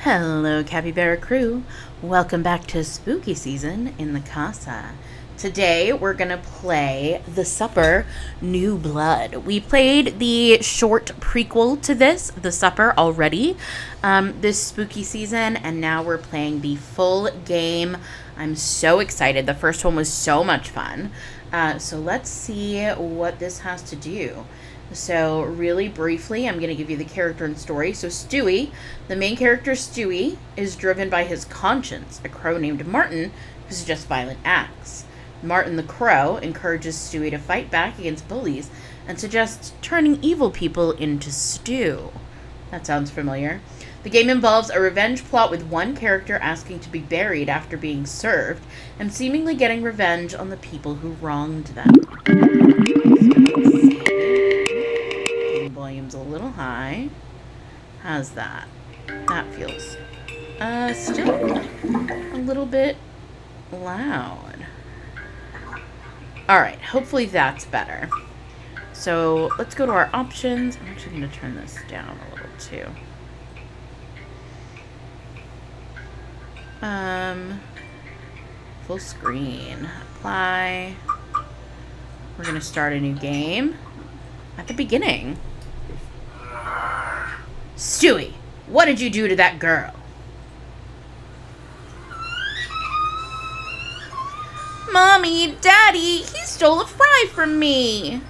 Hello, Capybara crew. Welcome back to spooky season in the casa. Today, we're going to play The Supper, New Blood. We played the short prequel to this, The Supper, already this spooky season, and now we're playing the full game. I'm so excited. The first one was so much fun. So let's see what this has to do. So really briefly, I'm going to give you the character and story. So Stewie, the main character Stewie, is driven by his conscience, a crow named Martin, who suggests violent acts. Martin the crow encourages Stewie to fight back against bullies and suggests turning evil people into stew. That sounds familiar. The game involves a revenge plot with one character asking to be buried after being served and seemingly getting revenge on the people who wronged them. Volume's a little high. How's that? That feels still a little bit loud. Alright, hopefully that's better. So let's go to our options. I'm actually going to turn this down a little too. Full screen. Apply. We're going to start a new game at the beginning. Stewie, what did you do to that girl? Mommy, Daddy, he stole a fry from me.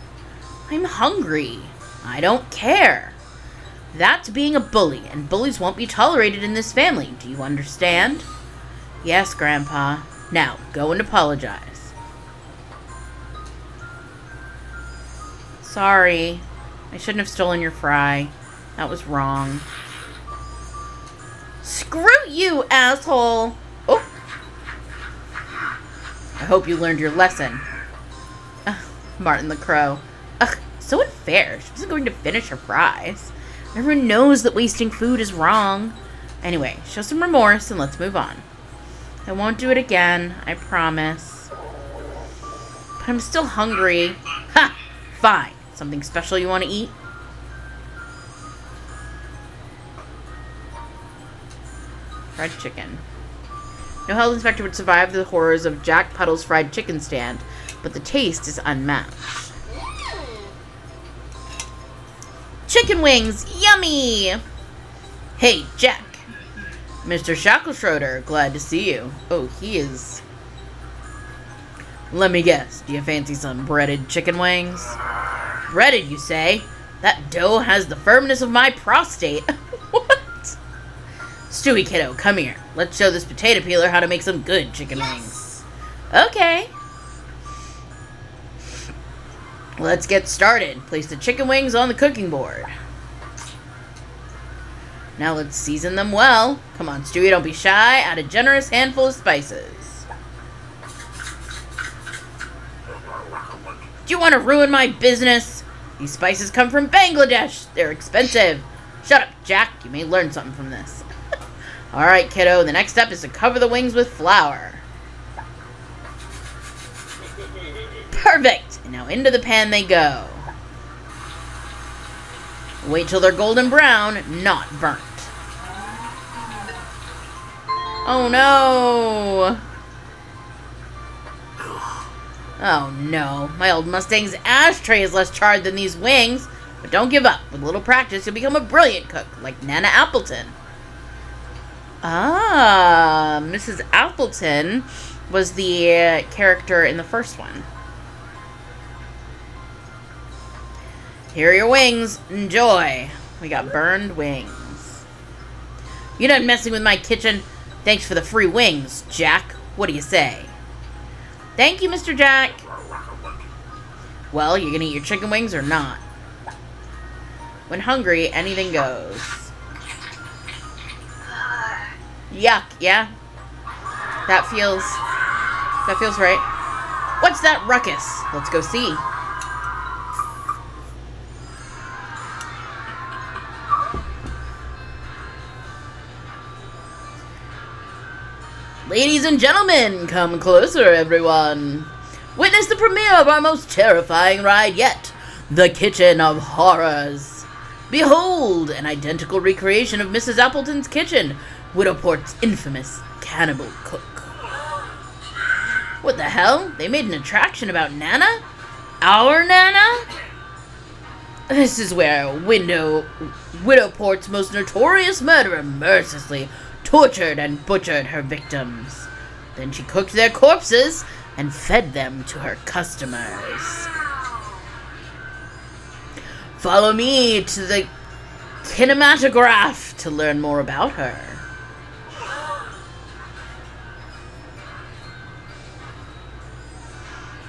I'm hungry. I don't care. That's being a bully, and bullies won't be tolerated in this family. Do you understand? Yes, Grandpa. Now, go and apologize. Sorry. I shouldn't have stolen your fry. That was wrong. Screw you, asshole! Oh! I hope you learned your lesson. Martin the crow. Ugh, so unfair. She wasn't going to finish her fries. Everyone knows that wasting food is wrong. Anyway, show some remorse and let's move on. I won't do it again, I promise. But I'm still hungry. Ha! Fine. Something special you want to eat? Fried chicken. No health inspector would survive the horrors of Jack Puddle's fried chicken stand, but the taste is unmatched. Chicken wings! Yummy! Hey, Jack. Mr. Shackleschroeder, glad to see you. Oh, he is... Let me guess, do you fancy some breaded chicken wings? Breaded, you say? That dough has the firmness of my prostate. What? Stewie, kiddo, come here. Let's show this potato peeler how to make some good chicken wings. Okay. Let's get started. Place the chicken wings on the cooking board. Now let's season them well. Come on, Stewie, don't be shy. Add a generous handful of spices. Do you want to ruin my business? These spices come from Bangladesh. They're expensive. Shut up, Jack. You may learn something from this. Alright, kiddo. The next step is to cover the wings with flour. Perfect! And now into the pan they go. Wait till they're golden brown, not burnt. Oh no! Oh no, my old Mustang's ashtray is less charred than these wings. But don't give up. With a little practice, you'll become a brilliant cook, like Nana Appleton. Ah, Mrs. Appleton was the character in the first one. Here are your wings. Enjoy. We got burned wings. You're done messing with my kitchen. Thanks for the free wings, Jack. What do you say? Thank you, Mr. Jack. Well, you gonna eat your chicken wings or not? When hungry, anything goes. Yuck, yeah? That feels right. What's that ruckus? Let's go see. Ladies and gentlemen, come closer, everyone. Witness the premiere of our most terrifying ride yet, The Kitchen of Horrors. Behold, an identical recreation of Mrs. Appleton's kitchen, Widowport's infamous cannibal cook. What the hell? They made an attraction about Nana? Our Nana? This is where Widowport's most notorious murderer mercilessly tortured and butchered her victims. Then she cooked their corpses and fed them to her customers. Follow me to the kinematograph to learn more about her.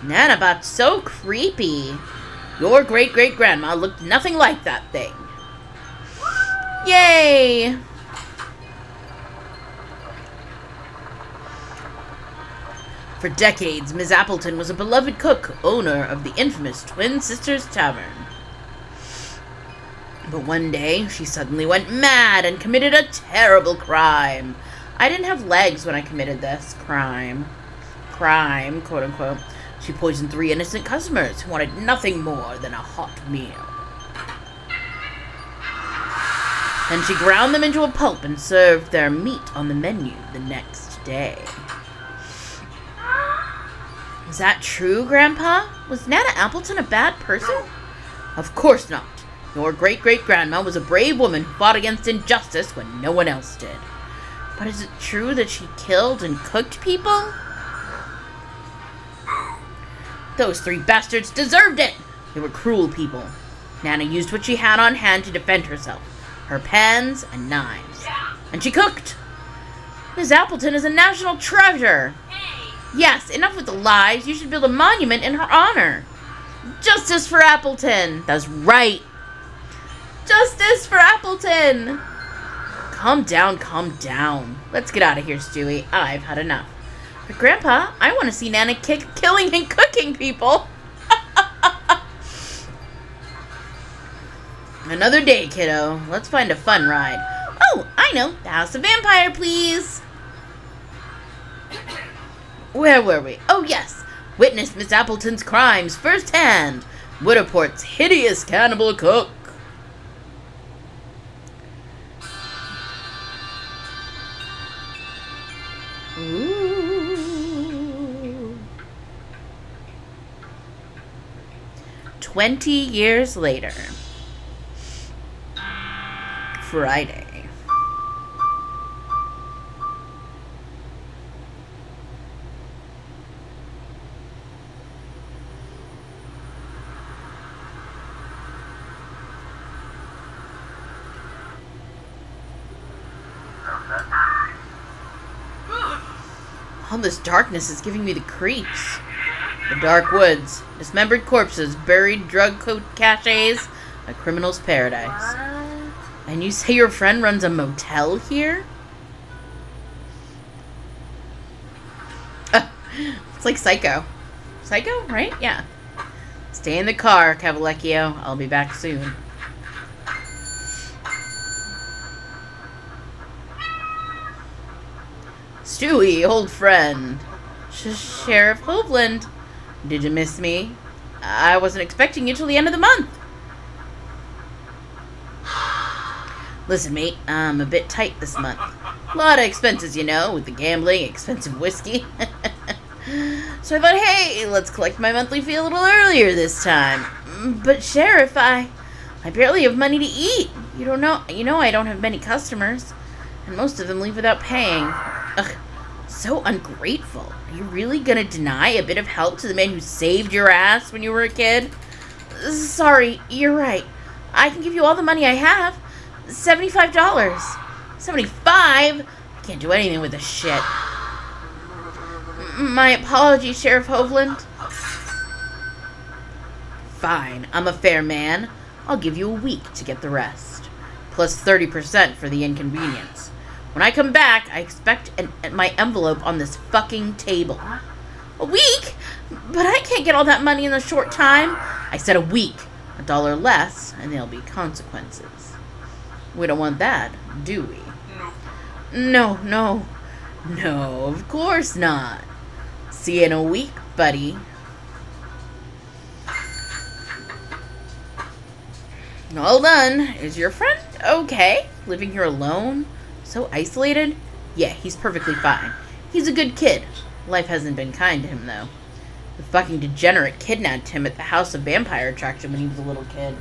Nanabot's so creepy. Your great-great-grandma looked nothing like that thing. Yay! For decades, Ms. Appleton was a beloved cook, owner of the infamous Twin Sisters Tavern. But one day, she suddenly went mad and committed a terrible crime. I didn't have legs when I committed this crime. Crime, quote-unquote. She poisoned 3 innocent customers who wanted nothing more than a hot meal. Then she ground them into a pulp and served their meat on the menu the next day. Is that true, Grandpa? Was Nana Appleton a bad person? Of course not. Your great-great-grandma was a brave woman who fought against injustice when no one else did. But is it true that she killed and cooked people? Those 3 bastards deserved it! They were cruel people. Nana used what she had on hand to defend herself. Her pans and knives. And she cooked! Miss Appleton is a national treasure! Yes, enough with the lies. You should build a monument in her honor. Justice for Appleton! That's right! Justice for Appleton! Calm down, calm down. Let's get out of here, Stewie. I've had enough. But Grandpa, I want to see Nana killing and cooking people. Another day, kiddo. Let's find a fun ride. Oh, I know. The House of Vampire, please. Where were we? Oh, yes. Witness Miss Appleton's crimes firsthand. Widowport's hideous cannibal cook. Ooh. 20 years later. Friday. All this darkness is giving me the creeps. The dark woods, dismembered corpses, buried drug coat caches, a criminal's paradise. And you say your friend runs a motel here? It's like Psycho. Psycho, right? Yeah. Stay in the car, Cavalecchio. I'll be back soon. Stewie, old friend. Sheriff Hovland. Did you miss me? I wasn't expecting you till the end of the month. Listen, mate, I'm a bit tight this month. A lot of expenses, you know, with the gambling, expensive whiskey. So I thought, hey, let's collect my monthly fee a little earlier this time. But Sheriff, I barely have money to eat. You know I don't have many customers. And most of them leave without paying. Ugh, so ungrateful. Are you really gonna deny a bit of help to the man who saved your ass when you were a kid? Sorry, you're right. I can give you all the money I have. $75. $75? I can't do anything with this shit. My apologies, Sheriff Hovland. Fine, I'm a fair man. I'll give you a week to get the rest. Plus 30% for the inconvenience. When I come back, I expect my envelope on this fucking table. A week? But I can't get all that money in a short time. I said a week. $1 less, and there'll be consequences. We don't want that, do we? No, of course not. See you in a week, buddy. All done. Is your friend okay? Living here alone? So isolated? Yeah, he's perfectly fine. He's a good kid. Life hasn't been kind to him, though. The fucking degenerate kidnapped him at the House of Vampire attraction when he was a little kid.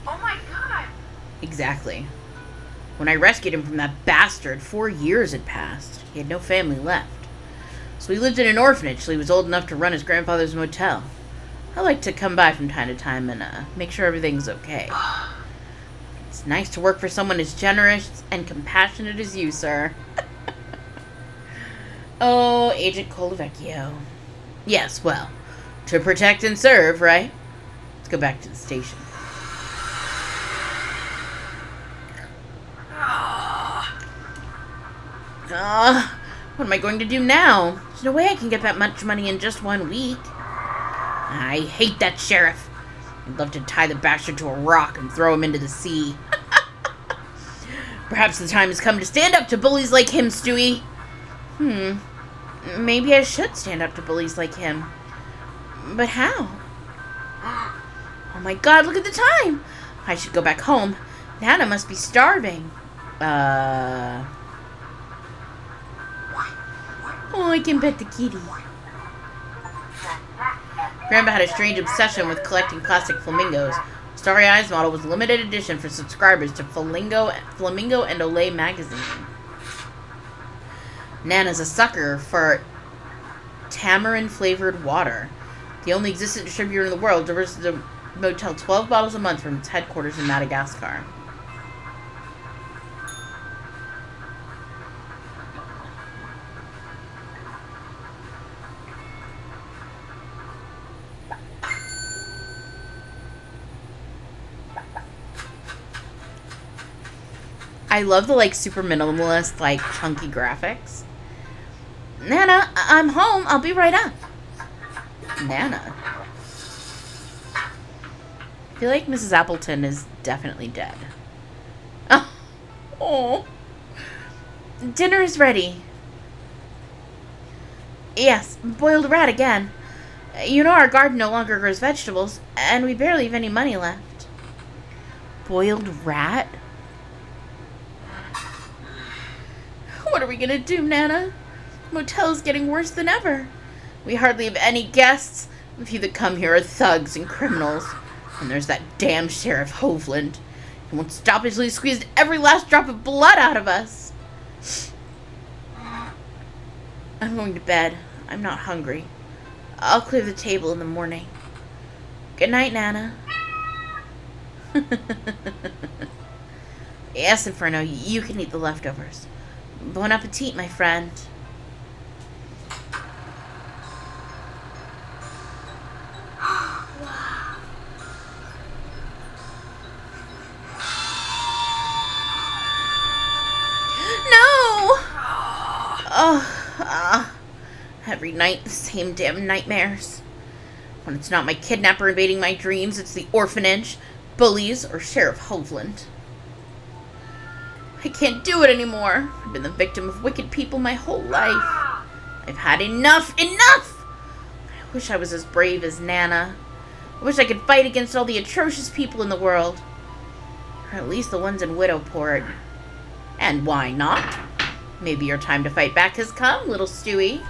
Oh my god! Exactly. When I rescued him from that bastard, 4 years had passed. He had no family left. So he lived in an orphanage till he was old enough to run his grandfather's motel. I like to come by from time to time and make sure everything's okay. It's nice to work for someone as generous and compassionate as you, sir. Oh, Agent Colavecchio. Yes, well, to protect and serve, right? Let's go back to the station. What am I going to do now? There's no way I can get that much money in just 1 week. I hate that sheriff. I'd love to tie the bastard to a rock and throw him into the sea. Perhaps the time has come to stand up to bullies like him, Stewie. Maybe I should stand up to bullies like him. But how? Oh my god, look at the time! I should go back home. Nana must be starving. Oh, I can pet the kitty. Grandpa had a strange obsession with collecting plastic flamingos. Starry Eyes model was a limited edition for subscribers to Flamingo and Olay magazine. Nana's a sucker for tamarind-flavored water. The only existent distributor in the world delivers the motel 12 bottles a month from its headquarters in Madagascar. I love the, super minimalist, chunky graphics. Nana, I'm home. I'll be right up. Nana. I feel like Mrs. Appleton is definitely dead. Oh. Dinner is ready. Yes, boiled rat again. You know our garden no longer grows vegetables, and we barely have any money left. Boiled rat? What are we gonna do, Nana? The motel is getting worse than ever. We hardly have any guests. The few that come here are thugs and criminals. And there's that damn Sheriff Hovland. He won't stop until he's squeezed every last drop of blood out of us. I'm going to bed. I'm not hungry. I'll clear the table in the morning. Good night, Nana. Yes, Inferno, you can eat the leftovers. Bon appetit, my friend. Every night, the same damn nightmares. When it's not my kidnapper invading my dreams, it's the orphanage, bullies, or Sheriff Hovland. I can't do it anymore. I've been the victim of wicked people my whole life. I've had enough! Enough! I wish I was as brave as Nana. I wish I could fight against all the atrocious people in the world. Or at least the ones in Widowport. And why not? Maybe your time to fight back has come, little Stewie.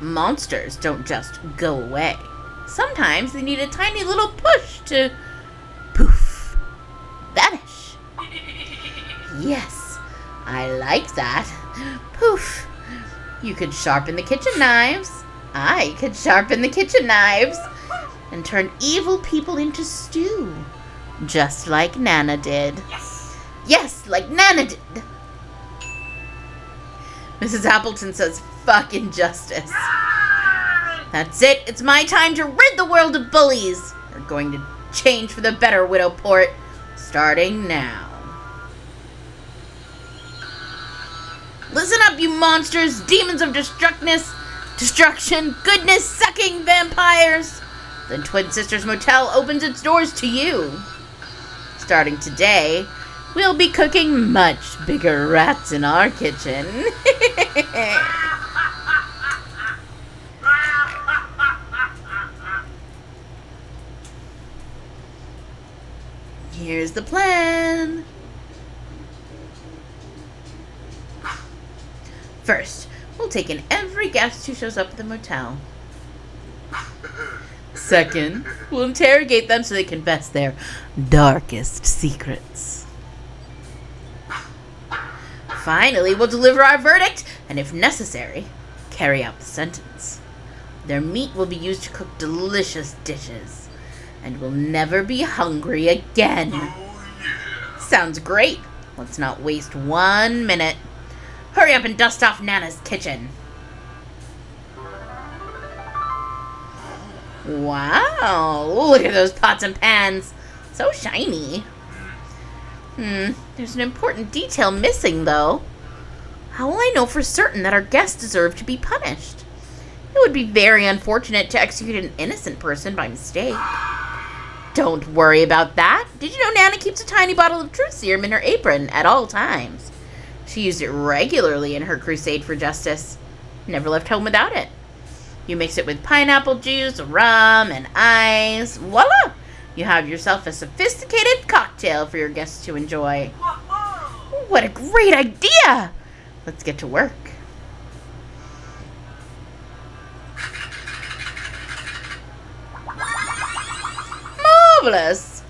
Monsters don't just go away. Sometimes they need a tiny little push to poof, vanish. Yes, I like that. Poof. You could sharpen the kitchen knives. I could sharpen the kitchen knives and turn evil people into stew. Just like Nana did. Yes, like Nana did. Mrs. Appleton says, fuck injustice. That's it. It's my time to rid the world of bullies. They're going to change for the better, Widowport. Starting now. Listen up, you monsters, demons of destruction, goodness-sucking vampires. The Twin Sisters Motel opens its doors to you. Starting today, We'll be cooking much bigger rats in our kitchen. Here's the plan. First, we'll take in every guest who shows up at the motel. Second, we'll interrogate them so they confess their darkest secrets. Finally, we'll deliver our verdict, and if necessary, carry out the sentence. Their meat will be used to cook delicious dishes, and we'll never be hungry again. Sounds great. Let's not waste 1 minute. Hurry up and dust off Nana's kitchen. Wow, look at those pots and pans. So shiny. There's an important detail missing, though. How will I know for certain that our guests deserve to be punished? It would be very unfortunate to execute an innocent person by mistake. Don't worry about that. Did you know Nana keeps a tiny bottle of truth serum in her apron at all times? She used it regularly in her crusade for justice. Never left home without it. You mix it with pineapple juice, rum, and ice. Voila! You have yourself a sophisticated cocktail for your guests to enjoy. What a great idea! Let's get to work. Marvelous!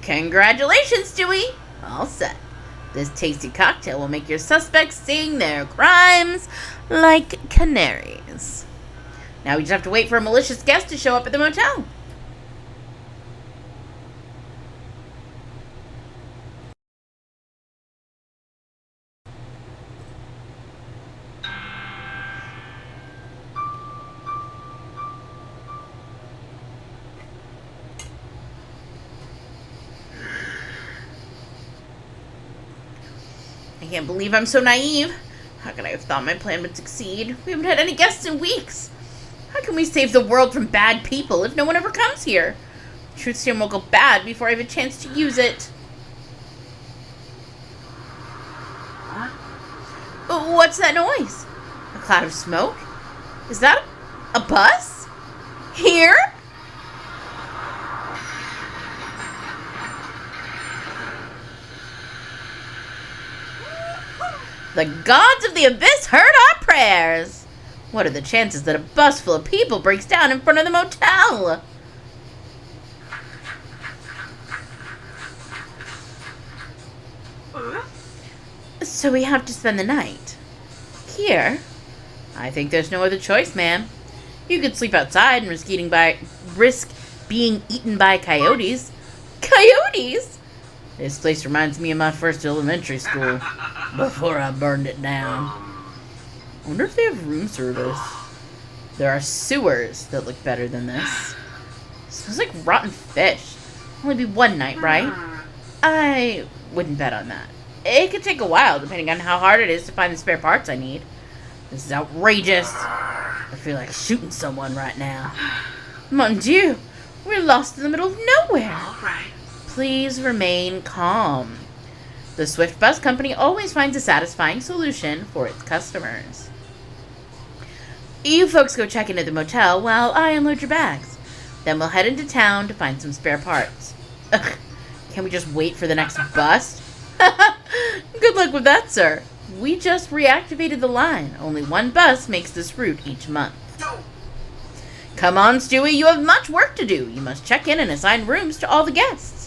Congratulations, Stewie! All set. This tasty cocktail will make your suspects sing their crimes like canaries. Now we just have to wait for a malicious guest to show up at the motel. I can't believe I'm so naive. How could I have thought my plan would succeed? We haven't had any guests in weeks. How can we save the world from bad people if no one ever comes here? Truth serum will go bad before I have a chance to use it. What's that noise? A cloud of smoke? Is that a bus? Here? The gods of the abyss heard our prayers. What are the chances that a bus full of people breaks down in front of the motel? So we have to spend the night here? I think there's no other choice, ma'am. You could sleep outside and risk being eaten by coyotes. Coyotes? This place reminds me of my first elementary school before I burned it down. I wonder if they have room service. There are sewers that look better than this. Smells like rotten fish. Only be one night, right? I wouldn't bet on that. It could take a while, depending on how hard it is to find the spare parts I need. This is outrageous. I feel like shooting someone right now. Mon Dieu, we're lost in the middle of nowhere. All right. Please remain calm. The Swift Bus Company always finds a satisfying solution for its customers. You folks go check into the motel while I unload your bags. Then we'll head into town to find some spare parts. Ugh, can't we just wait for the next bus? Good luck with that, sir. We just reactivated the line. Only one bus makes this route each month. Come on, Stewie, you have much work to do. You must check in and assign rooms to all the guests.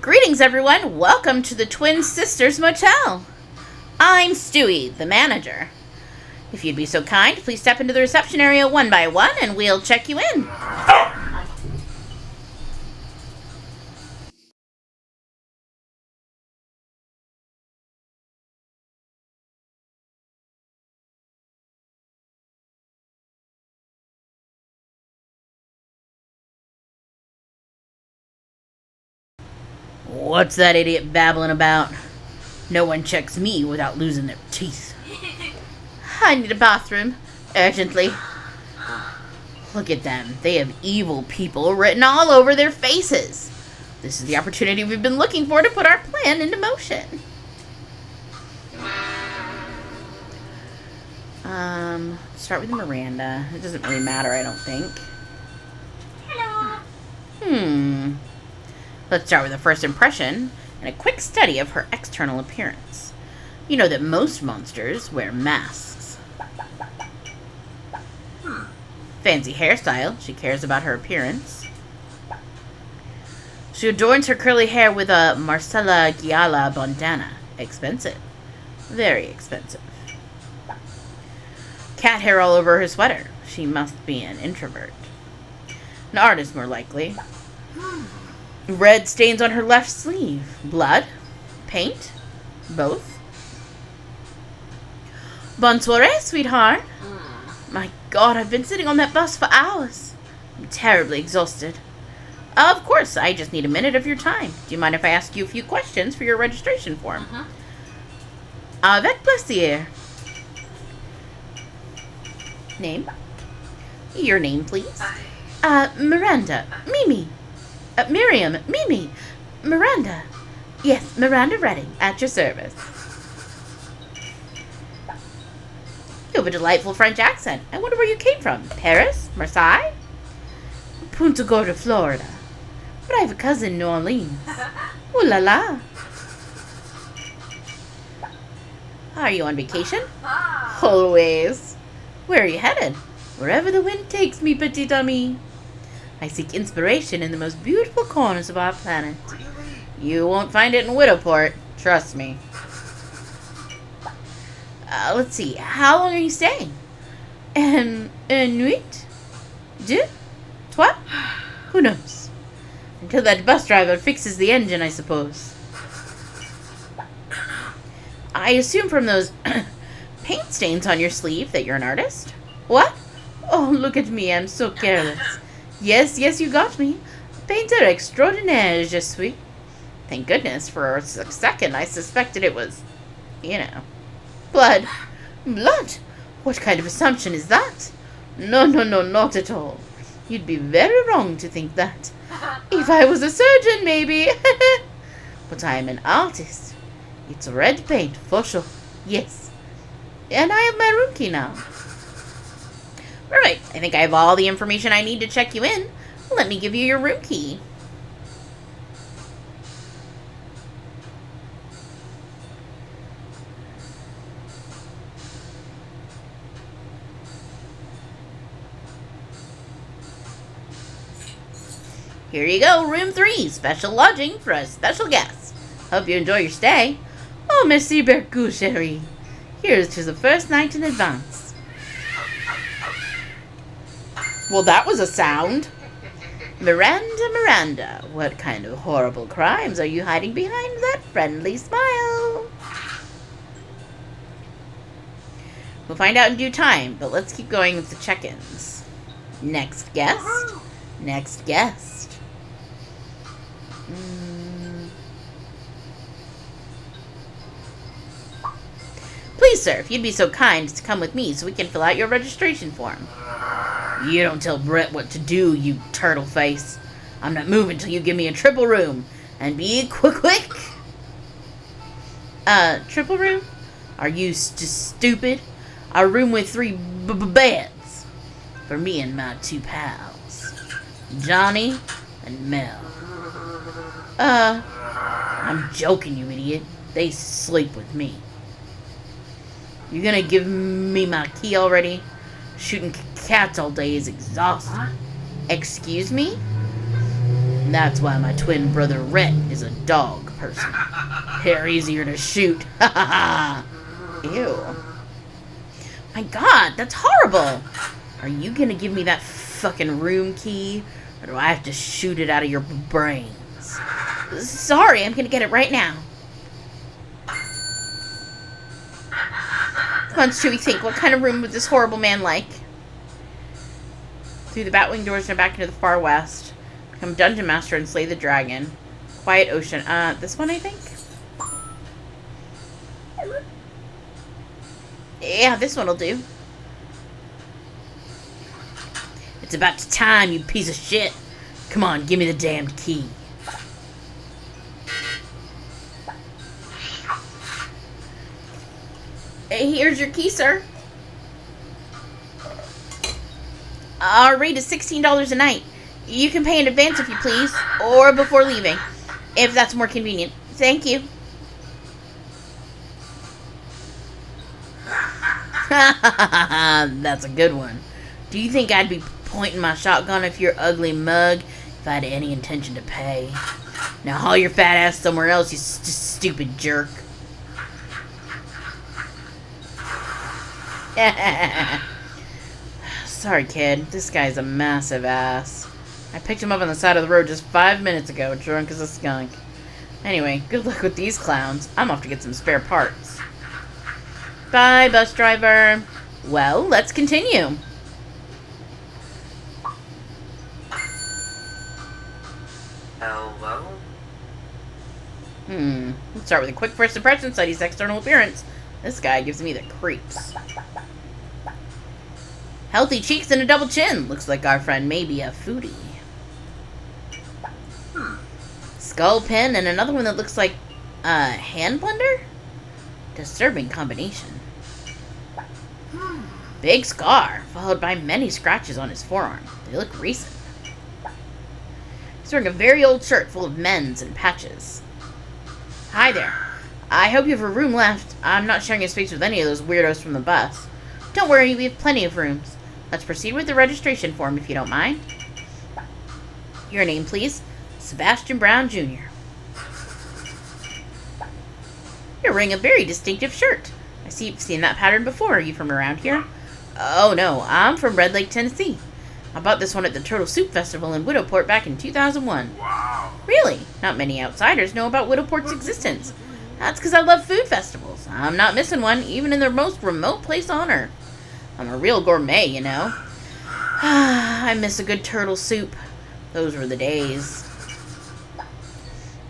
Greetings, everyone. Welcome to the Twin Sisters Motel. I'm Stewie, the manager. If you'd be so kind, please step into the reception area one by one, and we'll check you in. What's that idiot babbling about? No one checks me without losing their teeth. I need a bathroom. Urgently. Look at them. They have evil people written all over their faces. This is the opportunity we've been looking for to put our plan into motion. Start with Miranda. It doesn't really matter, I don't think. Hello. Let's start with a first impression and a quick study of her external appearance. You know that most monsters wear masks. Fancy hairstyle. She cares about her appearance. She adorns her curly hair with a Marcella Giala bandana. Expensive. Very expensive. Cat hair all over her sweater. She must be an introvert. An artist, more likely. Red stains on her left sleeve. Blood? Paint? Both? Bonne soirée, sweetheart. My God, I've been sitting on that bus for hours. I'm terribly exhausted. Of course, I just need a minute of your time. Do you mind if I ask you a few questions for your registration form? Avec plaisir. Name? Your name, please. Miranda. Mimi. Miriam. Mimi. Miranda. Yes, Miranda Redding, at your service. You have a delightful French accent. I wonder where you came from. Paris? Marseille? Punta Gorda, Florida. But I have a cousin in New Orleans. Ooh la la. Are you on vacation? Always. Where are you headed? Wherever the wind takes me, petite amie. I seek inspiration in the most beautiful corners of our planet. You won't find it in Widowport. Trust me. Let's see. How long are you staying? Une nuit? Deux? Trois? Who knows? Until that bus driver fixes the engine, I suppose. I assume from those paint stains on your sleeve that you're an artist? What? Oh, look at me. I'm so careless. Yes, you got me. Painter extraordinaire, je suis. Thank goodness. For a second, I suspected it was, blood. Blood? What kind of assumption is that? No, not at all. You'd be very wrong to think that. If I was a surgeon, maybe. But I am an artist. It's red paint, for sure. Yes. And I have my room key now. Right. I think I have all the information I need to check you in. Let me give you your room key. Here you go, room 3, special lodging for a special guest. Hope you enjoy your stay. Oh, merci beaucoup, chérie. Here's to the first night in advance. Well, that was a sound. Miranda, what kind of horrible crimes are you hiding behind that friendly smile? We'll find out in due time, but let's keep going with the check-ins. Next guest. Please, sir, if you'd be so kind as to come with me so we can fill out your registration form. You don't tell Brett what to do, you turtle face. I'm not moving till you give me a triple room. And be quick. Triple room? Are you stupid? A room with 3 beds. For me and my 2 pals. Johnny and Mel. I'm joking, you idiot. They sleep with me. You gonna give me my key already? Shooting cats all day is exhausting. Excuse me? That's why my twin brother Rhett is a dog person. They're easier to shoot. Ha ha ha. Ew. My god, that's horrible. Are you gonna give me that fucking room key? Or do I have to shoot it out of your brains? Sorry, I'm gonna get it right now. Come on, Stewie, think. What kind of room would this horrible man like? Through the Batwing doors and back into the far west. Become Dungeon Master and slay the dragon. Quiet Ocean. This one, I think? Yeah, this one will do. It's about time, you piece of shit. Come on, give me the damned key. Hey, here's your key, sir. Our rate is $16 a night. You can pay in advance if you please, or before leaving, if that's more convenient. Thank you. That's a good one. Do you think I'd be pointing my shotgun at your ugly mug if I had any intention to pay? Now haul your fat ass somewhere else, you stupid jerk. Sorry, kid. This guy's a massive ass. I picked him up on the side of the road just 5 minutes ago, drunk as a skunk. Anyway, good luck with these clowns. I'm off to get some spare parts. Bye, bus driver. Well, let's continue. Hello? Let's start with a quick first impression, study his external appearance. This guy gives me the creeps. Healthy cheeks and a double chin. Looks like our friend may be a foodie. Skull pin and another one that looks like a hand blender? Disturbing combination. Big scar, followed by many scratches on his forearm. They look recent. He's wearing a very old shirt full of mends and patches. Hi there. I hope you have a room left. I'm not sharing a space with any of those weirdos from the bus. Don't worry, we have plenty of rooms. Let's proceed with the registration form if you don't mind. Your name, please. Sebastian Brown, Jr. You're wearing a very distinctive shirt. I see you've seen that pattern before. Are you from around here? Oh, no. I'm from Red Lake, Tennessee. I bought this one at the Turtle Soup Festival in Widowport back in 2001. Wow. Really? Not many outsiders know about Widowport's existence. That's because I love food festivals. I'm not missing one, even in the most remote place on Earth. I'm a real gourmet, you know. I miss a good turtle soup. Those were the days.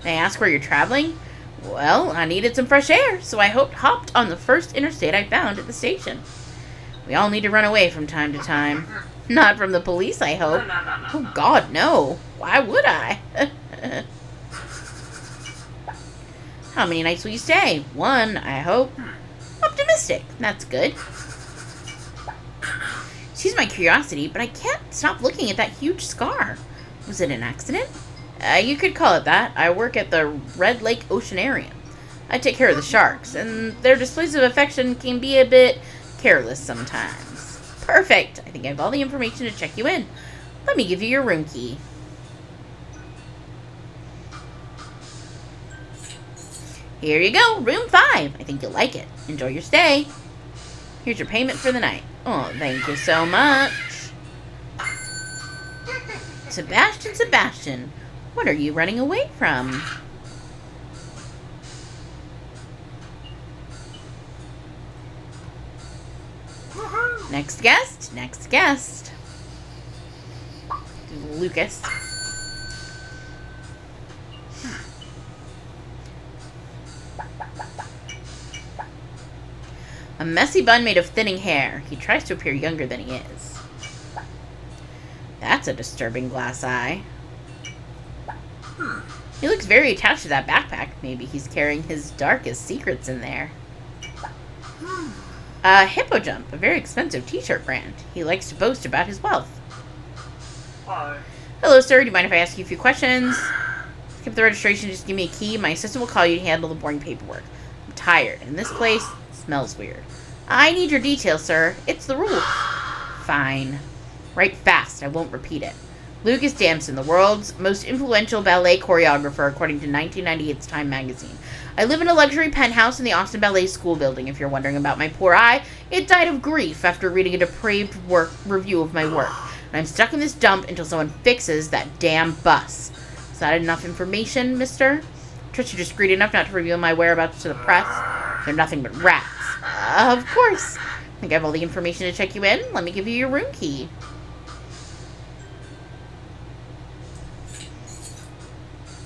May I ask where you're traveling? Well, I needed some fresh air, so I hopped on the first interstate I found at the station. We all need to run away from time to time. Not from the police, I hope. Oh, God, no. Why would I? How many nights will you stay? 1, I hope. Optimistic. That's good. Excuse my curiosity, but I can't stop looking at that huge scar. Was it an accident? You could call it that. I work at the Red Lake Oceanarium. I take care of the sharks, and their displays of affection can be a bit careless sometimes. Perfect. I think I have all the information to check you in. Let me give you your room key. Here you go, room 5. I think you'll like it. Enjoy your stay. Here's your payment for the night. Oh, thank you so much. Sebastian, what are you running away from? Next guest. Lucas. A messy bun made of thinning hair. He tries to appear younger than he is. That's a disturbing glass eye. He looks very attached to that backpack. Maybe he's carrying his darkest secrets in there. Hippo Jump, a very expensive t-shirt brand. He likes to boast about his wealth. Hi. Hello, sir. Do you mind if I ask you a few questions? Skip the registration. Just give me a key. My assistant will call you to handle the boring paperwork. I'm tired, and this place smells weird. I need your details, sir. It's the rule. Fine. Write fast. I won't repeat it. Lucas Damson, the world's most influential ballet choreographer, according to 1998's Time magazine. I live in a luxury penthouse in the Austin Ballet School building. If you're wondering about my poor eye, it died of grief after reading a depraved review of my work. And I'm stuck in this dump until someone fixes that damn bus. Is that enough information, mister? Trust you're discreet enough not to reveal my whereabouts to the press. They're nothing but rats. Of course. I think I have all the information to check you in. Let me give you your room key.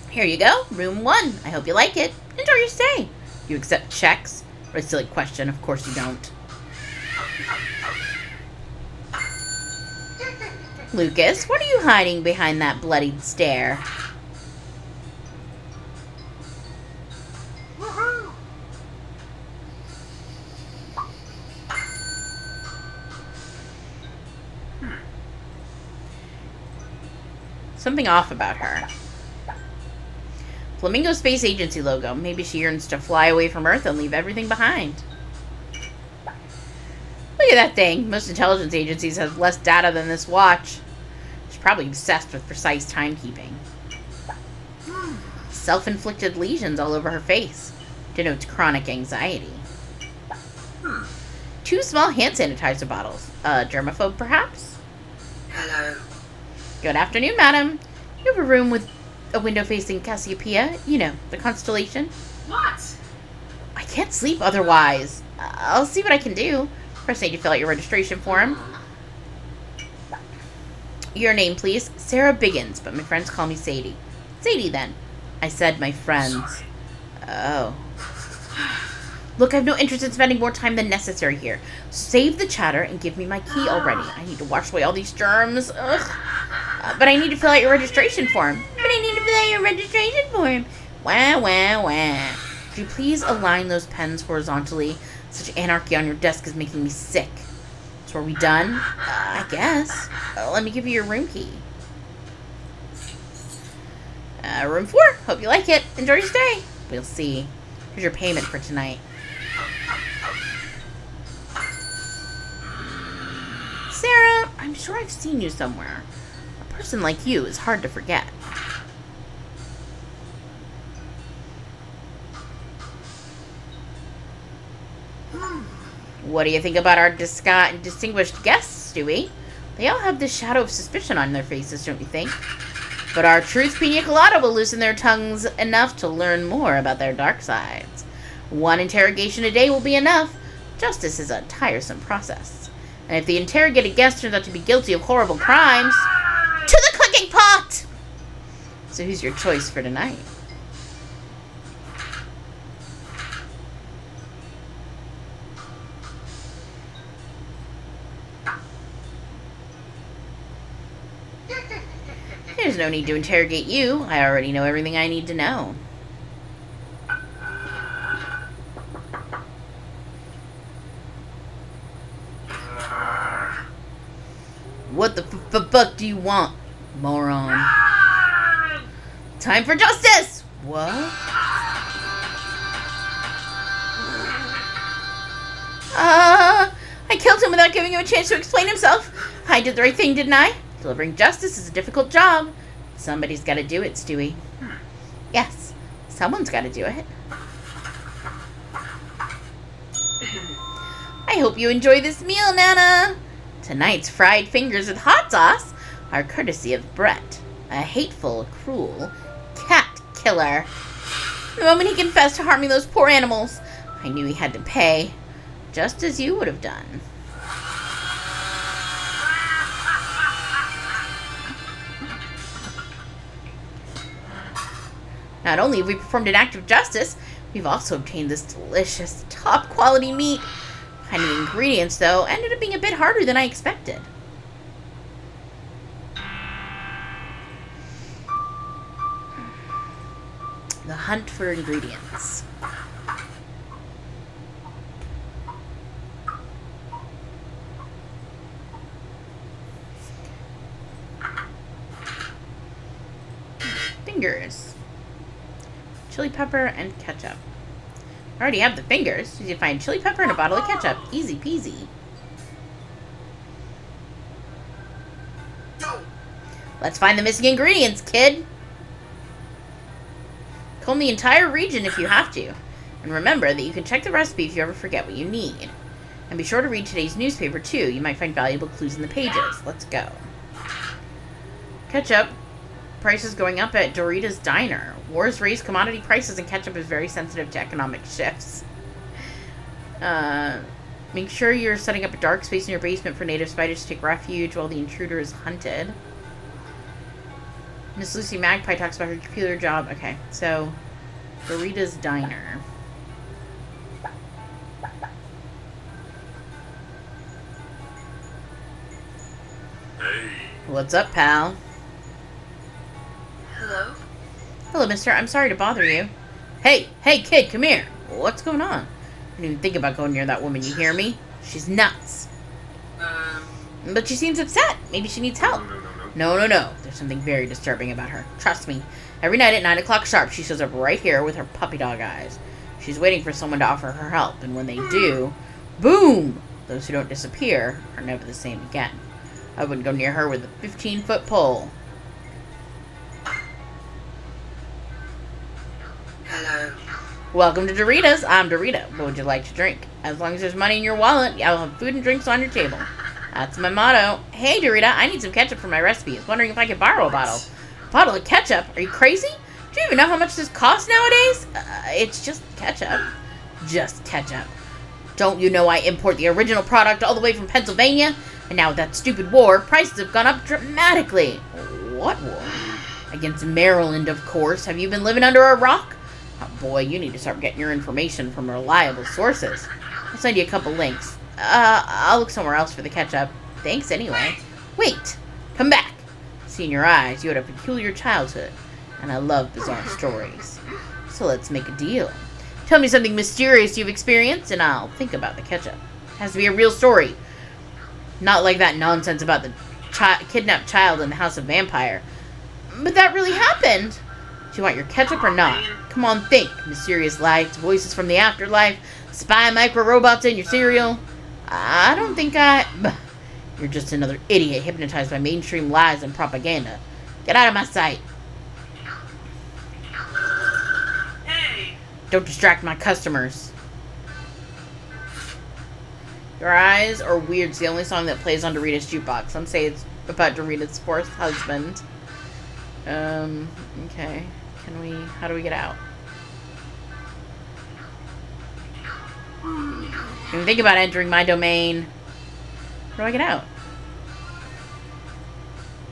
Here you go, room 1. I hope you like it. Enjoy your stay. Do you accept checks? What a silly question. Of course you don't. Lucas, what are you hiding behind that bloodied stare? Woohoo! Something off about her. Flamingo Space Agency logo. Maybe she yearns to fly away from Earth and leave everything behind. Look at that thing. Most intelligence agencies have less data than this watch. She's probably obsessed with precise timekeeping. Self-inflicted lesions all over her face. Denotes chronic anxiety. 2 small hand sanitizer bottles. Germaphobe, perhaps? Hello. Good afternoon, madam. You have a room with a window facing Cassiopeia. You know, the constellation. What? I can't sleep otherwise. I'll see what I can do. First, I need to fill out your registration form. Your name, please. Sarah Biggins, but my friends call me Sadie. Sadie, then. I said my friends. Sorry. Oh. Look, I have no interest in spending more time than necessary here. Save the chatter and give me my key already. I need to wash away all these germs. Ugh. But I need to fill out your registration form. Wah, wah, wah. Could you please align those pens horizontally? Such anarchy on your desk is making me sick. So are we done? I guess. Let me give you your room key. Room 4. Hope you like it. Enjoy your stay. We'll see. Here's your payment for tonight. Sarah, I'm sure I've seen you somewhere. A person like you is hard to forget. What do you think about our distinguished guests, Stewie? They all have this shadow of suspicion on their faces, don't you think? But our truth pina colada will loosen their tongues enough to learn more about their dark sides. 1 interrogation a day will be enough. Justice is a tiresome process. And if the interrogated guest turns out to be guilty of horrible crimes, to the cooking pot! So who's your choice for tonight? There's no need to interrogate you. I already know everything I need to know. What the fuck do you want, moron? Time for justice! What? I killed him without giving him a chance to explain himself. I did the right thing, didn't I? Delivering justice is a difficult job. Somebody's got to do it, Stewie. Yes, someone's got to do it. I hope you enjoy this meal, Nana. Tonight's fried fingers with hot sauce are courtesy of Brett, a hateful, cruel cat killer. The moment he confessed to harming those poor animals, I knew he had to pay, just as you would have done. Not only have we performed an act of justice, we've also obtained this delicious, top-quality meat. Finding ingredients, though, ended up being a bit harder than I expected. The hunt for ingredients. Fingers. Chili pepper and ketchup. I already have the fingers. You find chili pepper and a bottle of ketchup. Easy peasy. Let's find the missing ingredients, kid. Comb the entire region if you have to. And remember that you can check the recipe if you ever forget what you need. And be sure to read today's newspaper, too. You might find valuable clues in the pages. Let's go. Ketchup. Prices going up at Dorita's Diner. Wars raise commodity prices, and ketchup is very sensitive to economic shifts. Make sure you're setting up a dark space in your basement for native spiders to take refuge while the intruder is hunted. Miss Lucy Magpie talks about her computer job. Okay, so Dorita's Diner. Hey. What's up, pal? Hello? Hello, mister. I'm sorry to bother you. Hey, kid, come here. What's going on? I didn't even think about going near that woman, you hear me? She's nuts. But she seems upset. Maybe she needs help. No. There's something very disturbing about her. Trust me. Every night at 9 o'clock sharp, she shows up right here with her puppy dog eyes. She's waiting for someone to offer her help, and when they do, boom! Those who don't disappear are never the same again. I wouldn't go near her with a 15-foot pole. Hello. Welcome to Doritos. I'm Dorita. What would you like to drink? As long as there's money in your wallet, I'll have food and drinks on your table. That's my motto. Hey, Dorita, I need some ketchup for my recipe. I was wondering if I could borrow a bottle. A bottle of ketchup? Are you crazy? Do you even know how much this costs nowadays? It's just ketchup. Just ketchup. Don't you know I import the original product all the way from Pennsylvania? And now with that stupid war, prices have gone up dramatically. What war? Against Maryland, of course. Have you been living under a rock? Oh boy, you need to start getting your information from reliable sources. I'll send you a couple links. I'll look somewhere else for the ketchup. Thanks anyway. Wait! Come back! See in your eyes, you had a peculiar childhood, and I love bizarre stories. So let's make a deal. Tell me something mysterious you've experienced, and I'll think about the ketchup. It has to be a real story. Not like that nonsense about the kidnapped child in the House of Vampire. But that really happened! Do you want your ketchup or not? Come on, think. Mysterious lights, voices from the afterlife, spy micro-robots in your cereal. I don't think You're just another idiot hypnotized by mainstream lies and propaganda. Get out of my sight. Hey. Don't distract my customers. Your Eyes are weird. It's the only song that plays on Dorita's jukebox. Some say it's about Dorita's fourth husband. Okay. How do we get out? Even think about entering my domain. How do I get out?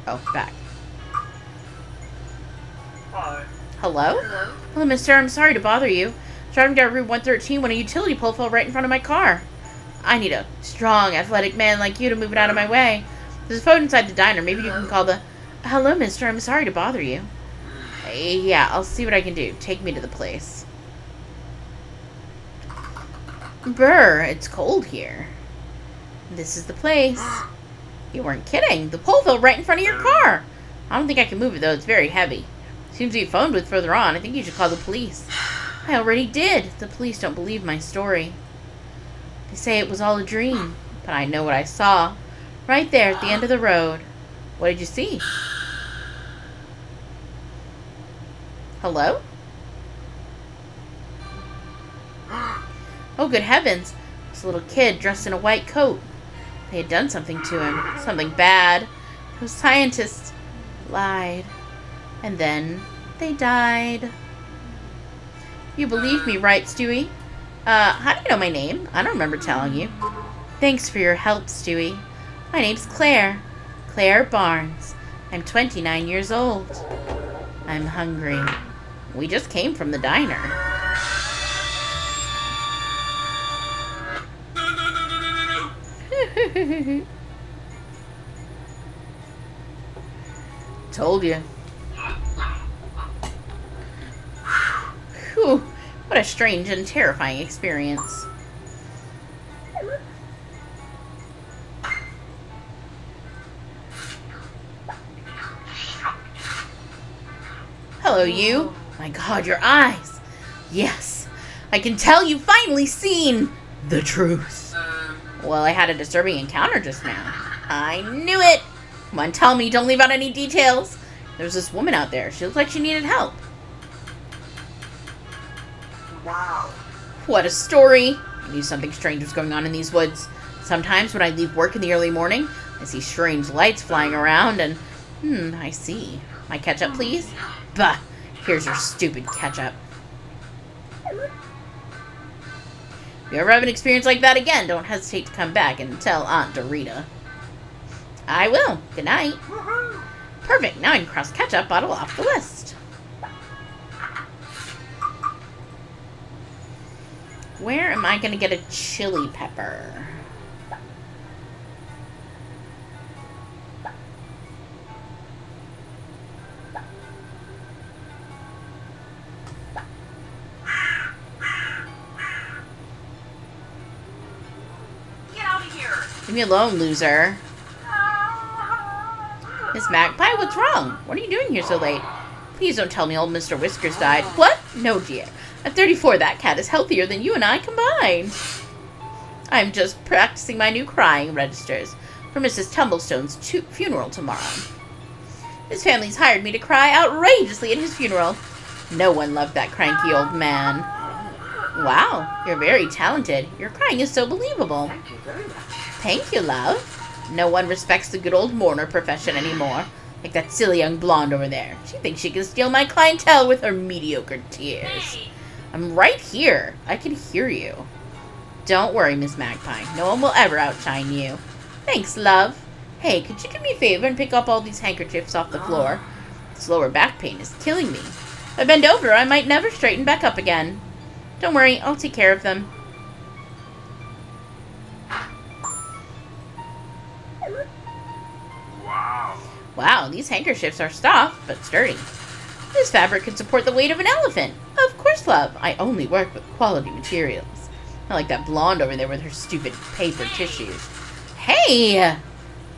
Oh, back. Hi. Hello? Hello? Hello, mister. I'm sorry to bother you. Driving down Route 113 when a utility pole fell right in front of my car. I need a strong, athletic man like you to move it out of my way. There's a phone inside the diner. Maybe you can call the... Hello, mister. I'm sorry to bother you. Yeah, I'll see what I can do. Take me to the place. Brr, it's cold here. This is the place. You weren't kidding. The pole fell right in front of your car. I don't think I can move it, though. It's very heavy. Seems to be phoned with further on. I think you should call the police. I already did. The police don't believe my story. They say it was all a dream, but I know what I saw. Right there at the end of the road. What did you see? Hello? Oh, good heavens. This little kid dressed in a white coat. They had done something to him. Something bad. Those scientists lied. And then they died. You believe me, right, Stewie? How do you know my name? I don't remember telling you. Thanks for your help, Stewie. My name's Claire. Claire Barnes. I'm 29 years old. I'm hungry. We just came from the diner. No. Told you. Whew. What a strange and terrifying experience. Hello, you. My God, your eyes. Yes, I can tell you've finally seen the truth. Well, I had a disturbing encounter just now. I knew it. Come on, tell me. Don't leave out any details. There's this woman out there. She looked like she needed help. Wow. What a story. I knew something strange was going on in these woods. Sometimes when I leave work in the early morning, I see strange lights flying around and... I see. My ketchup, please? Bah! Here's your stupid ketchup. If you ever have an experience like that again, don't hesitate to come back and tell Aunt Dorita. I will. Good night. Woohoo! Perfect. Now I can cross ketchup bottle off the list. Where am I going to get a chili pepper? Get out of here! Leave me alone, loser. Miss Magpie, what's wrong? What are you doing here so late? Please don't tell me old Mr. Whiskers died. What? No, dear. At 34, that cat is healthier than you and I combined. I'm just practicing my new crying registers for Mrs. Tumblestone's funeral tomorrow. His family's hired me to cry outrageously at his funeral. No one loved that cranky old man. Wow, you're very talented. Your crying is so believable. Thank you very much. Thank you, love. No one respects the good old mourner profession anymore. Like that silly young blonde over there. She thinks she can steal my clientele with her mediocre tears. I'm right here. I can hear you. Don't worry, Miss Magpie. No one will ever outshine you. Thanks, love. Hey, could you do me a favor and pick up all these handkerchiefs off the floor? This lower back pain is killing me. If I bend over, I might never straighten back up again. Don't worry, I'll take care of them. Wow. Wow, these handkerchiefs are soft, but sturdy. This fabric can support the weight of an elephant. Of course, love. I only work with quality materials. Not like that blonde over there with her stupid paper tissues. Hey!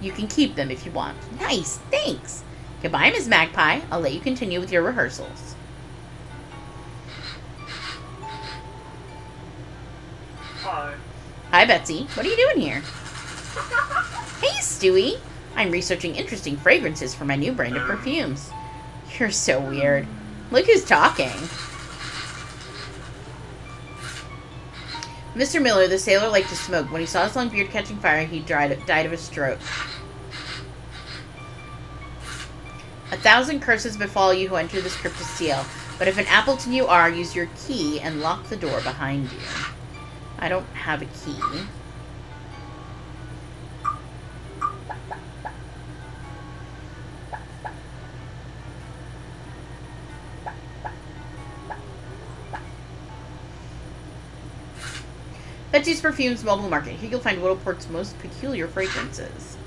You can keep them if you want. Nice, thanks. Goodbye, Miss Magpie. I'll let you continue with your rehearsals. Hi. Hi, Betsy. What are you doing here? Hey, Stewie. I'm researching interesting fragrances for my new brand of perfumes. You're so weird. Look who's talking. Mr. Miller, the sailor, liked to smoke. When he saw his long beard catching fire, he died of a stroke. 1,000 curses befall you who enter this crypt to steal. But if an Appleton you are, use your key and lock the door behind you. I don't have a key. Betsy's Perfumes Mobile Market. Here you'll find Widowport's most peculiar fragrances.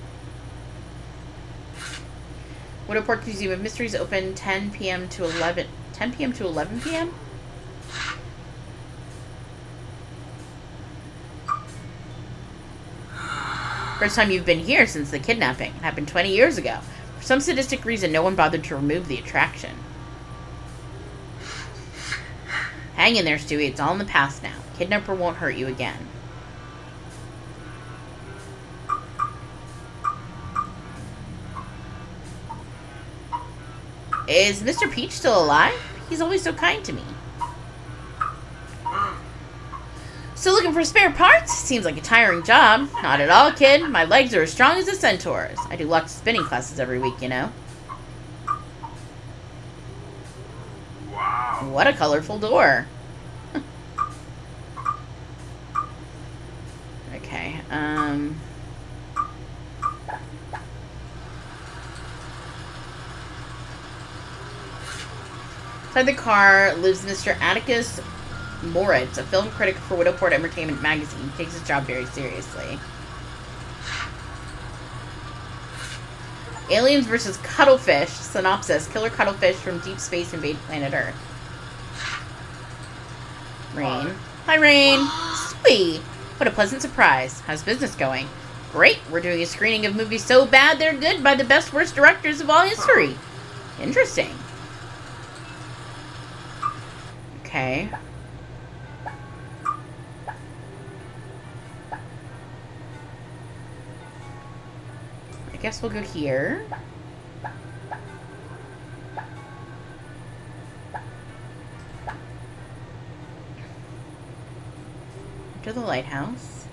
Widowport Museum of Mysteries open 10 p.m. to 11 p.m. First time you've been here since the kidnapping. It happened 20 years ago. For some sadistic reason, no one bothered to remove the attraction. Hang in there, Stewie. It's all in the past now. Kidnapper won't hurt you again. Is Mr. Peach still alive? He's always so kind to me. Still looking for spare parts? Seems like a tiring job. Not at all, kid. My legs are as strong as a centaur's. I do lots of spinning classes every week, you know. Wow. What a colorful door. Okay, Inside the car lives Mr. Atticus Moritz, a film critic for Widowport Entertainment Magazine. He takes his job very seriously. Aliens vs. Cuttlefish. Synopsis. Killer cuttlefish from deep space invade planet Earth. Rain. Hi, Rain. Sweet. What a pleasant surprise. How's business going? Great. We're doing a screening of movies so bad they're good by the best worst directors of all history. Interesting. Okay. guess we'll go here. To the lighthouse.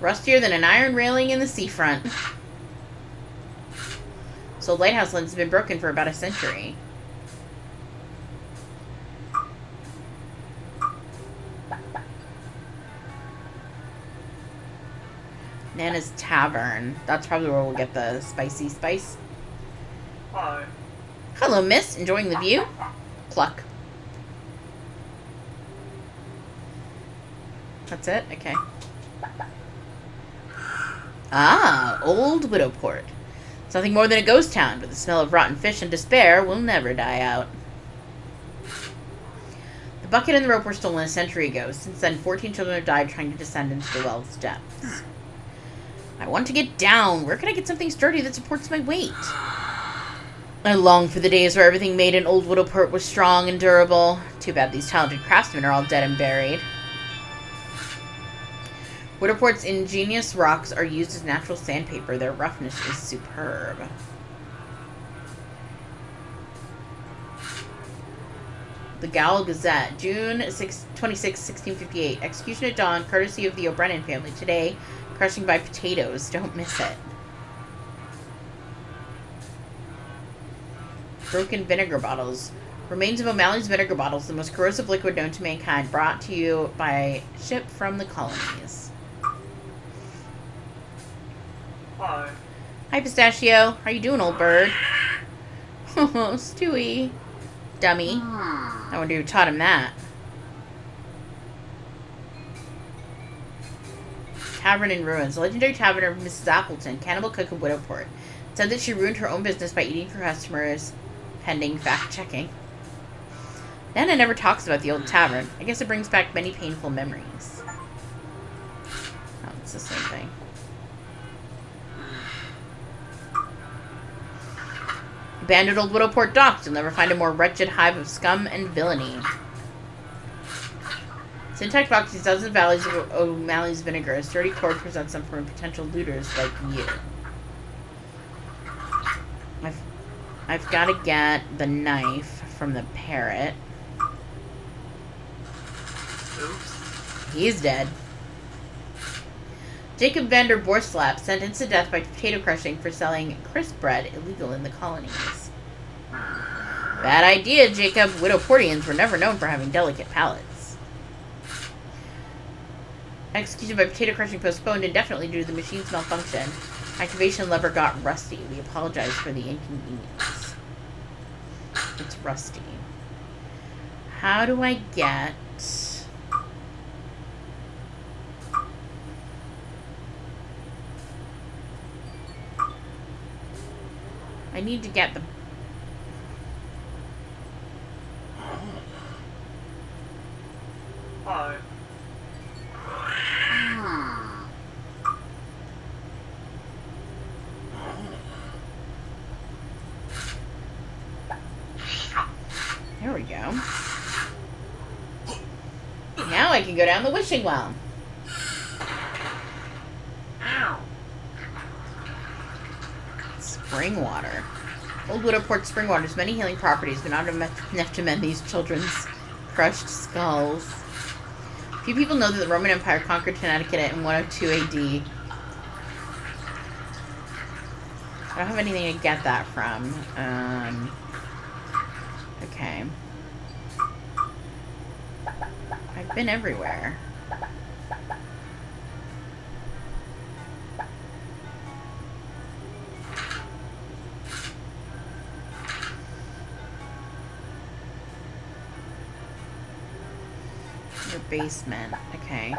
Rustier than an iron railing in the seafront. So lighthouse lens has been broken for about a century. Nana's Tavern. That's probably where we'll get the spicy spice. Hi. Hello, miss. Enjoying the view? Pluck. That's it? Okay. Ah, Old Widowport. It's nothing more than a ghost town, but the smell of rotten fish and despair will never die out. The bucket and the rope were stolen a century ago. Since then, 14 children have died trying to descend into the well's depths. I want to get down. Where can I get something sturdy that supports my weight? I long for the days where everything made in Old Widowport was strong and durable. Too bad these talented craftsmen are all dead and buried. Widowport's ingenious rocks are used as natural sandpaper. Their roughness is superb. The Gowl Gazette, June 26, 1658. Execution at dawn, courtesy of the O'Brien family. Today, crushing by potatoes. Don't miss it. Broken vinegar bottles. Remains of O'Malley's vinegar bottles, the most corrosive liquid known to mankind, brought to you by ship from the colonies. Hi. Hi, Pistachio. How you doing, old bird? Oh, Stewie. Dummy. I wonder who taught him that. Tavern in ruins. The legendary tavern of Mrs. Appleton, cannibal cook of Widowport, said that she ruined her own business by eating her customers, pending fact-checking. Nana never talks about the old tavern. I guess it brings back many painful memories. Oh, it's the same thing. Abandoned Old Widowport docks. You'll never find a more wretched hive of scum and villainy. Syntax box these dozens of valleys of O'Malley's vinegar. A sturdy cord presents them from potential looters like you. I've got to get the knife from the parrot. Oops. He's dead. Jacob Vander Borslap, sentenced to death by potato crushing for selling crisp bread illegal in the colonies. Bad idea, Jacob. Widowportians were never known for having delicate palates. Execution by potato crushing postponed indefinitely due to the machine's malfunction. Activation lever got rusty. We apologize for the inconvenience. It's rusty. How do I get... I need to get the... Hi. There we go. Now I can go down the wishing well. Ow. Spring water. Old Widowport spring water has many healing properties, but not enough to mend these children's crushed skulls. Few people know that the Roman Empire conquered Connecticut in 102 AD. I don't have anything to get that from. Okay. I've been everywhere. Your basement. Okay.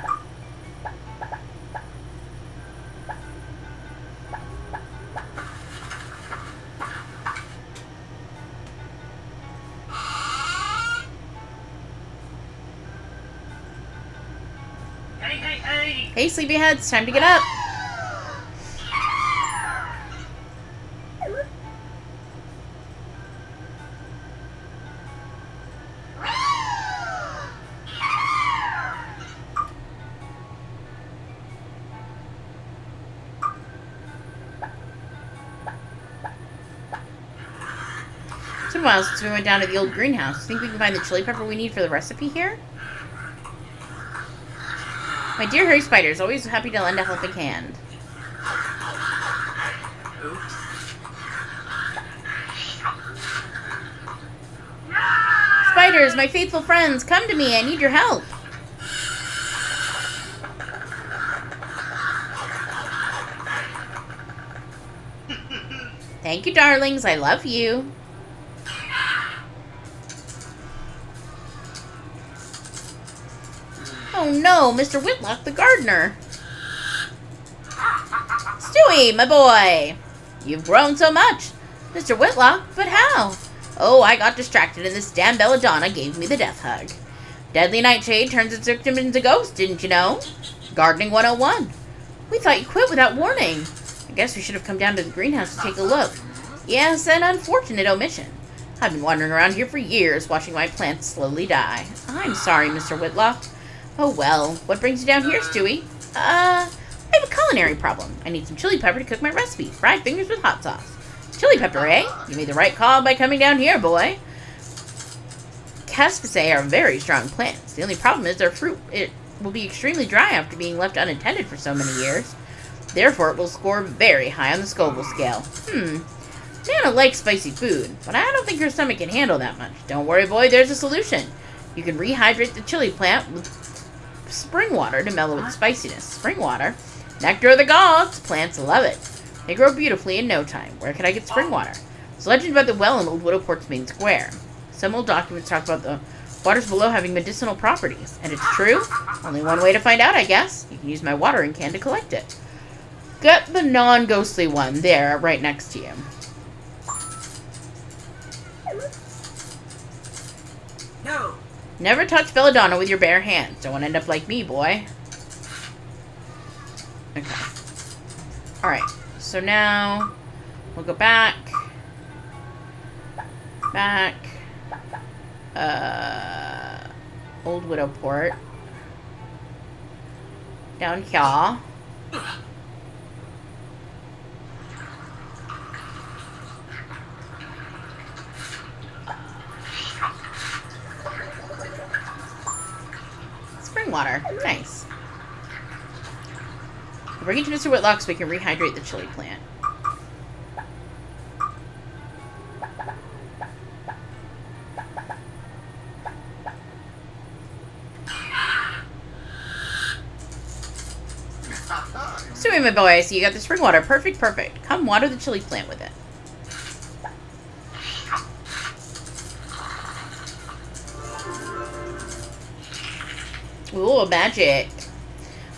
Hey. Hey, sleepyheads, time to get up. a while since we went down to the old greenhouse. Think we can find the chili pepper we need for the recipe here? My dear Harry Spiders, always happy to lend a helping hand. Oops. Spiders, my faithful friends, come to me. I need your help. Thank you, darlings. I love you. Oh no, Mr. Whitlock, the gardener. Stewie, my boy. You've grown so much. Mr. Whitlock, but how? Oh, I got distracted and this damn belladonna gave me the death hug. Deadly nightshade turns its victim into ghost, didn't you know? Gardening 101. We thought you quit without warning. I guess we should have come down to the greenhouse to take a look. Yes, an unfortunate omission. I've been wandering around here for years, watching my plants slowly die. I'm sorry, Mr. Whitlock. Oh well, what brings you down here, Stewie? I have a culinary problem. I need some chili pepper to cook my recipe. Fried fingers with hot sauce. Chili pepper, eh? You made the right call by coming down here, boy. Caspiceae are very strong plants. The only problem is their fruit. It will be extremely dry after being left unattended for so many years. Therefore, it will score very high on the Scoville scale. Nana likes spicy food, but I don't think her stomach can handle that much. Don't worry, boy, there's a solution. You can rehydrate the chili plant with spring water to mellow its spiciness. Spring water? Nectar of the gods! Plants love it. They grow beautifully in no time. Where can I get spring water? There's a legend about the well in Old Widowport's main square. Some old documents talk about the waters below having medicinal properties. And it's true? Only one way to find out, I guess. You can use my watering can to collect it. Get the non-ghostly one there, right next to you. No. Never touch belladonna with your bare hands. Don't want to end up like me, boy. Okay. Alright. So now, we'll go back. Old Widowport. Down here. Spring water. Nice. We'll bring it to Mr. Whitlock so we can rehydrate the chili plant. Stewie, my boy, I see you got the spring water. Perfect, perfect. Come water the chili plant with it. Ooh, magic.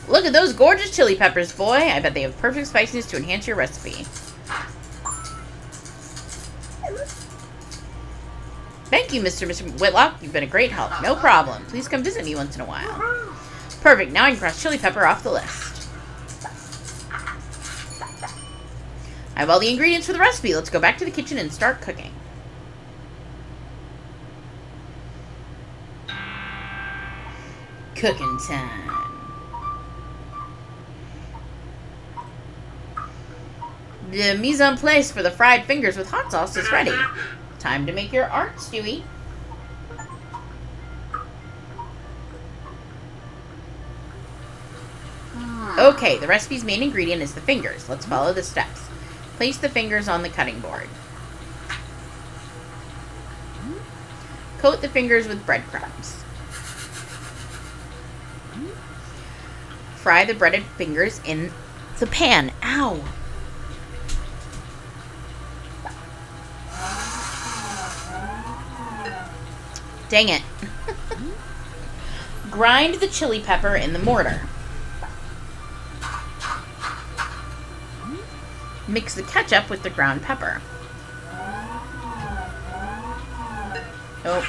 Look at those gorgeous chili peppers, boy. I bet they have perfect spiciness to enhance your recipe. Thank you, Mr. Whitlock. You've been a great help. No problem. Please come visit me once in a while. Perfect. Now I can cross chili pepper off the list. I have all the ingredients for the recipe. Let's go back to the kitchen and start cooking. Cooking time. The mise en place for the fried fingers with hot sauce is ready. Time to make your art, Stewie. Okay, the recipe's main ingredient is the fingers. Let's follow the steps. Place the fingers on the cutting board. Coat the fingers with breadcrumbs. Fry the breaded fingers in the pan. Ow! Dang it. Grind the chili pepper in the mortar. Mix the ketchup with the ground pepper. Oh.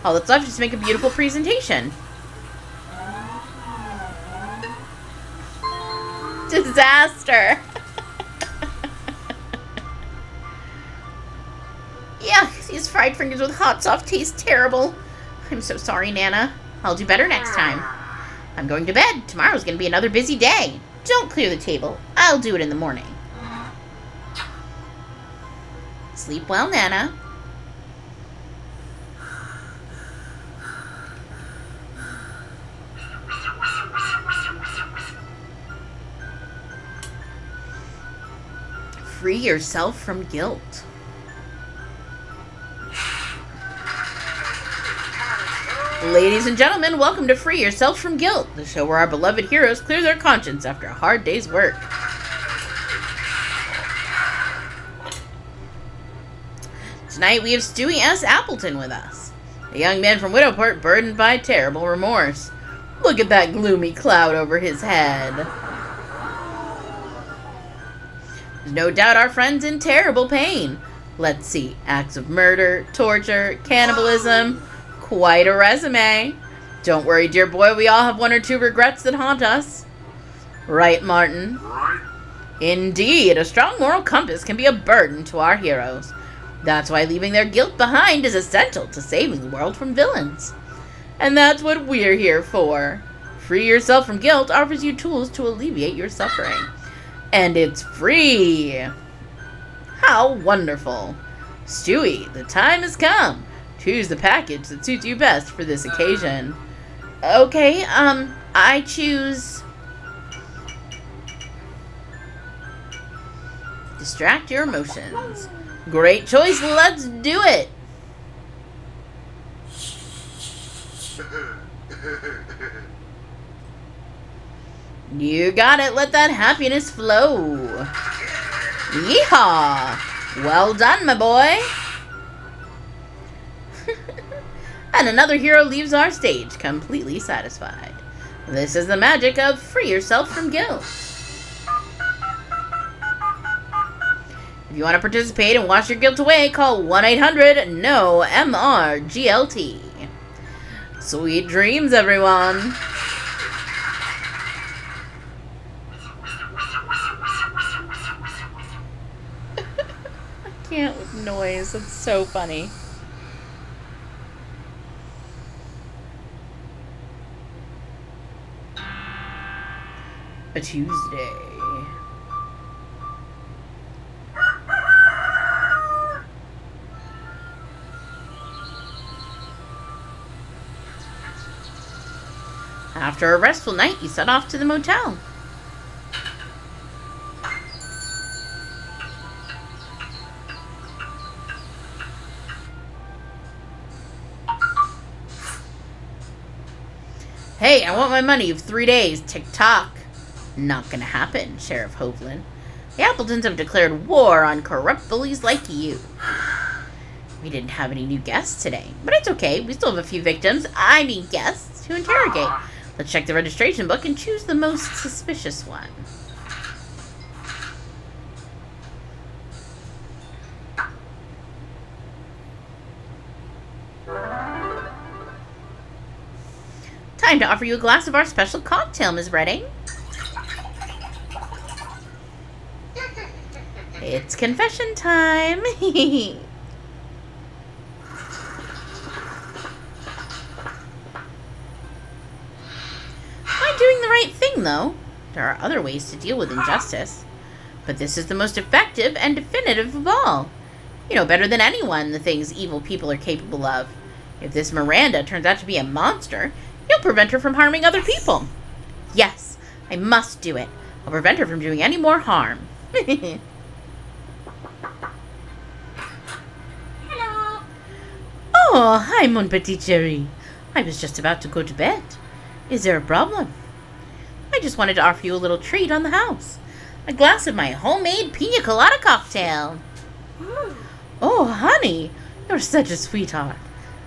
All that's left is to make a beautiful presentation. Disaster. Yeah, these fried fingers with hot sauce taste terrible. I'm so sorry, Nana. I'll do better next time. I'm going to bed. Tomorrow's going to be another busy day. Don't clear the table. I'll do it in the morning. Sleep well, Nana. Free yourself from guilt. Ladies and gentlemen, welcome to Free Yourself from Guilt, the show where our beloved heroes clear their conscience after a hard day's work. Tonight we have Stewie S. Appleton with us, a young man from Widowport burdened by terrible remorse. Look at that gloomy cloud over his head. There's no doubt our friend's in terrible pain. Let's see, acts of murder, torture, cannibalism. Quite a resume. Don't worry, dear boy, we all have one or two regrets that haunt us. Right, Martin? Right. Indeed, a strong moral compass can be a burden to our heroes. That's why leaving their guilt behind is essential to saving the world from villains. And that's what we're here for. Free Yourself from Guilt offers you tools to alleviate your suffering. And it's free! How wonderful! Stewie, the time has come. Choose the package that suits you best for this occasion. Okay, I choose... Distract your emotions. Great choice, let's do it! You got it, let that happiness flow. Yeehaw! Well done, my boy! And another hero leaves our stage completely satisfied. This is the magic of Free Yourself from Guilt. If you want to participate and wash your guilt away, call 1-800-NO-MRGLT. Sweet dreams, everyone. I can't with noise. It's so funny. A Tuesday. After a restful night, you set off to the motel. Hey, I want my money of 3 days. Tick-tock. Not gonna happen, Sheriff Hovland. The Appletons have declared war on corrupt bullies like you. We didn't have any new guests today, but it's okay. We still have a few victims, guests, to interrogate. Let's check the registration book and choose the most suspicious one. Time to offer you a glass of our special cocktail, Ms. Redding. It's confession time. Am I doing the right thing, though? There are other ways to deal with injustice. But this is the most effective and definitive of all. You know better than anyone the things evil people are capable of. If this Miranda turns out to be a monster, you'll prevent her from harming other people. Yes, I must do it. I'll prevent her from doing any more harm. Hello. Oh, hi, mon petit chéri. I was just about to go to bed. Is there a problem? I just wanted to offer you a little treat on the house. A glass of my homemade pina colada cocktail. Oh, honey, you're such a sweetheart.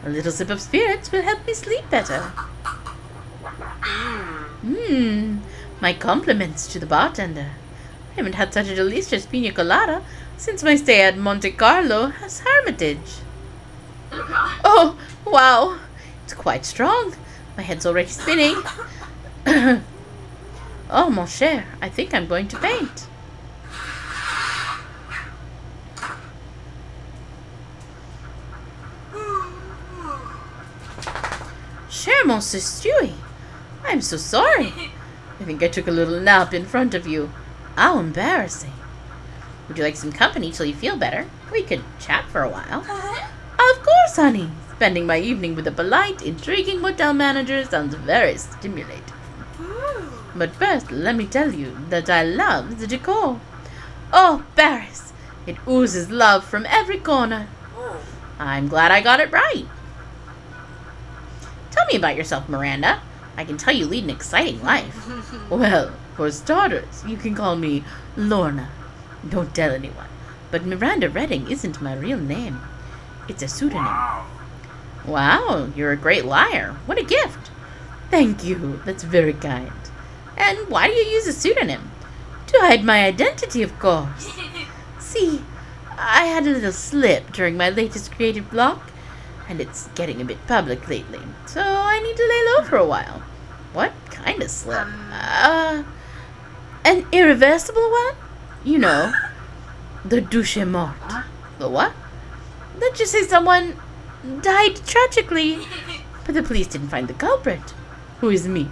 A little sip of spirits will help me sleep better. My compliments to the bartender. I haven't had such a delicious pina colada since my stay at Monte Carlo Hermitage. Oh, wow. It's quite strong. My head's already spinning. Oh, mon cher, I think I'm going to faint. Cher, Monsieur Stewie, I'm so sorry. I think I took a little nap in front of you. How embarrassing. Would you like some company till you feel better? We could chat for a while. Of course, honey. Spending my evening with a polite, intriguing hotel manager sounds very stimulating. But first, let me tell you that I love the decor. Oh, Paris! It oozes love from every corner. I'm glad I got it right. Tell me about yourself, Miranda. I can tell you lead an exciting life. Well, for starters, you can call me Lorna. Don't tell anyone. But Miranda Redding isn't my real name. It's a pseudonym. Wow, you're a great liar. What a gift. Thank you. That's very kind. And why do you use a pseudonym? To hide my identity, of course. See, I had a little slip during my latest creative block, and it's getting a bit public lately, so I need to lay low for a while. What kind of slip? An irreversible one? You know, the douche mort. The what? Let's just say someone died tragically, but the police didn't find the culprit, who is me.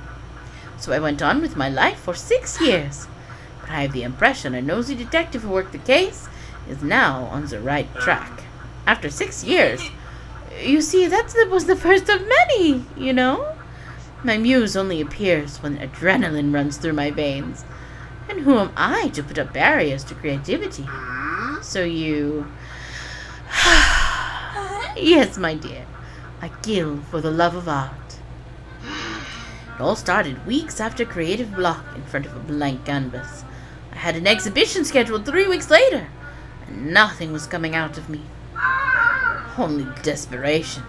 So I went on with my life for 6 years. But I have the impression a nosy detective who worked the case is now on the right track. After 6 years, you see, that was the first of many, you know? My muse only appears when adrenaline runs through my veins. And who am I to put up barriers to creativity? So you... Yes, my dear. I kill for the love of art. It all started weeks after creative block in front of a blank canvas. I had an exhibition scheduled 3 weeks later, and nothing was coming out of me. Only desperation.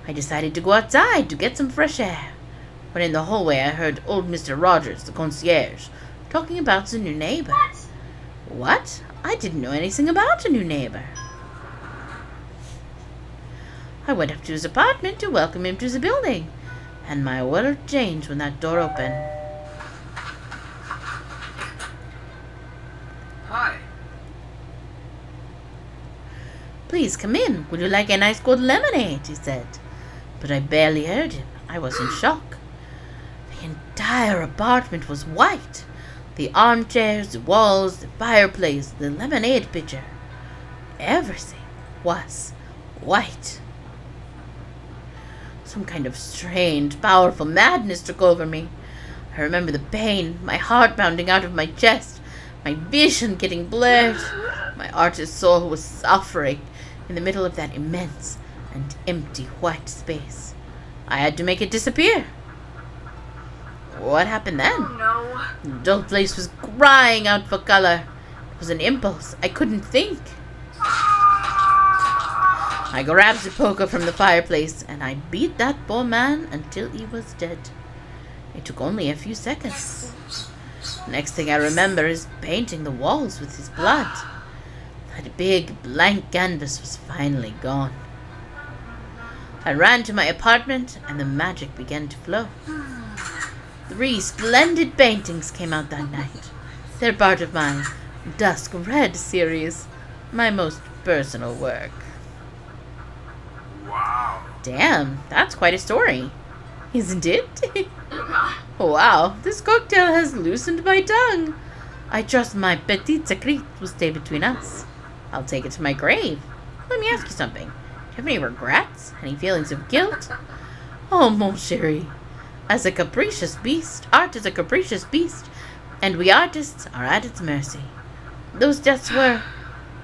I decided to go outside to get some fresh air. When in the hallway I heard old Mr. Rogers, the concierge, talking about the new neighbor. What? I didn't know anything about a new neighbor. I went up to his apartment to welcome him to the building, and my world changed when that door opened. Hi. Please come in. Would you like a nice cold lemonade? He said. But I barely heard him. I was in shock. The entire apartment was white. The armchairs, the walls, the fireplace, the lemonade pitcher. Everything was white. Some kind of strange, powerful madness took over me. I remember the pain, my heart pounding out of my chest, my vision getting blurred. My artist soul was suffering in the middle of that immense and empty white space. I had to make it disappear. What happened then? No. The dull place was crying out for color. It was an impulse. I couldn't think. I grabbed the poker from the fireplace, and I beat that poor man until he was dead. It took only a few seconds. Next thing I remember is painting the walls with his blood. That big blank canvas was finally gone. I ran to my apartment, and the magic began to flow. 3 splendid paintings came out that night. They're part of my Dusk Red series, my most personal work. Wow. Damn, that's quite a story, isn't it? Wow, this cocktail has loosened my tongue. I trust my petit secret will stay between us. I'll take it to my grave. Let me ask you something. Do you have any regrets? Any feelings of guilt? Oh, mon chéri. As a capricious beast, art is a capricious beast, and we artists are at its mercy. Those deaths were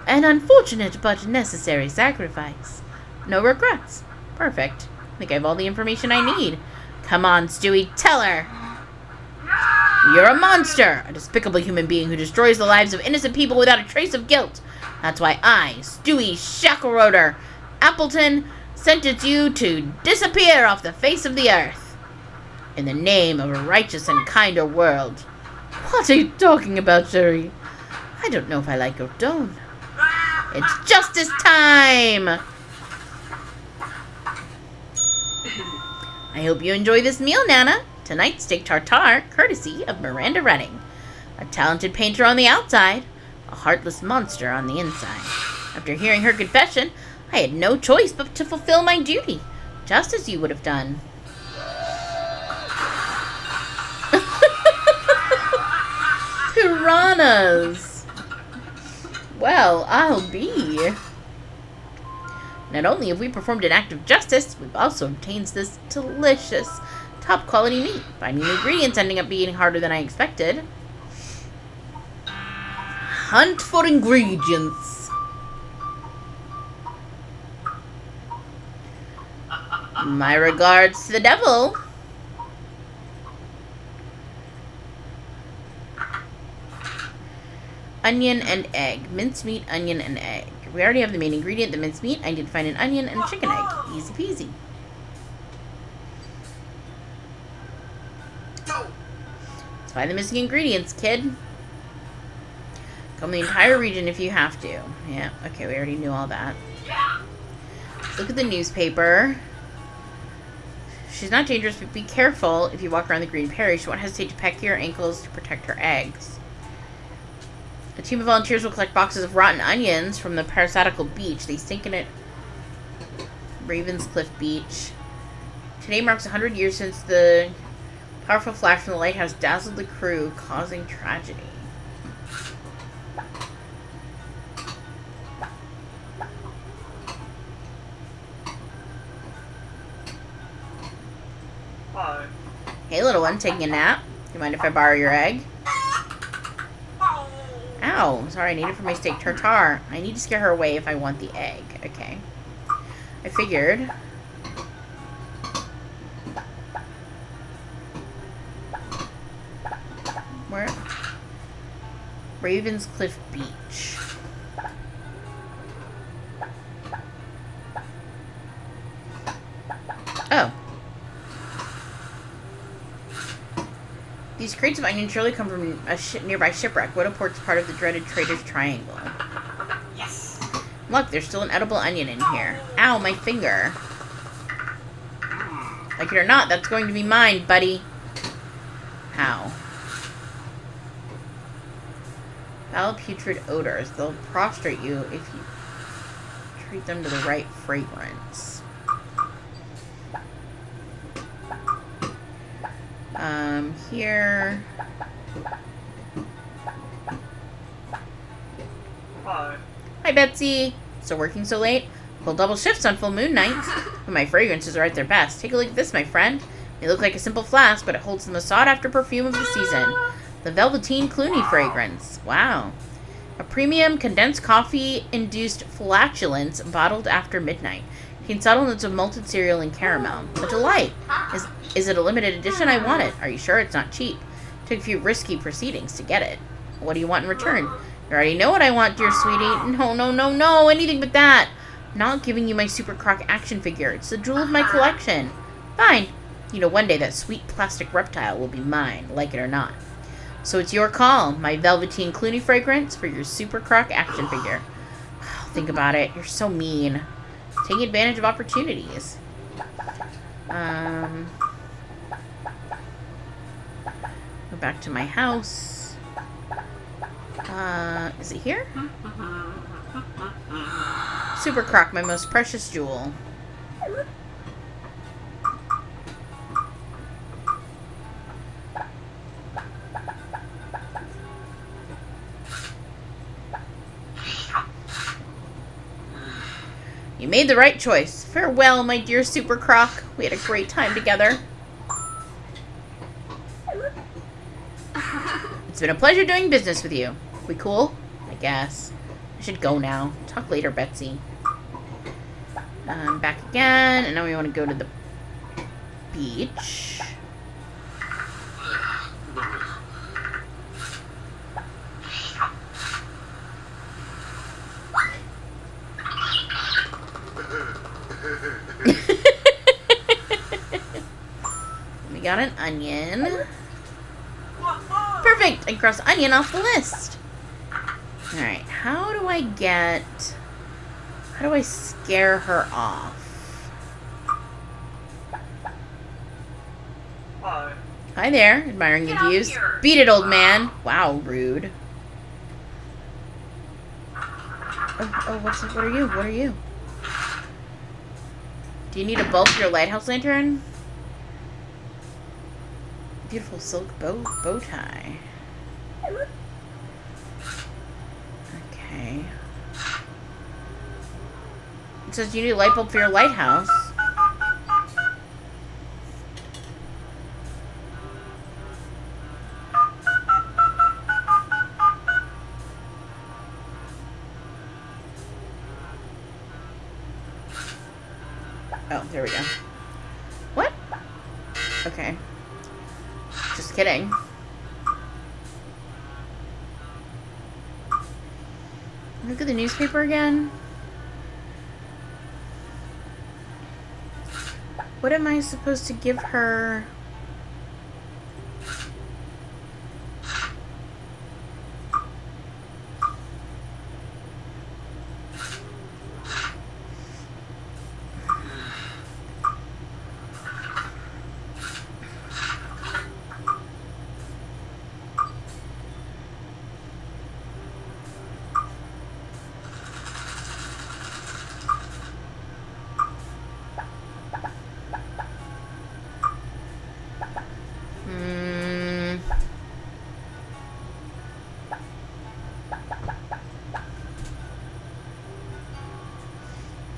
an unfortunate but necessary sacrifice. No regrets. Perfect. I think I have all the information I need. Come on, Stewie, tell her. You're a monster, a despicable human being who destroys the lives of innocent people without a trace of guilt. That's why I, Stewie Shackleroder Appleton, sentence you to disappear off the face of the earth. In the name of a righteous and kinder world. What are you talking about, Sherry? I don't know if I like your tone. It's justice time! I hope you enjoy this meal, Nana. Tonight's steak tartare, courtesy of Miranda Redding. A talented painter on the outside, a heartless monster on the inside. After hearing her confession, I had no choice but to fulfill my duty, just as you would have done. piranhas! Well, I'll be. Not only have we performed an act of justice, we've also obtained this delicious, top-quality meat. Finding the ingredients ending up being harder than I expected. Hunt for ingredients. My regards to the devil. Onion and egg. Mincemeat, onion, and egg. We already have the main ingredient, the mincemeat. I need to find an onion and a chicken egg. Easy peasy. Let's find the missing ingredients, kid. Comb the entire region if you have to. Yeah, okay, we already knew all that. Let's look at the newspaper. She's not dangerous, but be careful if you walk around the Green Parish. She won't hesitate to peck your ankles to protect her eggs. A team of volunteers will collect boxes of rotten onions from the parasitical beach. They sink in it. Ravenscliff Beach. Today marks 100 years since the powerful flash from the lighthouse dazzled the crew, causing tragedy. Hi. Hey, little one, taking a nap? You mind if I borrow your egg? Ow, sorry, I need it for my steak tartare. I need to scare her away if I want the egg. Okay. I figured. Where? Ravenscliff Beach. Oh. These crates of onions surely come from a nearby shipwreck. Widoport's part of the dreaded Trader's Triangle. Yes. Look, there's still an edible onion in here. Ow, my finger. Like it or not, that's going to be mine, buddy. How? Foul putrid odors. They'll prostrate you if you treat them to the right fragrance. Here. Hi. Hi, Betsy. Still working so late? Pull double shifts on full moon nights. But my fragrances are at their best. Take a look at this, my friend. They look like a simple flask, but it holds the most sought-after perfume of the season. The Velveteen Clooney fragrance. Wow. A premium condensed coffee-induced flatulence bottled after midnight. Contains subtle notes of malted cereal and caramel. A delight. Is it a limited edition? I want it. Are you sure it's not cheap? Took a few risky proceedings to get it. What do you want in return? You already know what I want, dear sweetie. No, no, no, no. Anything but that. I'm not giving you my Super Croc action figure. It's the jewel of my collection. Fine. You know, one day that sweet plastic reptile will be mine, like it or not. So it's your call. My Velveteen Clooney fragrance for your Super Croc action figure. Think about it. You're so mean. Taking advantage of opportunities. Go back to my house. Is it here? Super Croc, my most precious jewel. You made the right choice. Farewell, my dear Super Croc. We had a great time together. It's been a pleasure doing business with you. We cool? I guess. I should go now. Talk later, Betsy. Back again, and now we want to go to the beach. We got an onion. Perfect! I crossed onion off the list. Alright, how do I scare her off? Hi. Hi there, admiring the Get out views. here. Beat it, old man. Wow, rude. Oh, what are you? What are you? Do you need a bulb for your lighthouse lantern? Beautiful silk bow tie. Okay. It says you need a light bulb for your lighthouse. Oh, there we go. What? Okay. Just kidding. Look at the newspaper again. What am I supposed to give her?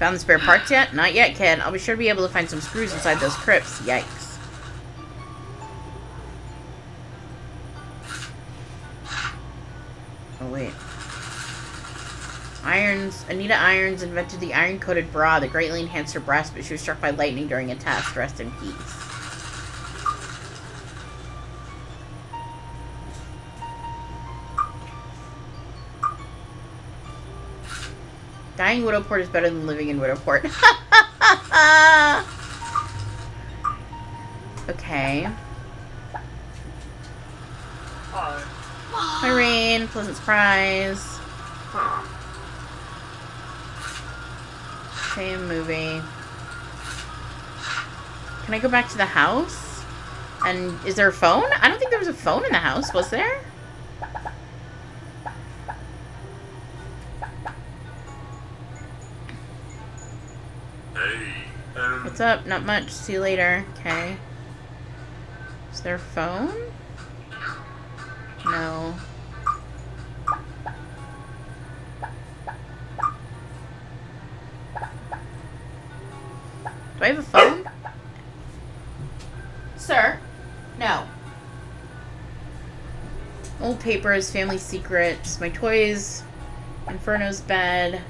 Found the spare parts yet? Not yet, kid. I'll be sure to be able to find some screws inside those crypts. Yikes. Oh, wait. Anita Irons invented the iron-coated bra that greatly enhanced her breasts, but she was struck by lightning during a test. Rest in peace. Dying in Widowport is better than living in Widowport. Okay. Irene, pleasant surprise. Same movie. Can I go back to the house? And is there a phone? I don't think there was a phone in the house, was there? What's up? Not much. See you later. Okay. Is there a phone? No. Do I have a phone? Sir? No. Old papers, family secrets, my toys, Inferno's bed,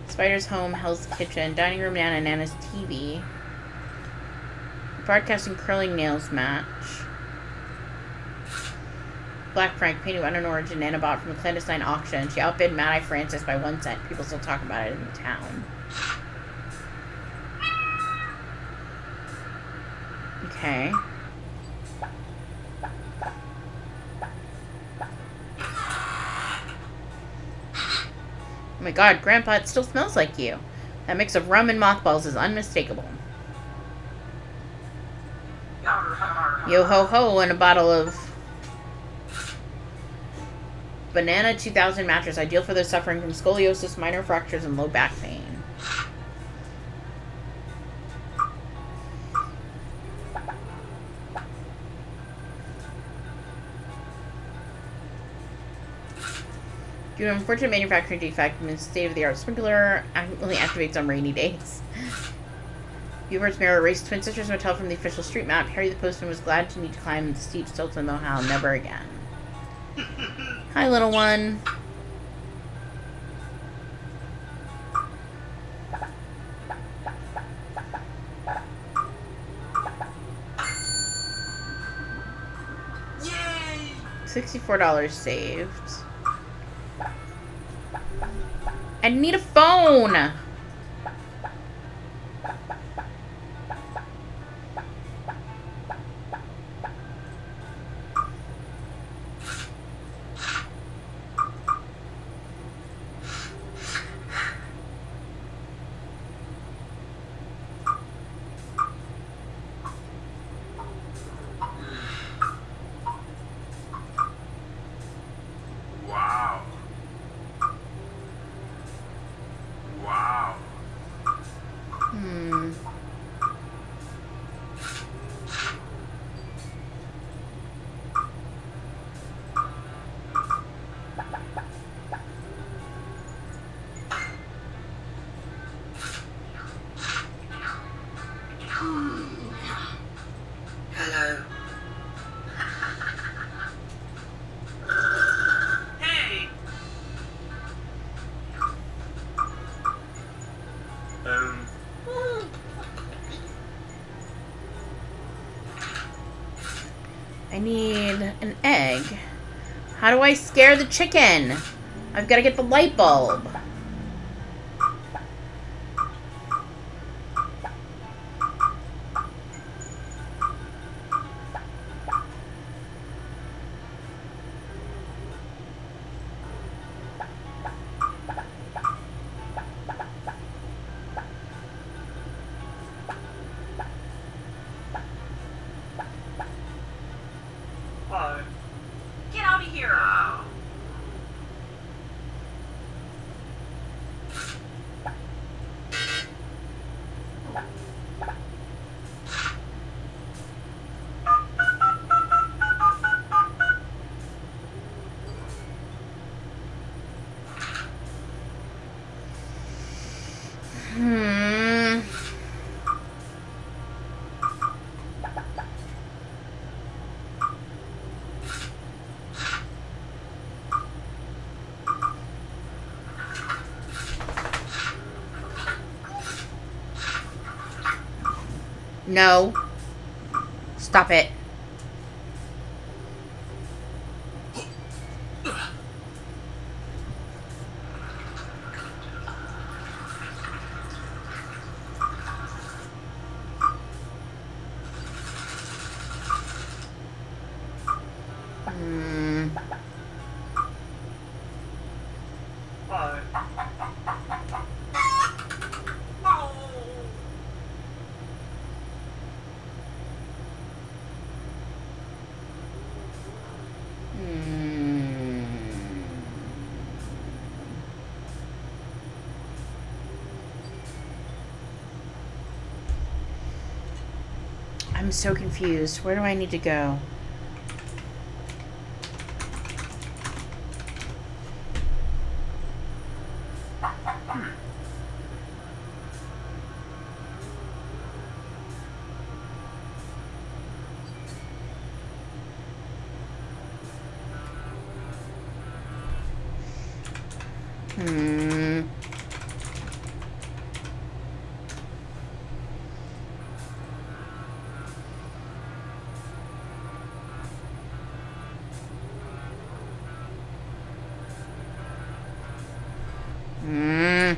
Spider's home, Hell's kitchen, dining room, Nana's TV, broadcasting curling nails match, Black Frank painted unknown origin Nana bought from a clandestine auction. She outbid Mad Eye Francis by 1 cent. People still talk about it in the town. Okay. Oh my god, Grandpa, it still smells like you. That mix of rum and mothballs is unmistakable. Yo ho ho, and a bottle of Banana 2000 mattress, ideal for those suffering from scoliosis, minor fractures, and low back pain. Due to an unfortunate manufacturing defect, the state-of-the-art sprinkler only activates on rainy days. Viewers mirror erased twin sisters motel from the official street map. Harry the postman was glad to need to climb the steep stilts and know how. Never again. Hi, little one. Yay! $64 saved. I need a phone! Wow. I need an egg. How do I scare the chicken? I've got to get the light bulb. Get out of here! Hmm. No. Stop it. Hmm. Hmm. I'm so confused. Where do I need to go? Hmm. Hmm.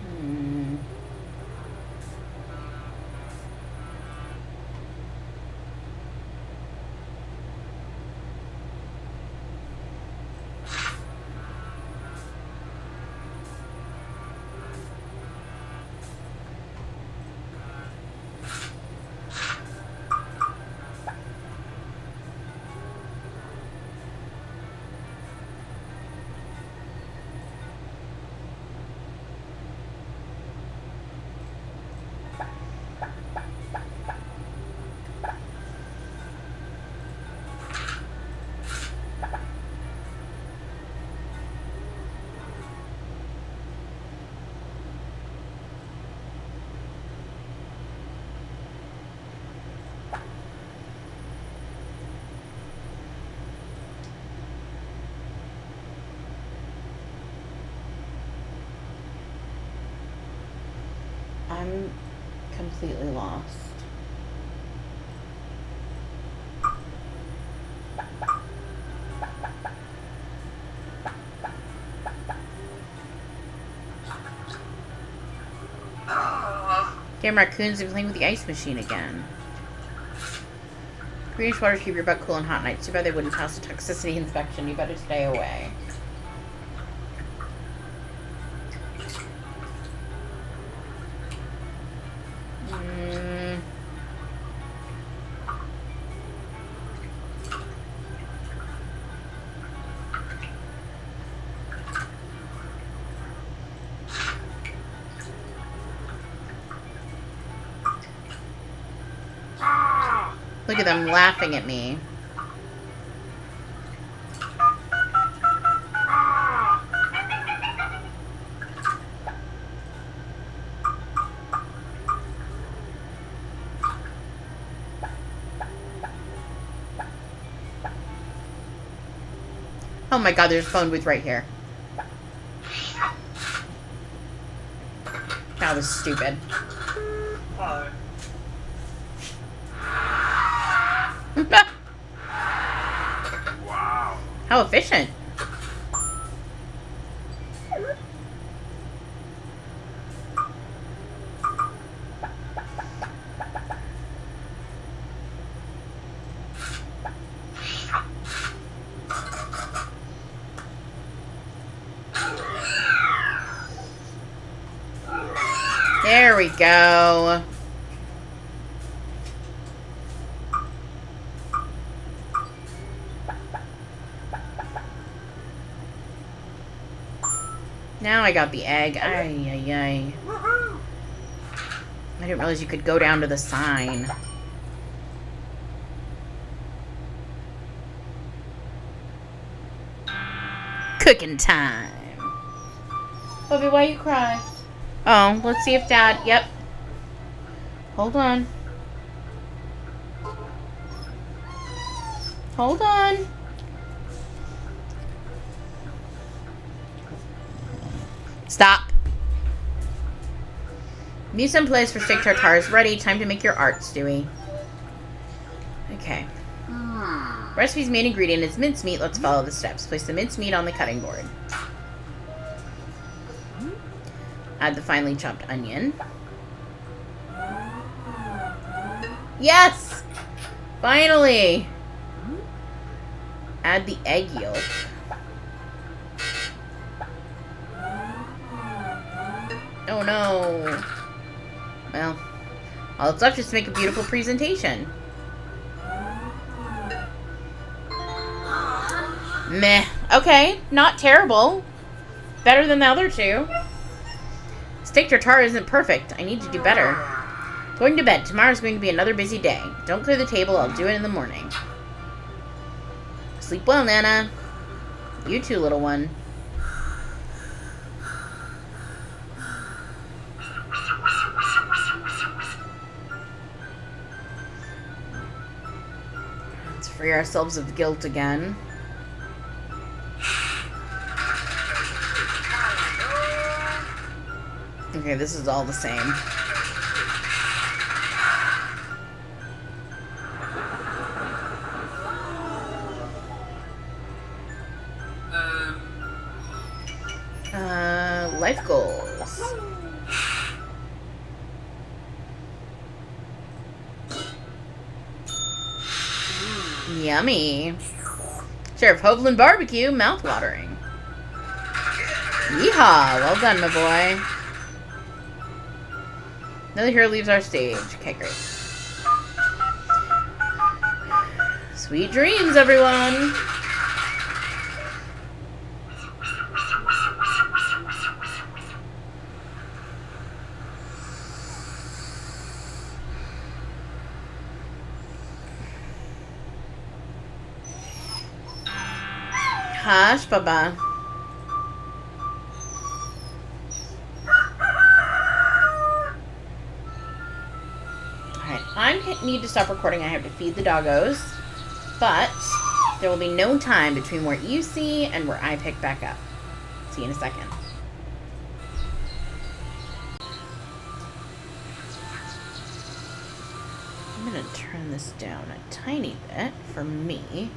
Hmm. I'm completely lost. Damn, raccoons have been playing with the ice machine again. Greenish waters keep your butt cool on hot nights. Too bad they wouldn't pass a toxicity inspection. You better stay away. Look at them laughing at me. Oh my god, there's a phone booth right here. That was stupid. Hi. Wow. How efficient. There we go. Now I got the egg. Ay, ay, ay. I didn't realize you could go down to the sign. Cooking time. Bobby, why you cry? Oh, let's see if Dad... Yep. Hold on. Hold on. Stop. Mise en place for steak tartare is ready. Time to make your art, Stewie. Okay. Recipe's main ingredient is mincemeat. Let's follow the steps. Place the mincemeat on the cutting board. Add the finely chopped onion. Yes! Finally! Add the egg yolk. Oh no. Well, all that's left is to make a beautiful presentation. Meh. Okay, not terrible. Better than the other two. Steak tartare isn't perfect. I need to do better. Going to bed. Tomorrow's going to be another busy day. Don't clear the table. I'll do it in the morning. Sleep well, Nana. You too, little one. Let's free ourselves of guilt again. Okay, this is all the same. Life goals. Yummy. Sheriff Hovland barbecue, mouth-watering. Yeehaw! Well done, my boy. Another hero leaves our stage. Okay, great. Sweet dreams, everyone! Hush, Baba. Alright, I need to stop recording. I have to feed the doggos. But there will be no time between where you see and where I pick back up. See you in a second. I'm going to turn this down a tiny bit for me.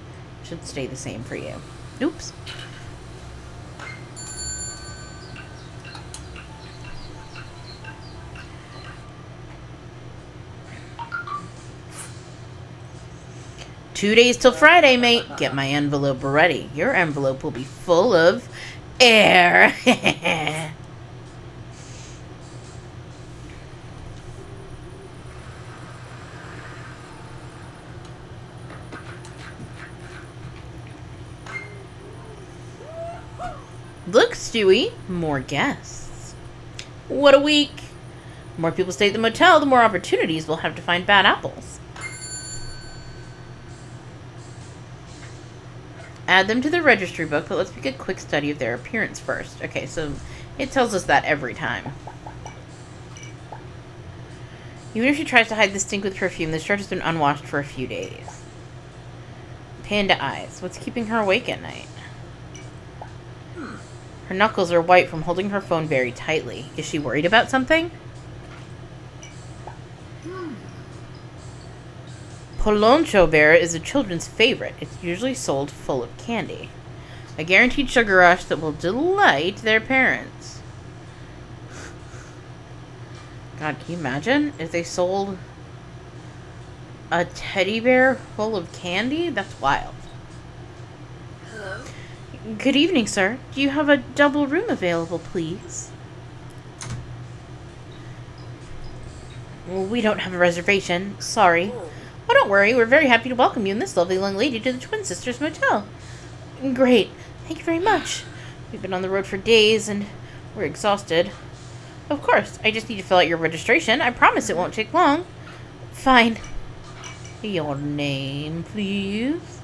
Should stay the same for you. Oops. Two days till Friday, mate. Get my envelope ready. Your envelope will be full of air. Look, Stewie, more guests. What a week. The more people stay at the motel, the more opportunities we'll have to find bad apples. Add them to the registry book, but let's make a quick study of their appearance first. Okay, so it tells us that every time. Even if she tries to hide the stink with perfume, the shirt has been unwashed for a few days. Panda eyes. What's keeping her awake at night? Her knuckles are white from holding her phone very tightly. Is she worried about something? Poloncho Bear is a children's favorite. It's usually sold full of candy. A guaranteed sugar rush that will delight their parents. God, can you imagine if they sold a teddy bear full of candy? That's wild. Hello? Good evening, sir. Do you have a double room available, please? Well, we don't have a reservation. Sorry. Oh, don't worry. We're very happy to welcome you and this lovely young lady to the Twin Sisters Motel. Great. Thank you very much. We've been on the road for days and we're exhausted. Of course. I just need to fill out your registration. I promise it won't take long. Fine. Your name, please?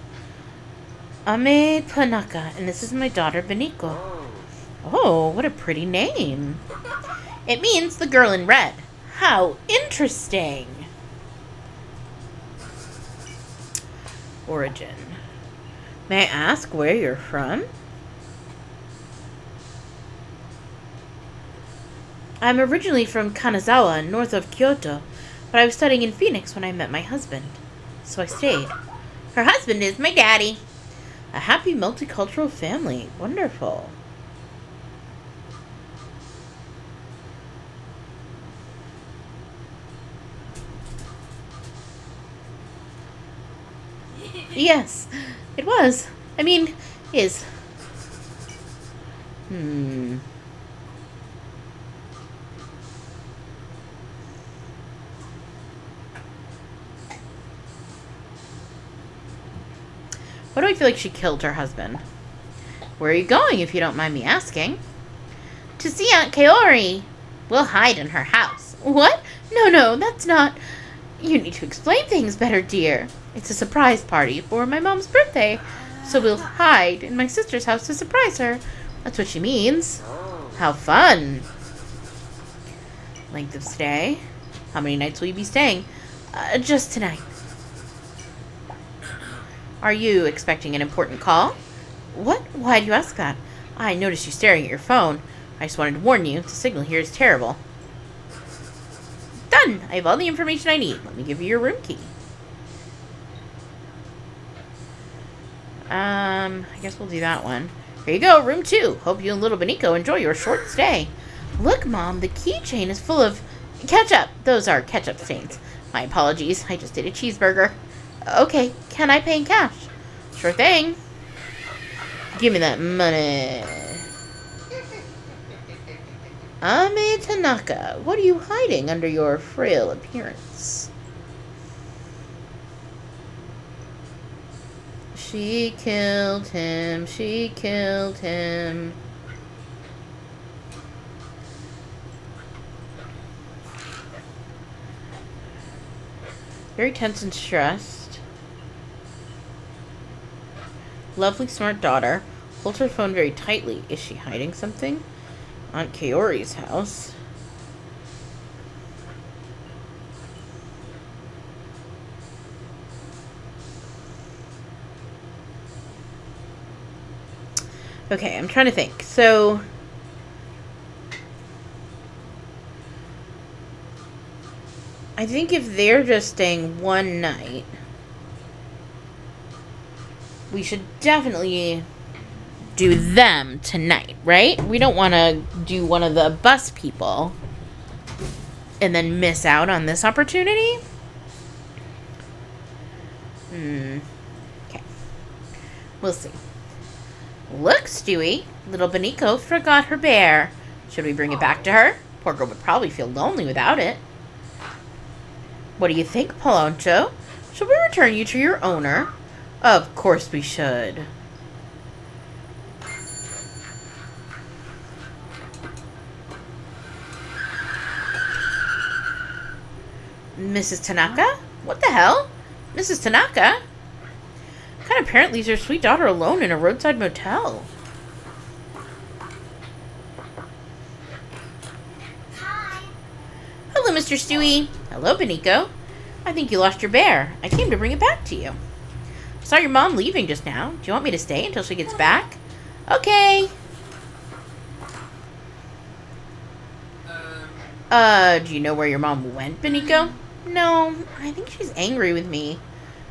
Ame Tanaka, and this is my daughter, Beniko. Oh, what a pretty name. It means the girl in red. How interesting. Origin. May I ask where you're from? I'm originally from Kanazawa, north of Kyoto, but I was studying in Phoenix when I met my husband, so I stayed. Her husband is my daddy. A happy multicultural family. Wonderful. Yes, it was. I mean, is. Why do I feel like she killed her husband? Where are you going, if you don't mind me asking? To see Aunt Kaori. We'll hide in her house. What? No, that's not... You need to explain things better, dear. It's a surprise party for my mom's birthday, so we'll hide in my sister's house to surprise her. That's what she means. How fun. Length of stay? How many nights will you be staying? Just tonight. Are you expecting an important call? What? Why'd you ask that? I noticed you staring at your phone. I just wanted to warn you, the signal here is terrible. Done! I have all the information I need. Let me give you your room key. I guess we'll do that one. Here you go, room 2. Hope you and little Beniko enjoy your short stay. Look, Mom, the keychain is full of ketchup. Those are ketchup stains. My apologies. I just ate a cheeseburger. Okay, can I pay in cash? Sure thing. Give me that money. Ame Tanaka, what are you hiding under your frail appearance? She killed him. She killed him. Very tense and stressed. Lovely, smart daughter. Holds her phone very tightly. Is she hiding something? Aunt Kaori's house. Okay, I'm trying to think. So, I think if they're just staying one night, we should definitely do them tonight, right? We don't want to do one of the bus people and then miss out on this opportunity. Okay. We'll see. Look, Stewie, little Beniko forgot her bear. Should we bring it back to her? Poor girl would probably feel lonely without it. What do you think, Poloncho? Should we return you to your owner? Of course we should. Mrs. Tanaka? What the hell? Mrs. Tanaka? What kind of parent leaves their sweet daughter alone in a roadside motel? Hi. Hello, Mr. Stewie. Hello, Beniko. I think you lost your bear. I came to bring it back to you. I saw your mom leaving just now. Do you want me to stay until she gets back? Okay. Do you know where your mom went, Beniko? No, I think she's angry with me.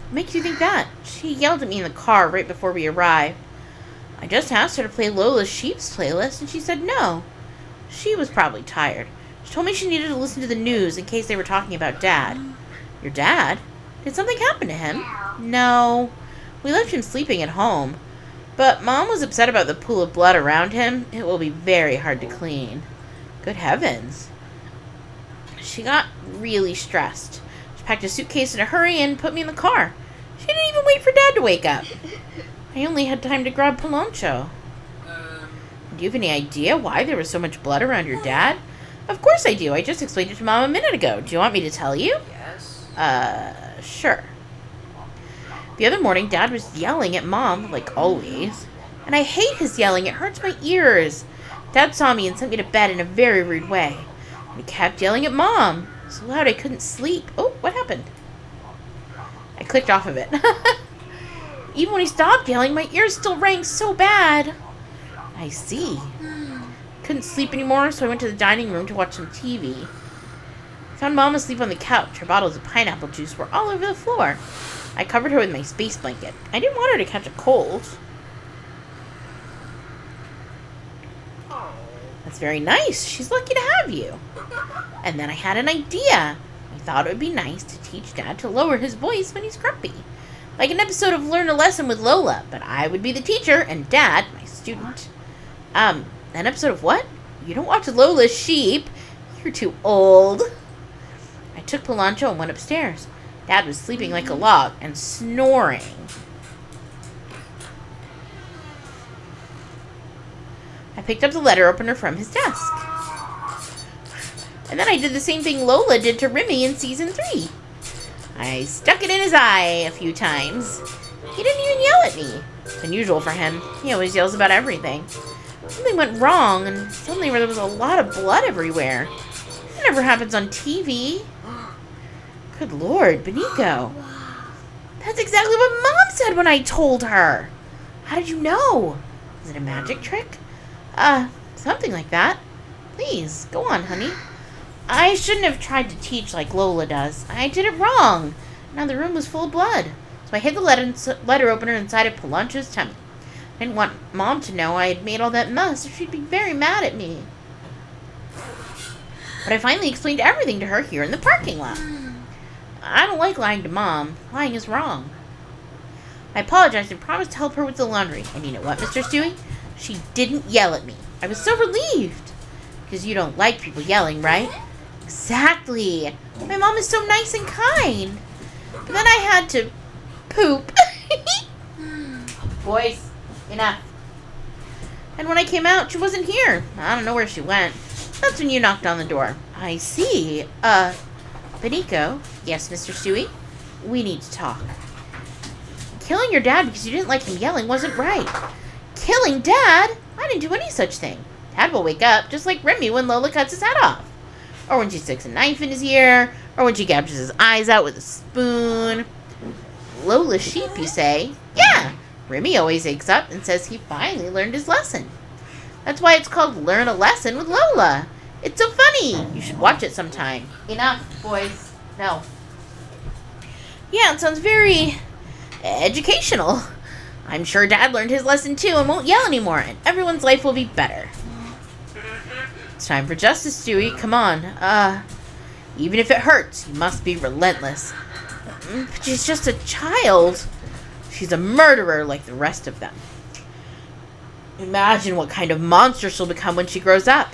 What makes you think that? She yelled at me in the car right before we arrived. I just asked her to play Lola's Sheep's playlist, and she said no. She was probably tired. She told me she needed to listen to the news in case they were talking about Dad. Your dad? Did something happen to him? No. We left him sleeping at home. But Mom was upset about the pool of blood around him. It will be very hard to clean. Good heavens. She got really stressed. She packed a suitcase in a hurry and put me in the car. She didn't even wait for Dad to wake up. I only had time to grab Poloncho. Do you have any idea why there was so much blood around your dad? Of course I do. I just explained it to Mom a minute ago. Do you want me to tell you? Yes. Sure. The other morning, Dad was yelling at Mom, like always. And I hate his yelling. It hurts my ears. Dad saw me and sent me to bed in a very rude way. And he kept yelling at Mom. So loud I couldn't sleep. Oh, what happened? I clicked off of it. Even when he stopped yelling, my ears still rang so bad. I see. Couldn't sleep anymore, so I went to the dining room to watch some TV. I found Mom asleep on the couch. Her bottles of pineapple juice were all over the floor. I covered her with my space blanket. I didn't want her to catch a cold. That's very nice. She's lucky to have you. And then I had an idea. I thought it would be nice to teach Dad to lower his voice when he's grumpy. Like an episode of Learn a Lesson with Lola, but I would be the teacher and Dad, my student. An episode of what? You don't watch Lola's Sheep. You're too old. I took Poloncho and went upstairs. Dad was sleeping like a log and snoring. I picked up the letter opener from his desk. And then I did the same thing Lola did to Remy in season 3. I stuck it in his eye a few times. He didn't even yell at me. It's unusual for him. He always yells about everything. Something went wrong, and suddenly there was a lot of blood everywhere. That never happens on TV. Good Lord, Beniko. That's exactly what Mom said when I told her. How did you know? Is it a magic trick? Something like that. Please, go on, honey. I shouldn't have tried to teach like Lola does. I did it wrong. Now the room was full of blood. So I hid the letter opener inside of Poloncho's tummy. I didn't want Mom to know I had made all that mess, or she'd be very mad at me. But I finally explained everything to her here in the parking lot. I don't like lying to Mom. Lying is wrong. I apologized and promised to help her with the laundry. And you know what, Mr. Stewie? She didn't yell at me. I was so relieved. Because you don't like people yelling, right? Exactly. My mom is so nice and kind. But then I had to poop. Boys, enough. And when I came out, she wasn't here. I don't know where she went. That's when you knocked on the door. I see. Beniko. Yes, Mr. Stewie? We need to talk. Killing your dad because you didn't like him yelling wasn't right. Killing Dad? I didn't do any such thing. Dad will wake up, just like Remy when Lola cuts his head off. Or when she sticks a knife in his ear. Or when she gouges his eyes out with a spoon. Lola's Sheep, you say? Yeah. Remy always wakes up and says he finally learned his lesson. That's why it's called Learn a Lesson with Lola. It's so funny. You should watch it sometime. Enough, boys. No. Yeah, it sounds very educational. I'm sure Dad learned his lesson too and won't yell anymore, and everyone's life will be better. It's time for justice, Stewie. Come on. Even if it hurts, you must be relentless. But she's just a child. She's a murderer like the rest of them. Imagine what kind of monster she'll become when she grows up.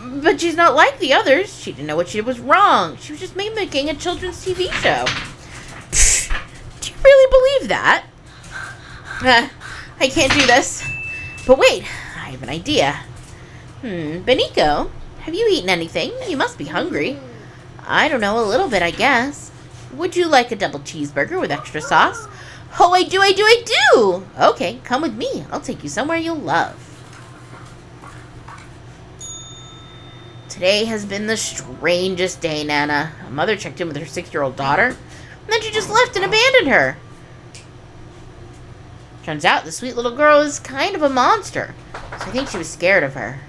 But she's not like the others. She didn't know what she did was wrong. She was just mimicking a children's TV show. Pfft, do you really believe that? I can't do this. But wait, I have an idea. Beniko, have you eaten anything? You must be hungry. I don't know, a little bit, I guess. Would you like a double cheeseburger with extra sauce? Oh, I do. Okay, come with me. I'll take you somewhere you'll love. Today has been the strangest day, Nana. A mother checked in with her 6-year-old daughter, and then she just left and abandoned her. Turns out the sweet little girl is kind of a monster, so I think she was scared of her.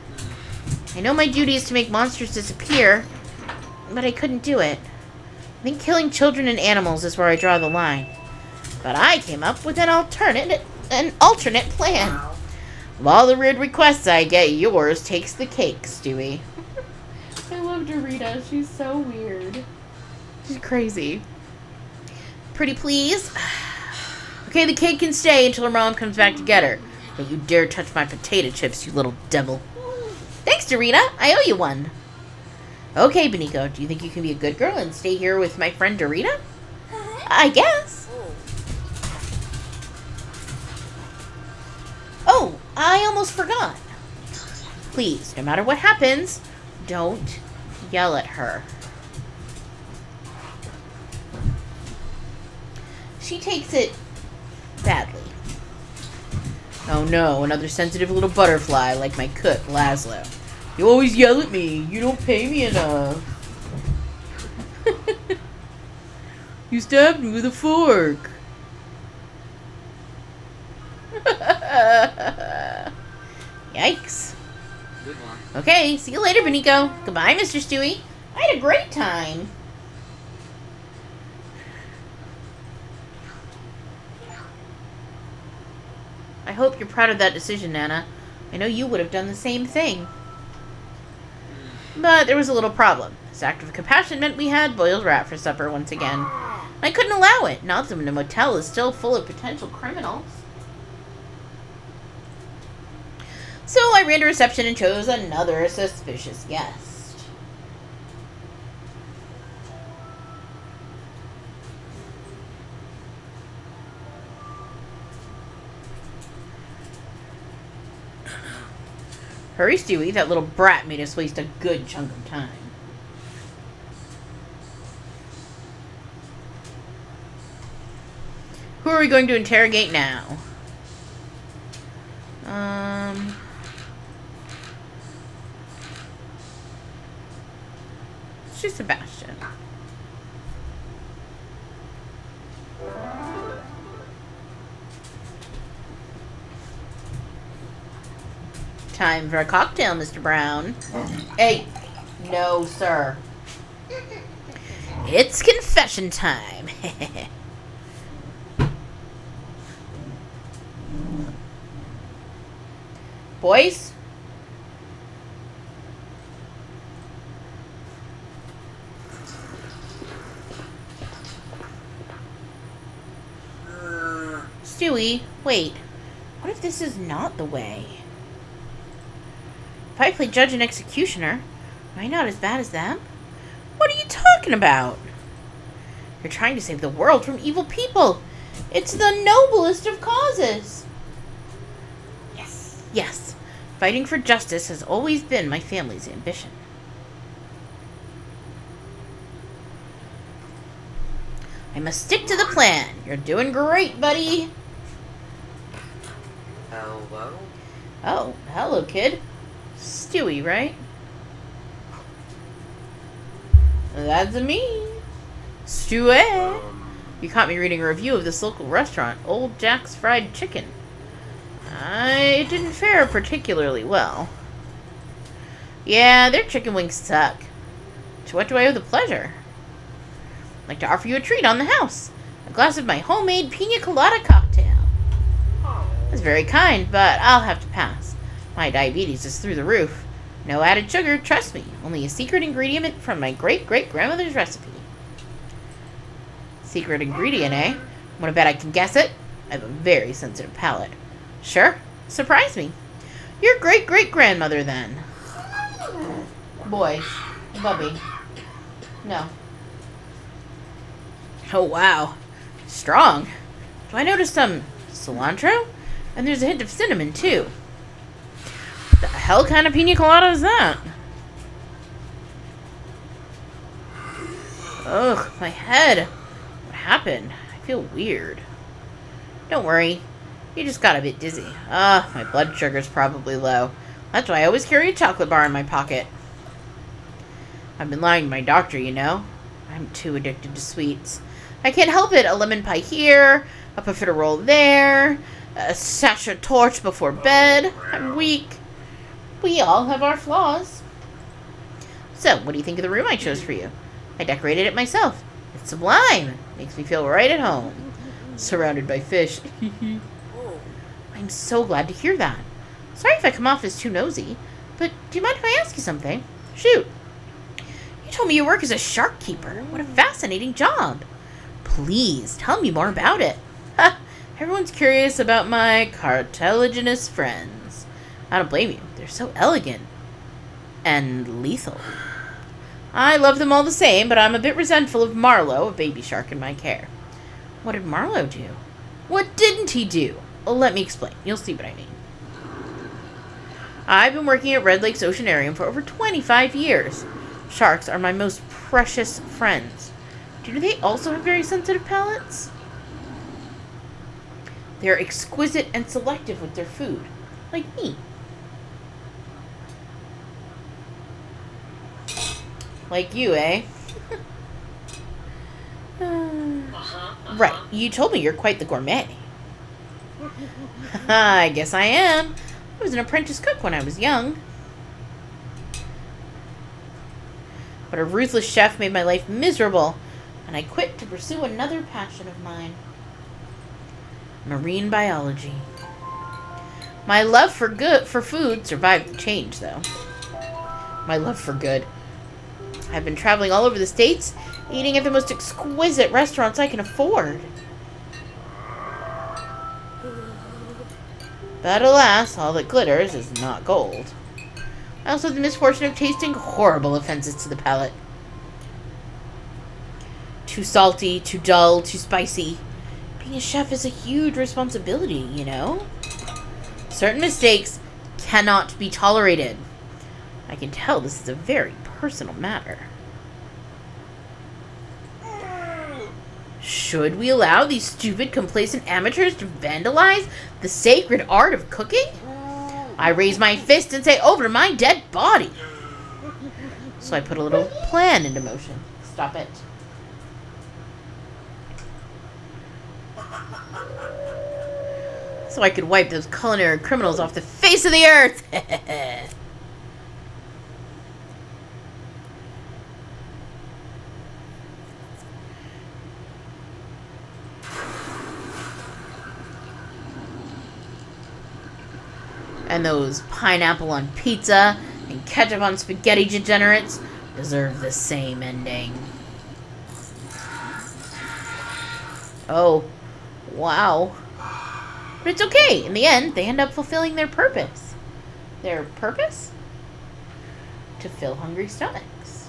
I know my duty is to make monsters disappear, but I couldn't do it. I think killing children and animals is where I draw the line. But I came up with an alternate plan. Of all the weird requests I get, yours takes the cake, Stewie. I love Dorita. She's so weird. She's crazy. Pretty please? Okay, the cake can stay until her mom comes back to get her. Don't you dare touch my potato chips, you little devil. Thanks, Dorita. I owe you one. Okay, Beniko, do you think you can be a good girl and stay here with my friend Dorita? I guess. Oh, I almost forgot. Please, no matter what happens, don't yell at her. She takes it badly. Oh no, another sensitive little butterfly like my cook, Laszlo. You always yell at me. You don't pay me enough. You stabbed me with a fork. Yikes. Good one. Okay, see you later, Beniko. Goodbye, Mr. Stewie. I had a great time. I hope you're proud of that decision, Nana. I know you would have done the same thing. But there was a little problem. This act of compassion meant we had boiled rat for supper once again. I couldn't allow it, not when the motel is still full of potential criminals. So I ran to reception and chose another suspicious guest. Hurry, Stewie. That little brat made us waste a good chunk of time. Who are we going to interrogate now? It's just Sebastian. Time for a cocktail, Mr. Brown. Hey, no, sir. It's confession time. Boys? Stewie, wait. What if this is not the way? If I play judge and executioner, am I not as bad as them? What are you talking about? You're trying to save the world from evil people. It's the noblest of causes. Yes. Fighting for justice has always been my family's ambition. I must stick to the plan. You're doing great, buddy. Hello? Oh, hello, kid. Stewie, right? That's me. Stewie. You caught me reading a review of this local restaurant, Old Jack's Fried Chicken. It didn't fare particularly well. Yeah, their chicken wings suck. To what do I owe the pleasure? like to offer you a treat on the house. A glass of my homemade pina colada cocktail. That's very kind, but I'll have to pass. My diabetes is through the roof. No added sugar, trust me. Only a secret ingredient from my great-great-grandmother's recipe. Secret ingredient, eh? Wanna bet I can guess it? I have a very sensitive palate. Sure, surprise me. Your great-great-grandmother, then. Boys. Bubby. No. Oh, wow. Strong. Do I notice some cilantro? And there's a hint of cinnamon, too. What the hell kind of pina colada is that? Ugh, my head. What happened? I feel weird. Don't worry. You just got a bit dizzy. My blood sugar's probably low. That's why I always carry a chocolate bar in my pocket. I've been lying to my doctor, you know. I'm too addicted to sweets. I can't help it. A lemon pie here, a profiterole there, a sachet torch before bed. I'm weak. We all have our flaws. So, what do you think of the room I chose for you? I decorated it myself. It's sublime. Makes me feel right at home. Surrounded by fish. I'm so glad to hear that. Sorry if I come off as too nosy, but do you mind if I ask you something? Shoot. You told me you work as a shark keeper. What a fascinating job. Please, tell me more about it. Ha! Everyone's curious about my cartilaginous friends. I don't blame you. They're so elegant. And lethal. I love them all the same, but I'm a bit resentful of Marlowe, a baby shark in my care. What did Marlowe do? What didn't he do? Let me explain. You'll see what I mean. I've been working at Red Lakes Oceanarium for over 25 years. Sharks are my most precious friends. Do they also have very sensitive palates? They're exquisite and selective with their food, like me. Like you, eh? Right, you told me you're quite the gourmet. I guess I am. I was an apprentice cook when I was young. But a ruthless chef made my life miserable, and I quit to pursue another passion of mine. Marine biology. My love for food survived the change, though. My love for good. I've been traveling all over the States, eating at the most exquisite restaurants I can afford. But alas, all that glitters is not gold. I also have the misfortune of tasting horrible offenses to the palate. Too salty, too dull, too spicy. Being a chef is a huge responsibility, you know? Certain mistakes cannot be tolerated. I can tell this is a very personal matter. Should we allow these stupid, complacent amateurs to vandalize the sacred art of cooking? I raise my fist and say, over my dead body. So I put a little plan into motion. Stop it. So I could wipe those culinary criminals off the face of the earth. And those pineapple on pizza and ketchup on spaghetti degenerates deserve the same ending. Oh, wow. But it's okay. In the end, they end up fulfilling their purpose. Their purpose? To fill hungry stomachs.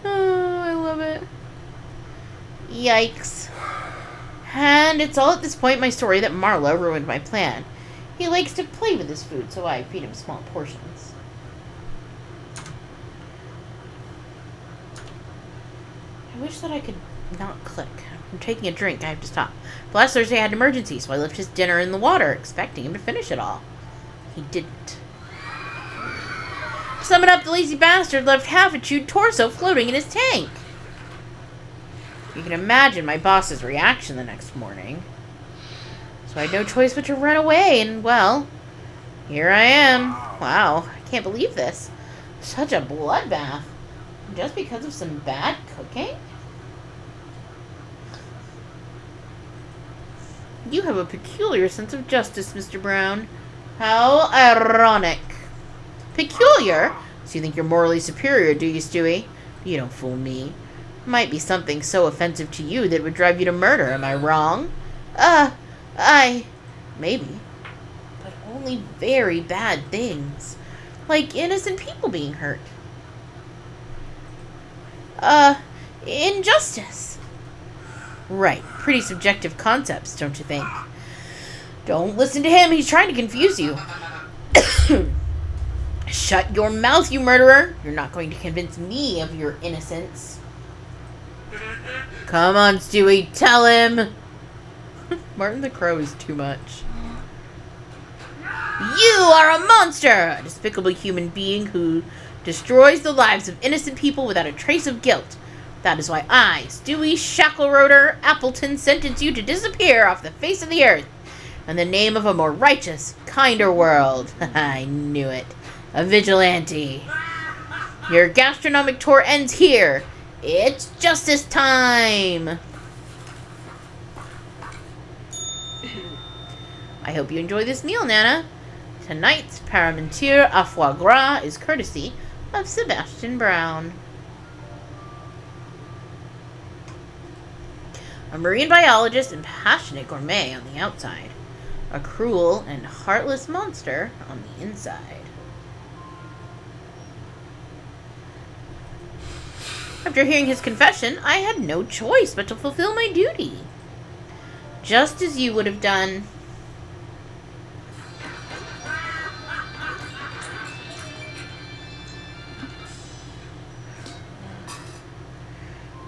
Oh, I love it. Yikes. And it's all at this point in my story that Marlowe ruined my plan. He likes to play with his food, so I feed him small portions. I wish that I could not click. I'm taking a drink. I have to stop. But last Thursday I had an emergency, so I left his dinner in the water, expecting him to finish it all. He didn't. To sum it up, the lazy bastard left half a chewed torso floating in his tank. You can imagine my boss's reaction the next morning. So I had no choice but to run away, and, well, here I am. Wow, I can't believe this. Such a bloodbath. Just because of some bad cooking? You have a peculiar sense of justice, Mr. Brown. How ironic. Peculiar? So you think you're morally superior, do you, Stewie? You don't fool me. Might be something so offensive to you that it would drive you to murder, am I wrong? Maybe. But only very bad things. Like innocent people being hurt. Injustice. Right. Pretty subjective concepts, don't you think? Don't listen to him. He's trying to confuse you. Shut your mouth, you murderer. You're not going to convince me of your innocence. Come on, Stewie. Tell him. Martin the Crow is too much. You are a monster! A despicable human being who destroys the lives of innocent people without a trace of guilt. That is why I, Stewie Shackleroder Appleton, sentence you to disappear off the face of the earth in the name of a more righteous, kinder world. I knew it. A vigilante. Your gastronomic tour ends here. It's justice time! I hope you enjoy this meal, Nana. Tonight's Parmentier à foie gras is courtesy of Sebastian Brown. A marine biologist and passionate gourmet on the outside. A cruel and heartless monster on the inside. After hearing his confession, I had no choice but to fulfill my duty. Just as you would have done.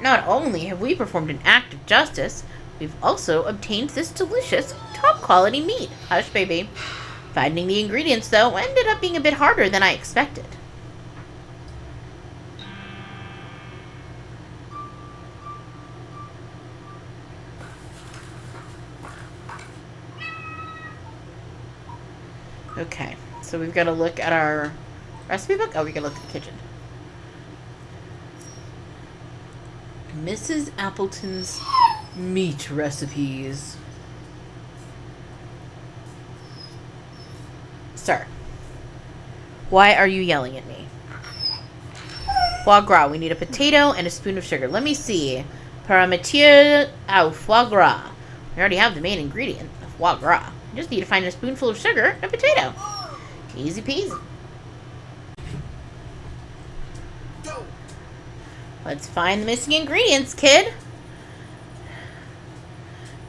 Not only have we performed an act of justice, we've also obtained this delicious, top-quality meat. Hush, baby. Finding the ingredients, though, ended up being a bit harder than I expected. Okay, so we've got to look at our recipe book. Oh, we got to look at the kitchen. Mrs. Appleton's meat recipes. Sir, why are you yelling at me? Foie gras. We need a potato and a spoon of sugar. Let me see. Parmentier au foie gras. We already have the main ingredient, foie gras. We just need to find a spoonful of sugar and a potato. Easy peasy. Let's find the missing ingredients, kid.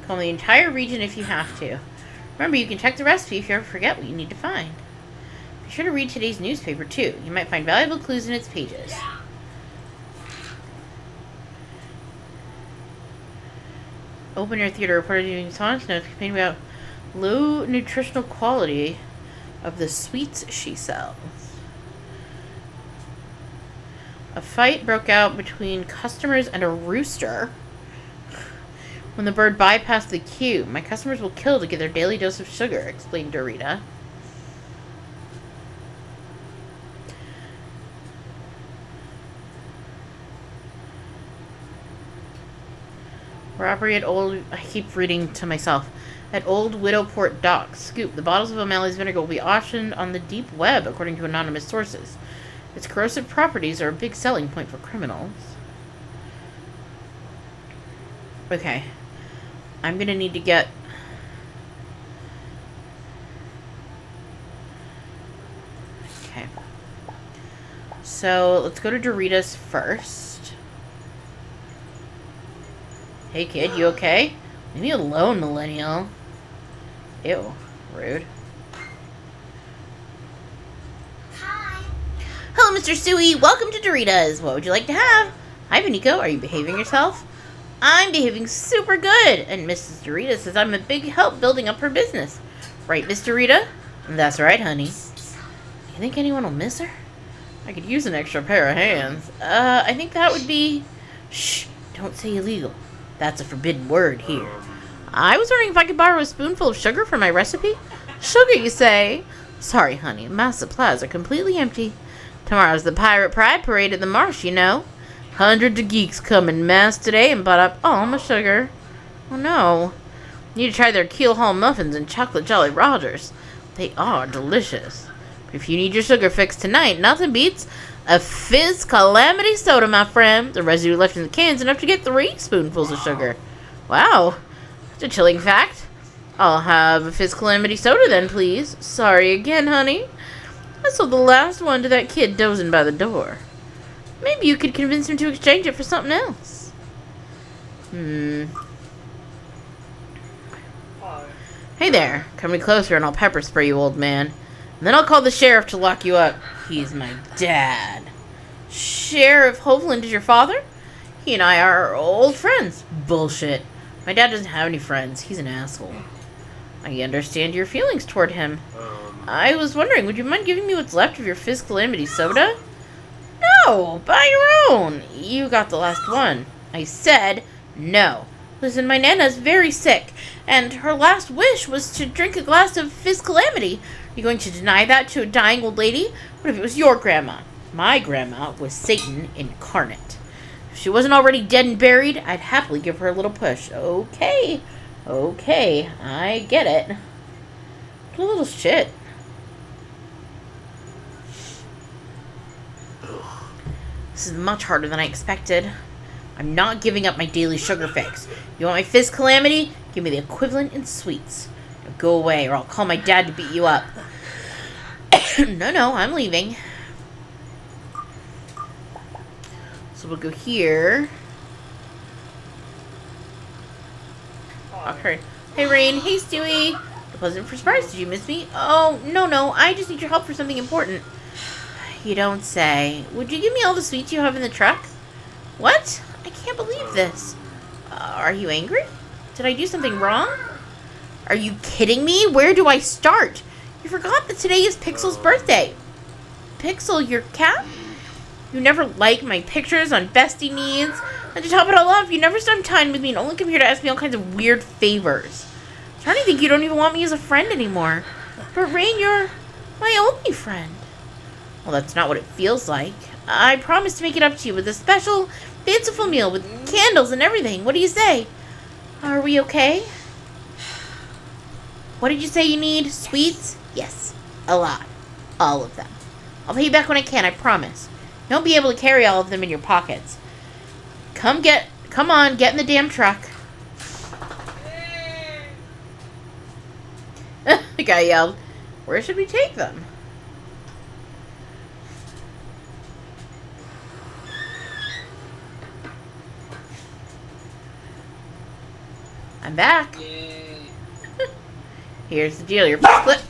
Call the entire region if you have to. Remember, you can check the recipe if you ever forget what you need to find. Be sure to read today's newspaper, too. You might find valuable clues in its pages. Open air theater reported doing sonic notes complaining about low nutritional quality of the sweets she sells. A fight broke out between customers and a rooster. When the bird bypassed the queue, my customers will kill to get their daily dose of sugar, explained Dorita. Robbery at old... I keep reading to myself. At Old Widowport Docks. Scoop. The bottles of O'Malley's vinegar will be auctioned on the deep web, according to anonymous sources. Its corrosive properties are a big selling point for criminals. Okay. I'm gonna need to get... Okay. So, let's go to Doritos first. Hey kid, you okay? Leave me alone, millennial. Ew. Rude. Hello, Mr. Stewie. Welcome to Doritos. What would you like to have? Hi, Beniko. Are you behaving yourself? I'm behaving super good. And Mrs. Dorita says I'm a big help building up her business. Right, Miss Dorita? That's right, honey. Do you think anyone will miss her? I could use an extra pair of hands. I think that would be... Shh. Don't say illegal. That's a forbidden word here. I was wondering if I could borrow a spoonful of sugar for my recipe. Sugar, you say? Sorry, honey. My supplies are completely empty. Tomorrow's the Pirate Pride Parade at the marsh, you know. Hundreds of geeks come en masse today and bought up all my sugar. Oh no. You need to try their Keel Hall muffins and chocolate Jolly Rogers. They are delicious. But if you need your sugar fix tonight, nothing beats a Fizz Calamity Soda, my friend. The residue left in the can's enough to get 3 spoonfuls of sugar. Wow. That's a chilling fact. I'll have a Fizz Calamity Soda then, please. Sorry again, honey. I sold the last one to that kid dozing by the door. Maybe you could convince him to exchange it for something else. Hey there. Come any closer and I'll pepper spray you, old man. And then I'll call the sheriff to lock you up. He's my dad. Sheriff Hovland is your father? He and I are old friends. Bullshit. My dad doesn't have any friends. He's an asshole. I understand your feelings toward him. I was wondering, would you mind giving me what's left of your Fizz Calamity Soda? No, buy your own. You got the last one. I said no. Listen, my Nana's very sick, and her last wish was to drink a glass of Fizz Calamity. Are you going to deny that to a dying old lady? What if it was your grandma? My grandma was Satan incarnate. If she wasn't already dead and buried, I'd happily give her a little push. Okay, I get it. What a little shit. This is much harder than I expected. I'm not giving up my daily sugar fix. You want my Fizz Calamity? Give me the equivalent in sweets. Now go away or I'll call my dad to beat you up. No, I'm leaving. So we'll go here. Okay. Hey, Rain. Hey, Stewie. A pleasant surprise. Did you miss me? Oh, no. I just need your help for something important. You don't say. Would you give me all the sweets you have in the truck? What? I can't believe this. Are you angry? Did I do something wrong? Are you kidding me? Where do I start? You forgot that today is Pixel's birthday. Pixel, your cat? You never like my pictures on Bestie Needs. And to top it all off, you never spend time with me and only come here to ask me all kinds of weird favors. I'm starting to think you don't even want me as a friend anymore. But Rain, you're my only friend. Well, that's not what it feels like. I promised to make it up to you with a special, fanciful meal with candles and everything. What do you say? Are we okay? What did you say you need? Sweets? Yes, a lot. All of them. I'll pay you back when I can, I promise. You won't be able to carry all of them in your pockets. Come on, get in the damn truck. The guy yelled, where should we take them? I'm back. Here's the deal. You're split.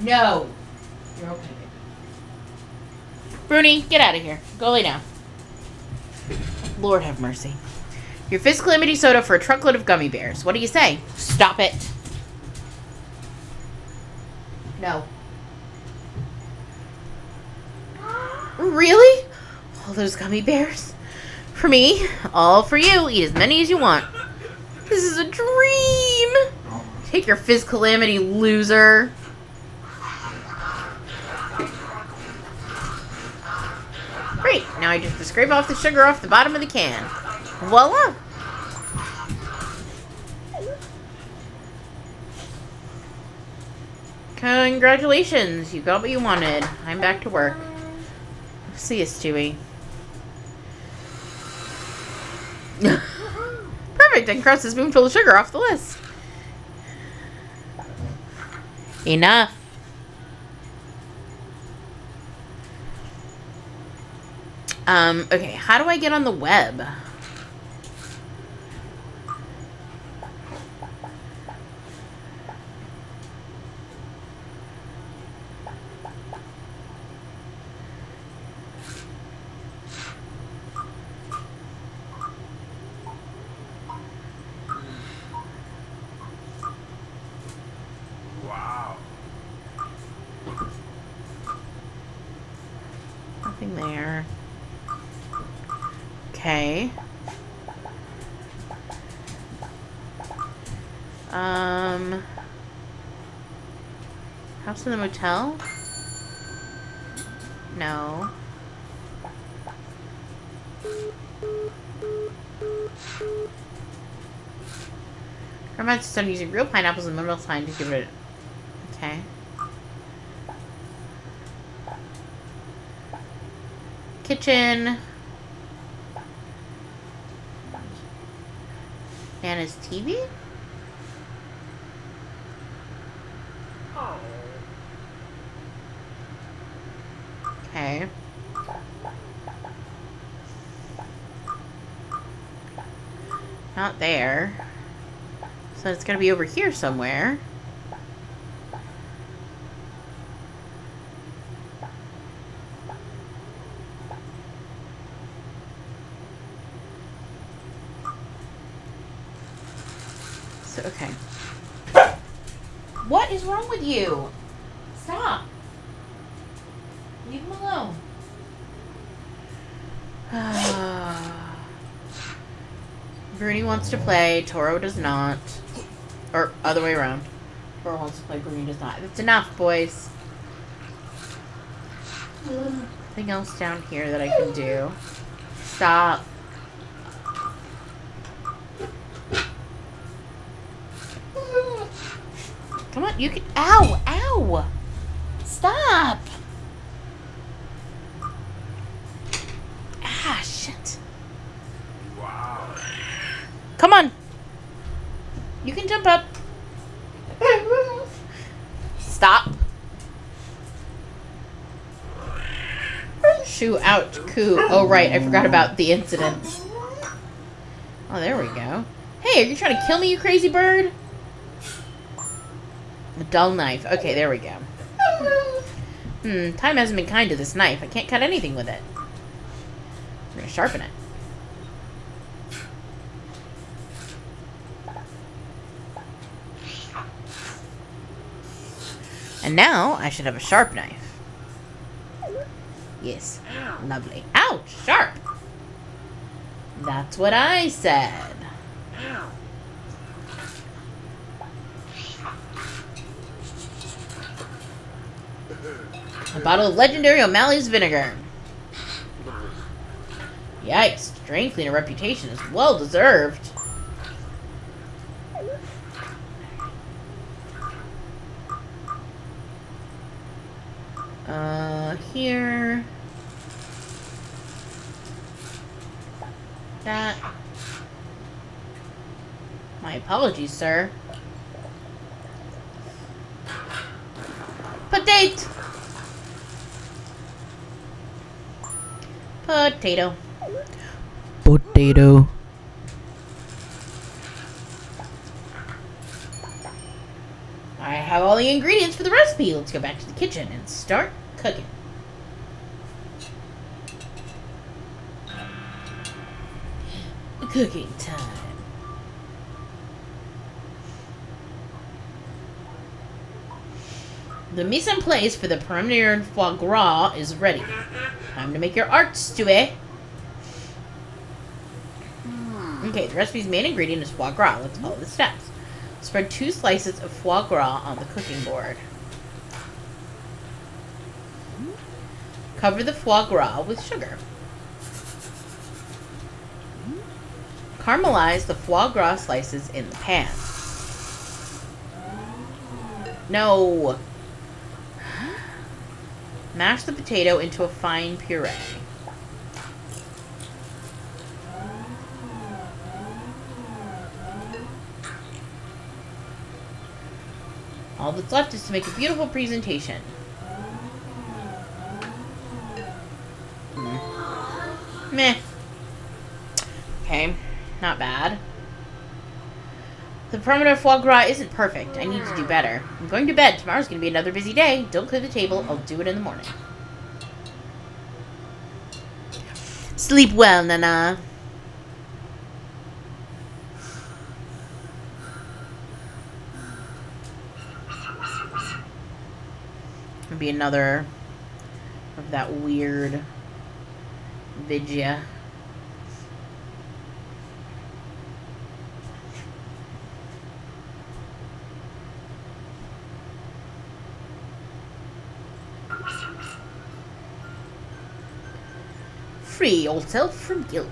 No. You're okay. Bruni, get out of here. Go lay down. Lord have mercy. Your Fizz Calamity Soda for a truckload of gummy bears. What do you say? Stop it. No. Really? All those gummy bears? For me? All for you. Eat as many as you want. This is a dream. Take your Fizz Calamity, loser. Great. Now I just have to scrape off the sugar off the bottom of the can. Voila. Congratulations. You got what you wanted. I'm back to work. See you, Stewie. Perfect. I can cross a spoonful of sugar off the list. Enough. Okay, how do I get on the web? Wow. Nothing there. Okay. House in the motel? No. Reminds us of using real pineapples and mineral slime to give it a... Okay. Kitchen. Nana's TV? Oh. Okay. Not there. So it's gonna be over here somewhere. So, okay. What is wrong with you? Stop. Leave him alone. Bruni wants to play. Toro does not. Or other way around. Toro wants to play. Bruni does not. That's enough, boys. Nothing else down here that I can do. Stop. Come on, you can... Ow! Ow! Stop! Ah, shit. Wow. Come on! You can jump up. Stop. Shoo, ouch, coo. Oh, right, I forgot about the incident. Oh, there we go. Hey, are you trying to kill me, you crazy bird? A dull knife. Okay, there we go. Time hasn't been kind to this knife. I can't cut anything with it. I'm gonna sharpen it. And now, I should have a sharp knife. Yes. Lovely. Ouch! Sharp! That's what I said. A bottle of legendary O'Malley's vinegar. Yikes. Drain cleaner reputation is well deserved. Here. That. My apologies, sir. Potato. Potato. Potato. I have all the ingredients for the recipe. Let's go back to the kitchen and start cooking. Cooking time. The mise en place for the premier foie gras is ready. Time to make your art stew. Okay, the recipe's main ingredient is foie gras. Let's follow the steps. Spread 2 slices of foie gras on the cooking board. Cover the foie gras with sugar. Caramelize the foie gras slices in the pan. No. Mash the potato into a fine puree. All that's left is to make a beautiful presentation. Meh. Okay, not bad. The perimeter foie gras isn't perfect. I need to do better. I'm going to bed. Tomorrow's going to be another busy day. Don't clear the table. I'll do it in the morning. Sleep well, Nana. It'll be another of that weird Vidya. Free yourself from guilt.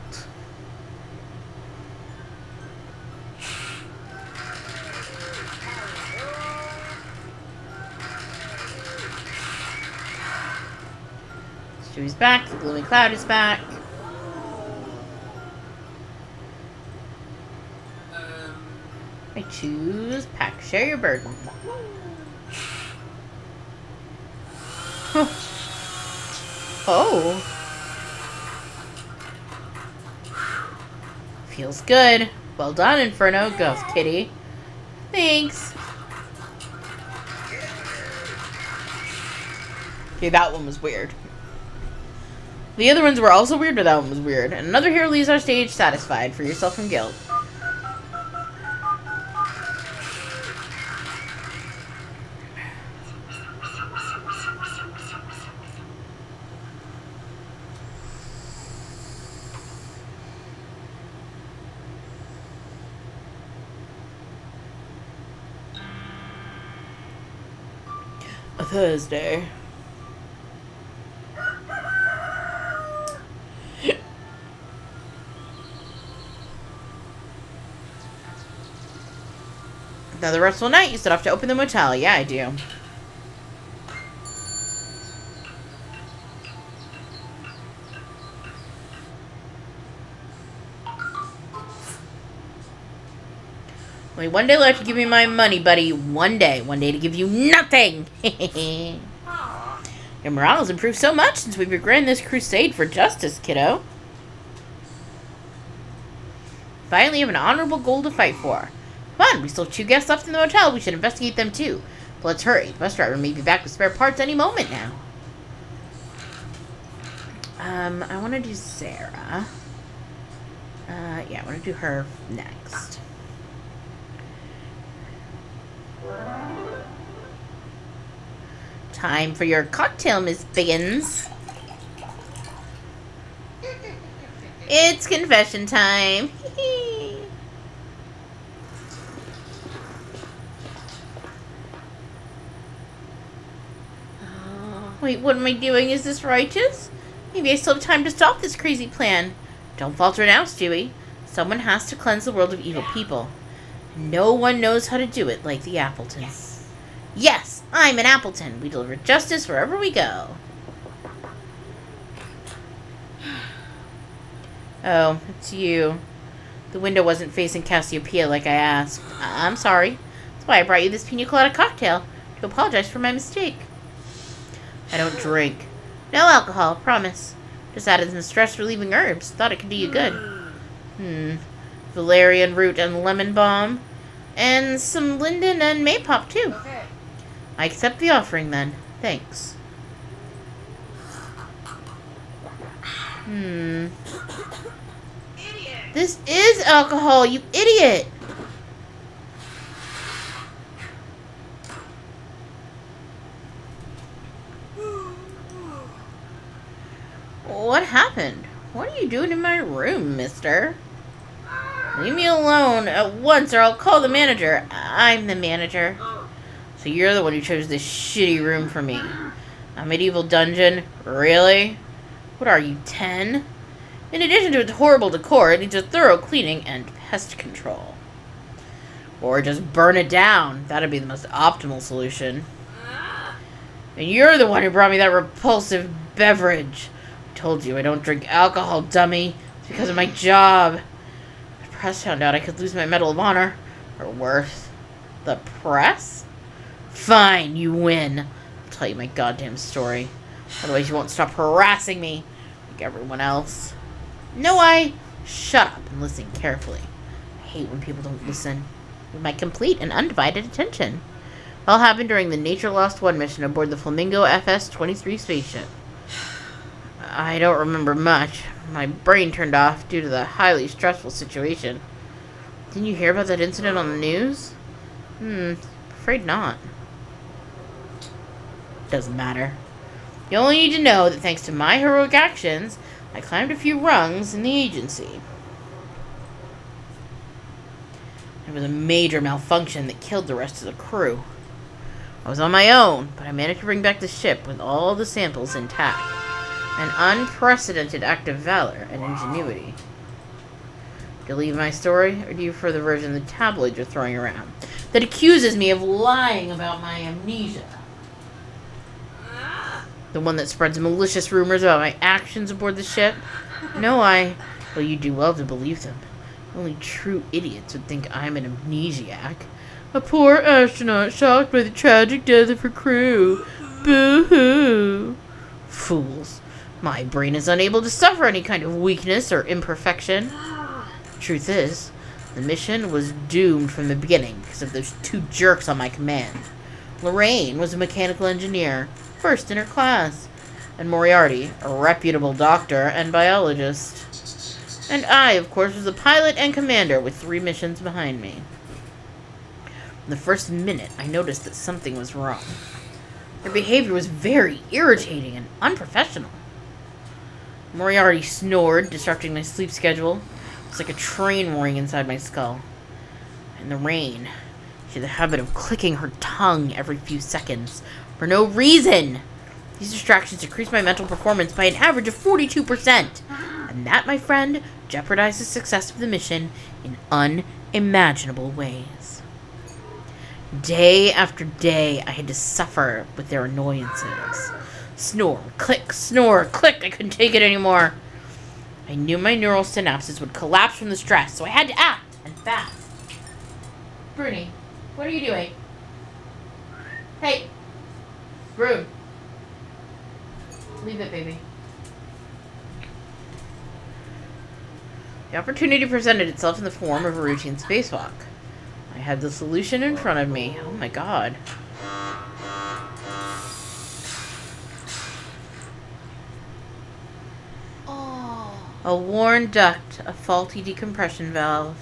Stewie's back. The gloomy cloud is back. I choose pack. Share your burden. Oh. Feels good. Well done, Inferno. Go, kitty. Thanks. Okay, that one was weird. The other ones were also weird, but that one was weird. And another hero leaves our stage satisfied. Free yourself from guilt. A Thursday. Another restful night. You set off to open the motel. Yeah, I do. Only one day left to give me my money, buddy. One day. One day to give you nothing. Your morale has improved so much since we began this crusade for justice, kiddo. Finally have an honorable goal to fight for. Come on, we still have 2 guests left in the motel. We should investigate them too. But let's hurry. The bus driver may be back with spare parts any moment now. I want to do Sarah. Yeah, I want to do her next. Time for your cocktail, Miss Biggins. It's confession time. Wait, what am I doing? Is this righteous? Maybe I still have time to stop this crazy plan. Don't falter now, Stewie. Someone has to cleanse the world of evil people. No one knows how to do it like the Appletons. Yes, I'm an Appleton. We deliver justice wherever we go. Oh, it's you. The window wasn't facing Cassiopeia like I asked. I'm sorry. That's why I brought you this pina colada cocktail. To apologize for my mistake. I don't drink. No alcohol, promise. Just added some stress-relieving herbs. Thought it could do you good. Valerian root and lemon balm. And some linden and maypop, too. Okay. I accept the offering, then. Thanks. Idiot. This is alcohol, you idiot! What happened? What are you doing in my room, mister? Leave me alone at once or I'll call the manager. I'm the manager. So you're the one who chose this shitty room for me. A medieval dungeon? Really? What are you, 10? In addition to its horrible decor, it needs a thorough cleaning and pest control. Or just burn it down. That'd be the most optimal solution. And you're the one who brought me that repulsive beverage. I told you I don't drink alcohol, dummy. It's because of my job. The press found out I could lose my Medal of Honor. Or worse. The press? Fine, you win. I'll tell you my goddamn story. Otherwise you won't stop harassing me like everyone else. No, shut up and listen carefully. I hate when people don't listen. With my complete and undivided attention. It all happened during the Nature Lost 1 mission aboard the Flamingo FS-23 spaceship. I don't remember much. My brain turned off due to the highly stressful situation. Didn't you hear about that incident on the news? Afraid not. Doesn't matter. You only need to know that thanks to my heroic actions, I climbed a few rungs in the agency. It was a major malfunction that killed the rest of the crew. I was on my own, but I managed to bring back the ship with all the samples intact. An unprecedented act of valor and ingenuity. To leave my story, or do you prefer the version the tabloids are throwing around that accuses me of lying about my amnesia? The one that spreads malicious rumors about my actions aboard the ship? No, well, you do well to believe them. Only true idiots would think I'm an amnesiac. A poor astronaut shocked by the tragic death of her crew. Boo-hoo. Fools. My brain is unable to suffer any kind of weakness or imperfection. Truth is, the mission was doomed from the beginning because of those two jerks on my command. Lorraine was a mechanical engineer, first in her class, and Moriarty, a reputable doctor and biologist. And I, of course, was a pilot and commander with 3 missions behind me. In the first minute, I noticed that something was wrong. Their behavior was very irritating and unprofessional. Moriarty snored, disrupting my sleep schedule. It's like a train roaring inside my skull. And Lorraine, she had the habit of clicking her tongue every few seconds for no reason. These distractions decreased my mental performance by an average of 42%. And that, my friend, jeopardized the success of the mission in unimaginable ways. Day after day, I had to suffer with their annoyances. Snore, click, I couldn't take it anymore. I knew my neural synapses would collapse from the stress, so I had to act, and fast. Bruni, what are you doing? Hey, Brune. Leave it, baby. The opportunity presented itself in the form of a routine spacewalk. I had the solution in front of me. Oh my god. A worn duct, a faulty decompression valve.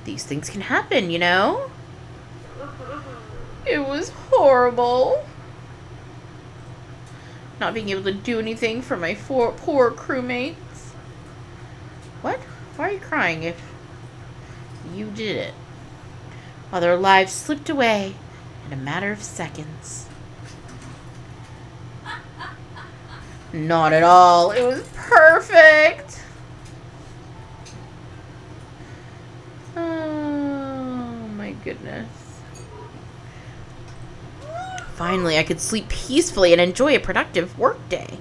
These things can happen, you know? It was horrible. Not being able to do anything for my poor crewmates. What? Why are you crying if you did it? While their lives slipped away in a matter of seconds. Not at all. It was perfect. Oh my goodness. Finally, I could sleep peacefully and enjoy a productive workday.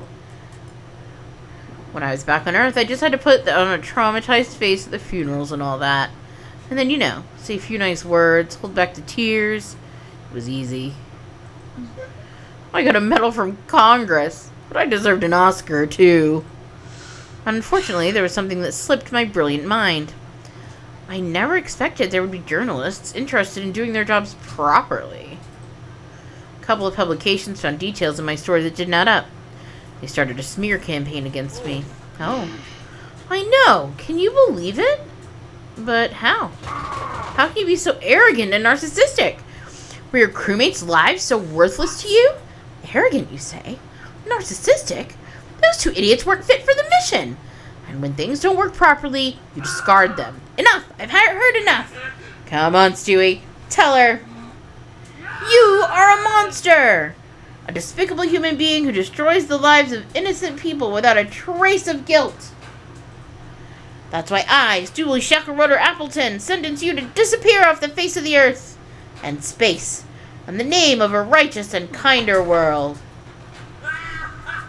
When I was back on Earth, I just had to put on a traumatized face at the funerals and all that. And then, say a few nice words, hold back the tears. It was easy. I got a medal from Congress. But I deserved an Oscar, too. Unfortunately, there was something that slipped my brilliant mind. I never expected there would be journalists interested in doing their jobs properly. A couple of publications found details in my story that didn't add up. They started a smear campaign against me. Oh. I know! Can you believe it? But how? How can you be so arrogant and narcissistic? Were your crewmates' lives so worthless to you? Arrogant, you say? Narcissistic? Those 2 idiots weren't fit for the mission. And when things don't work properly, you discard them. Enough! I've heard enough. Come on, Stewie. Tell her. You are a monster! A despicable human being who destroys the lives of innocent people without a trace of guilt. That's why I, Stewie Shackleroder Appleton, sentence you to disappear off the face of the earth and space in the name of a righteous and kinder world.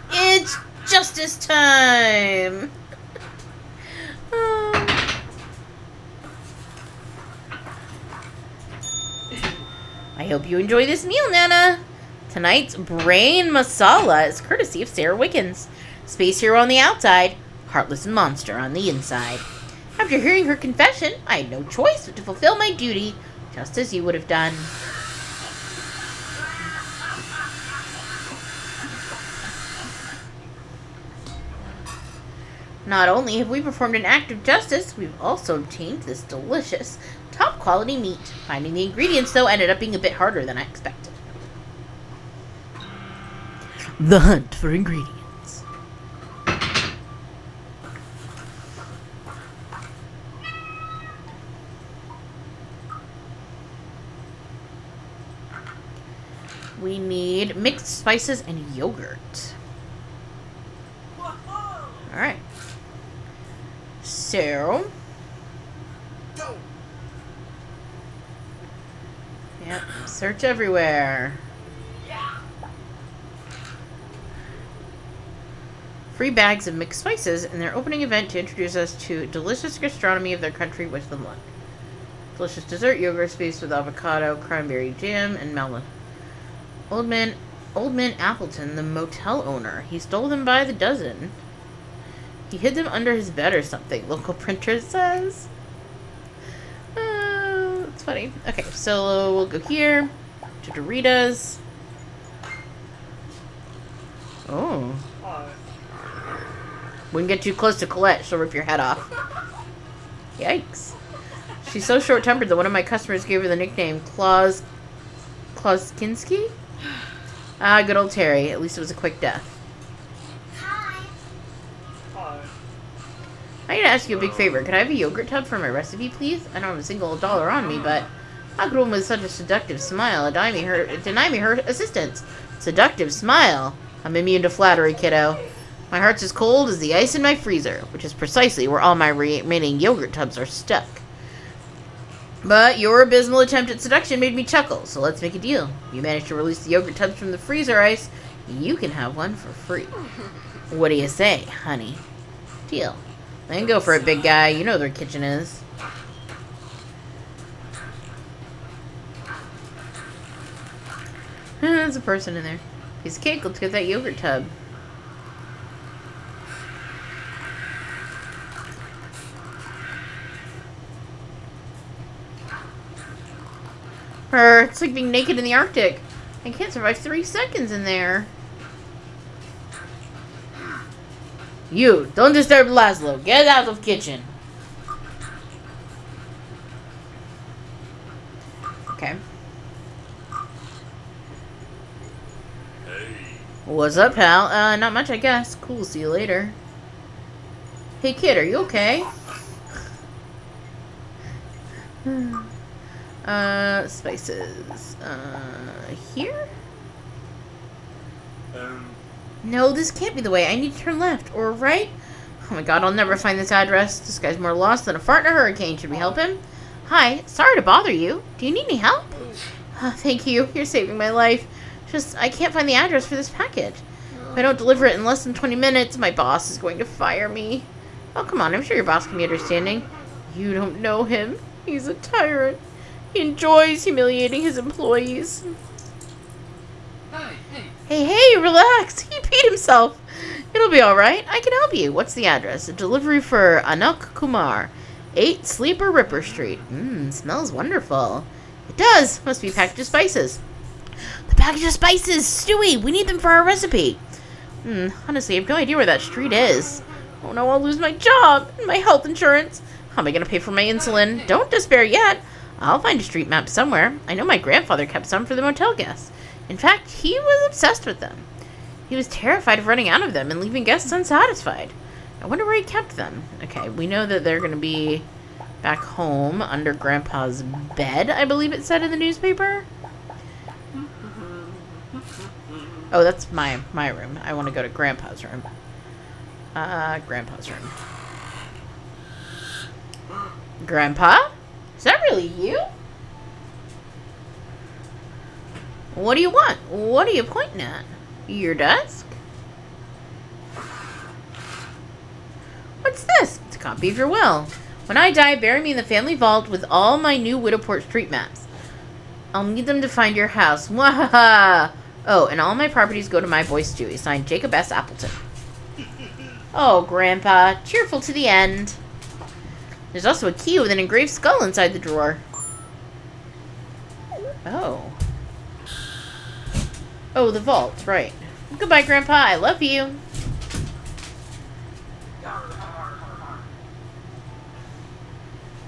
It's justice time! I hope you enjoy this meal, Nana. Tonight's brain masala is courtesy of Sarah Wickens. Space hero on the outside, heartless monster on the inside. After hearing her confession, I had no choice but to fulfill my duty, just as you would have done. Not only have we performed an act of justice, we've also obtained this delicious, top-quality meat. Finding the ingredients, though, ended up being a bit harder than I expected. The hunt for ingredients. We need need mixed spices and yogurt. Alright. So. Yep, search everywhere. Free bags of mixed spices and their opening event to introduce us to delicious gastronomy of their country. Wish them luck. Delicious dessert yogurt spaced with avocado, cranberry jam, and melon. Old man Appleton, the motel owner. He stole them by the dozen. He hid them under his bed or something, local printer says. That's funny. Okay, so we'll go here to Doritos. Oh. Wouldn't get too close to Colette, she'll rip your head off. Yikes. She's so short-tempered that one of my customers gave her the nickname Kloskinski? Ah, good old Terry. At least it was a quick death. Hi. I need to ask you a big favor. Could I have a yogurt tub for my recipe, please? I don't have a single dollar on me, but how could one with such a seductive smile deny me her assistance? Seductive smile? I'm immune to flattery, kiddo. My heart's as cold as the ice in my freezer, which is precisely where all my remaining yogurt tubs are stuck. But your abysmal attempt at seduction made me chuckle, so let's make a deal. You managed to release the yogurt tubs from the freezer ice, you can have one for free. What do you say, honey? Deal. Then go for it, big guy. You know where their kitchen is. There's a person in there. Piece of cake, let's get that yogurt tub. It's like being naked in the Arctic. I can't survive 3 seconds in there. You, don't disturb Laszlo. Get out of kitchen. Okay. Hey. What's up, pal? Not much, I guess. Cool, see you later. Hey, kid, are you okay? Spices. Here? No, this can't be the way. I need to turn left or right. Oh my god, I'll never find this address. This guy's more lost than a fart in a hurricane. Should we help him? Hi, sorry to bother you. Do you need any help? Thank you. You're saving my life. Just, I can't find the address for this package. If I don't deliver it in less than 20 minutes, my boss is going to fire me. Oh, come on. I'm sure your boss can be understanding. You don't know him. He's a tyrant. He enjoys humiliating his employees. Hey, relax. He peed himself. It'll be alright. I can help you. What's the address? A delivery for Anuk Kumar, 8 Sleeper Ripper Street. Smells wonderful. It does. Must be a package of spices. The package of spices! Stewie, we need them for our recipe. Honestly, I have no idea where that street is. Oh no, I'll lose my job and my health insurance. How am I going to pay for my insulin? Don't despair yet. I'll find a street map somewhere. I know my grandfather kept some for the motel guests. In fact, he was obsessed with them. He was terrified of running out of them and leaving guests unsatisfied. I wonder where he kept them. Okay, we know that they're going to be back home under Grandpa's bed, I believe it said in the newspaper. Oh, that's my room. I want to go to Grandpa's room. Grandpa's room. Grandpa? Is that really you? What do you want? What are you pointing at? Your desk? What's this? It's a copy of your will. When I die, bury me in the family vault with all my new Widowport street maps. I'll need them to find your house. Mwahaha! Oh, and all my properties go to my boy Stewie. Signed, Jacob S. Appleton. Oh, Grandpa. Cheerful to the end. There's also a key with an engraved skull inside the drawer. Oh. Oh, the vault. Right. Goodbye, Grandpa. I love you.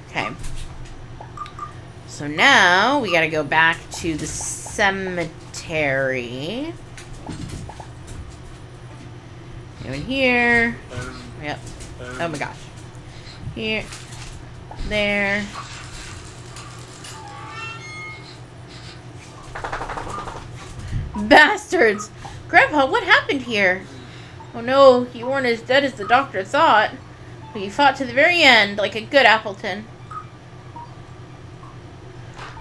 Okay. So now we gotta go back to the cemetery. Go in here. Yep. Oh my gosh. Here. There. Bastards! Grandpa, what happened here? Oh no, you weren't as dead as the doctor thought. But you fought to the very end, like a good Appleton.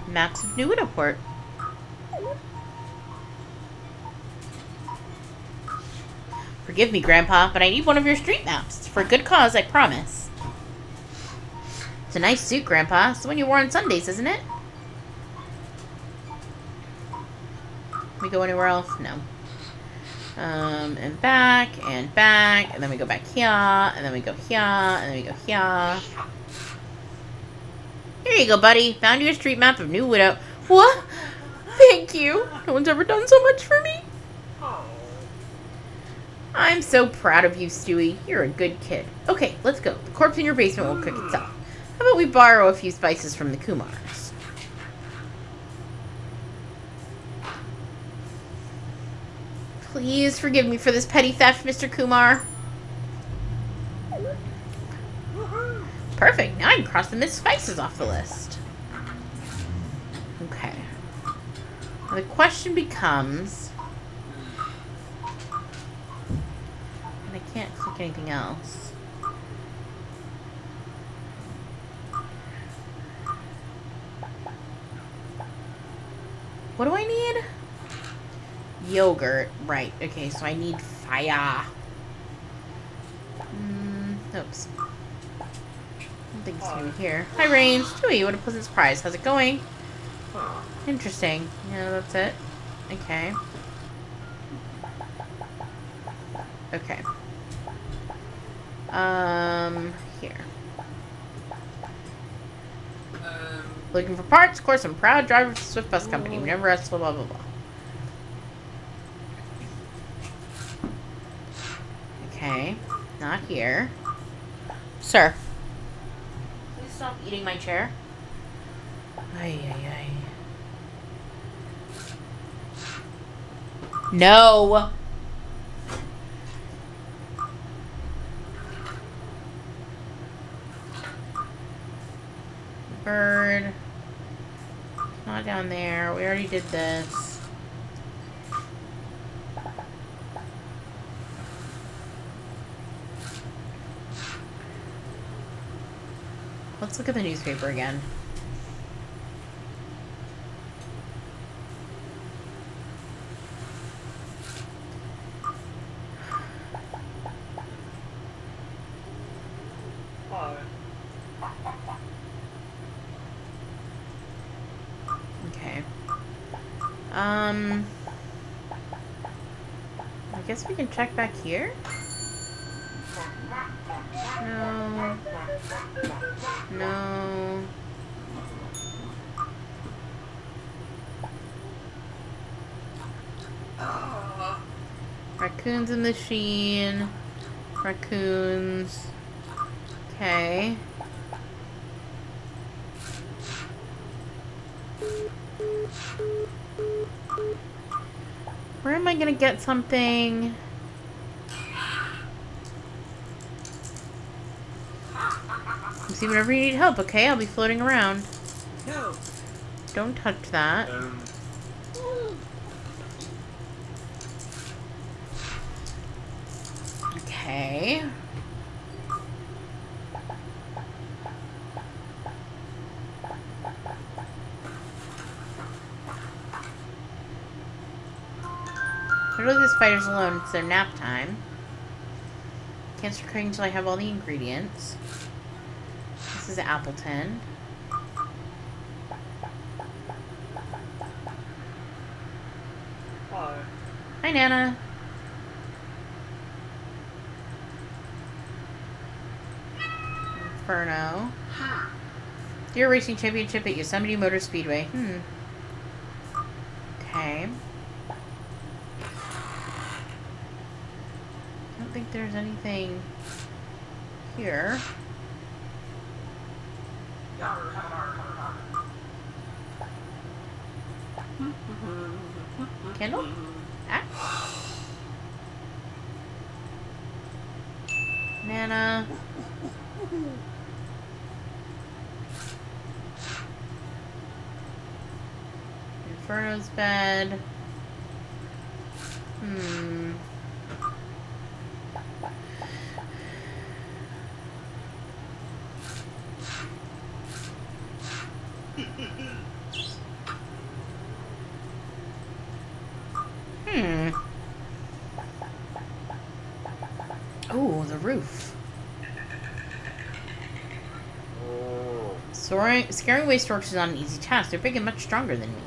Maps of New Widowport. Forgive me, Grandpa, but I need one of your street maps. It's for a good cause, I promise. It's a nice suit, Grandpa. It's the one you wore on Sundays, isn't it? Can we go anywhere else? No. And back, and then we go back here, and then we go here, and then we go here. Here you go, buddy. Found you a street map of New Widow. What? Thank you. No one's ever done so much for me. Oh. I'm so proud of you, Stewie. You're a good kid. Okay, let's go. The corpse in your basement will cook itself. How about we borrow a few spices from the Kumars? Please forgive me for this petty theft, Mr. Kumar. Perfect. Now I can cross the missed spices off the list. Okay. Now the question becomes... And I can't click anything else. What do I need? Yogurt. Right. Okay, so I need fire. Oops. I don't think it's gonna be here. Hi, Range. Stewie, what a pleasant surprise. How's it going? Interesting. Yeah, that's it. Okay. Okay. Here. Looking for parts? Of course, I'm proud driver of the Swift Bus Company. We never wrestle, blah, blah, blah. Okay. Not here. Sir. Please stop eating my chair. Ay, ay, ay. No! Bird. Not down there. We already did this. Let's look at the newspaper again. Okay. I guess we can check back here? No. No. Raccoons in the machine. Raccoons. Okay. Where am I gonna get something? See, whenever you need help, okay? I'll be floating around. No. Don't touch that. Okay. Don't leave the spiders alone. It's their nap time. Can't start cooking until I have all the ingredients. This is Appleton. Hi. Hi, Nana. Inferno. Deer Racing Championship at Yosemite Motor Speedway. Okay. I don't think there's anything here. Kendall? Ah. Nana. Inferno's bed. Ooh, the roof. Oh. Scaring away storks is not an easy task. They're big and much stronger than me.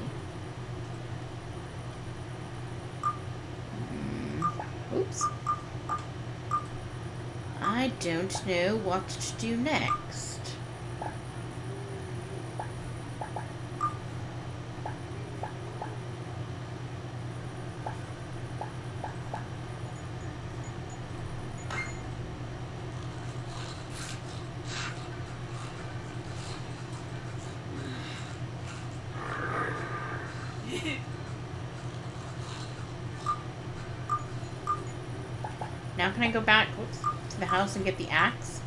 Oops. I don't know what to do next. Now can I go back to the house and get the axe?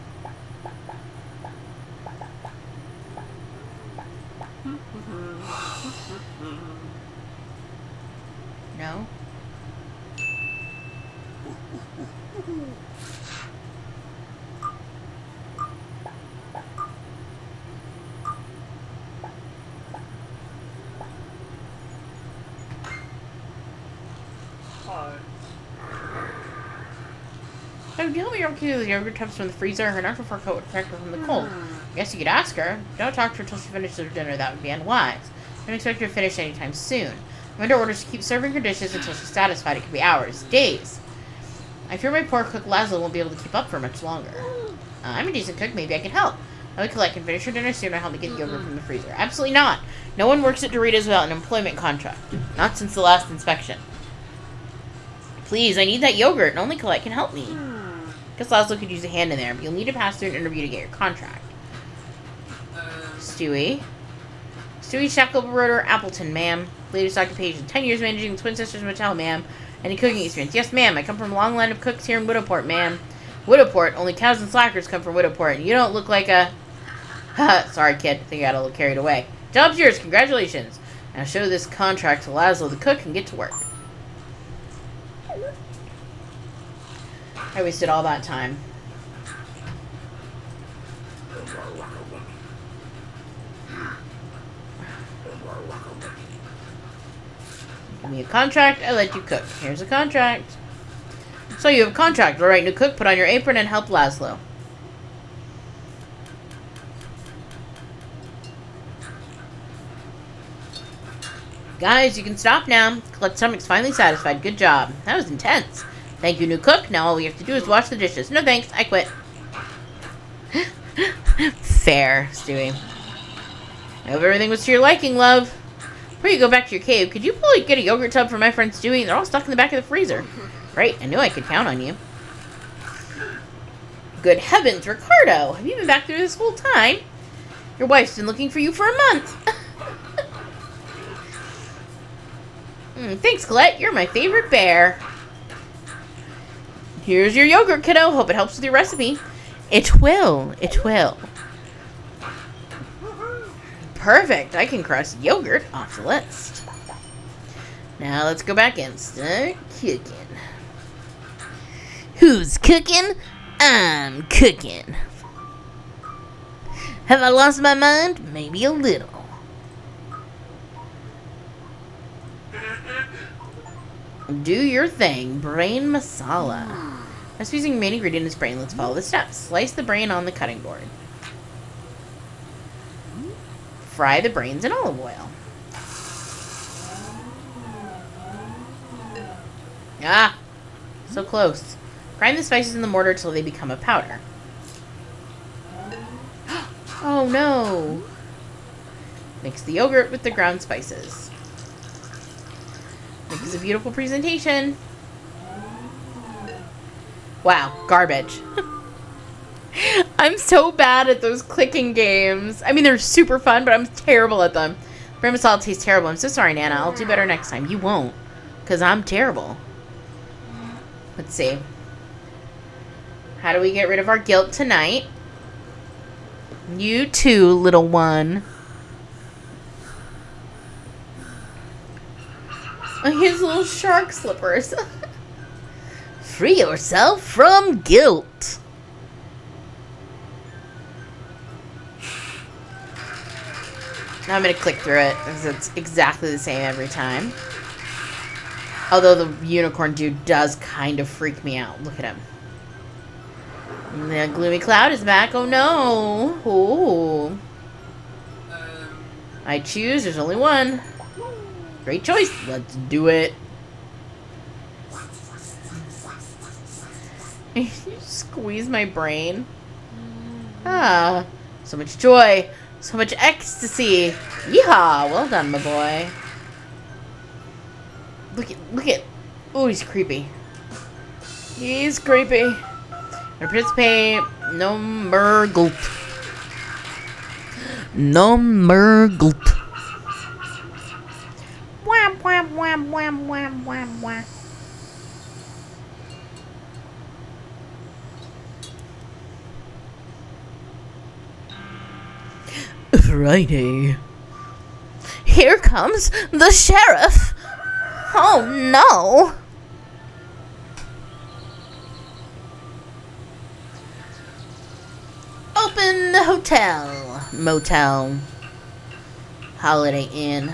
No? Hi. So, do you help me rescue the yogurt tubs from the freezer? Her natural fur coat would protect her from the cold. Guess you could ask her. Don't talk to her until she finishes her dinner. That would be unwise. Don't expect her to finish anytime soon. I'm under orders to keep serving her dishes until she's satisfied. It could be hours, days. I fear my poor cook Laszlo won't be able to keep up for much longer. I'm a decent cook. Maybe I can help. I can finish her dinner soon and help me get the yogurt from the freezer. Absolutely not. No one works at Doritos without an employment contract. Not since the last inspection. Please, I need that yogurt, and only Colette can help me. Guess Laszlo could use a hand in there, but you'll need to pass through an interview to get your contract. Stewie, Shacklebroder Appleton, ma'am. Latest occupation, 10 years managing the Twin Sisters Motel, ma'am. Any cooking experience? Yes, ma'am. I come from a long line of cooks here in Widowport, ma'am. Widowport? Only cows and slackers come from Widowport, and you don't look like a... Sorry, kid. I think I got a little carried away. Job's yours. Congratulations. Now show this contract to Laszlo the cook and get to work. I wasted all that time. Give me a contract, I let you cook. Here's a contract. So you have a contract. All right, new cook, put on your apron and help Laszlo. Guys, you can stop now. Colette's stomach's finally satisfied. Good job. That was intense. Thank you, new cook. Now all we have to do is wash the dishes. No thanks, I quit. Fair, Stewie. I hope everything was to your liking, love. Before you go back to your cave, could you probably get a yogurt tub for my friend Stewie? They're all stuck in the back of the freezer. Right, I knew I could count on you. Good heavens, Ricardo! Have you been back there this whole time? Your wife's been looking for you for a month. Thanks, Colette. You're my favorite bear. Here's your yogurt, kiddo. Hope it helps with your recipe. It will. It will. Perfect. I can cross yogurt off the list. Now let's go back and start cooking. Who's cooking? I'm cooking. Have I lost my mind? Maybe a little. Do your thing. Brain masala. As using main ingredient is brain, let's follow the steps. Slice the brain on the cutting board. Fry the brains in olive oil. Ah! So close. Grind the spices in the mortar till they become a powder. Oh no! Mix the yogurt with the ground spices. This is a beautiful presentation. Wow, garbage. I'm so bad at those clicking games. I mean, they're super fun, but I'm terrible at them. Brain masala tastes terrible. I'm so sorry, Nana. I'll do better next time. You won't, because I'm terrible. Let's see. How do we get rid of our guilt tonight? You too, little one. Oh, his little shark slippers. Free yourself from guilt. Now I'm going to click through it because it's exactly the same every time. Although the unicorn dude does kind of freak me out. Look at him. The gloomy cloud is back. Oh no. Ooh. I choose. There's only one. Great choice. Let's do it. You squeeze my brain. Ah. So much joy. So much ecstasy. Yeehaw. Well done, my boy. Look at. Oh, he's creepy. He's creepy. Participate. No more gulp. No more gulp. Wham, wham, wham, wham, wham, wham, wham. Friday. Here comes the sheriff. Oh no. Open the hotel, motel, Holiday Inn.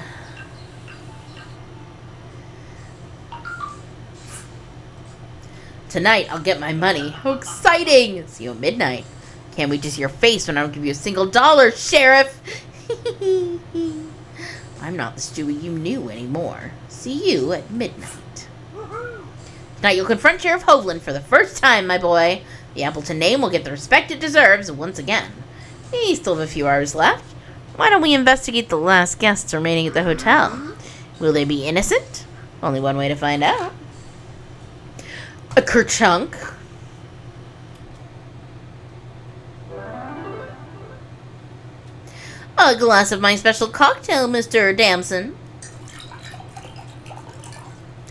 Tonight I'll get my money. How exciting! See you at midnight. Can't wait to see your face when I don't give you a single $1, Sheriff. I'm not the Stewie you knew anymore. See you at midnight. Tonight you'll confront Sheriff Hovland for the first time, my boy. The Appleton name will get the respect it deserves once again. We still have a few hours left. Why don't we investigate the last guests remaining at the hotel? Will they be innocent? Only one way to find out. A kerchunk. A glass of my special cocktail, Mr. Damson.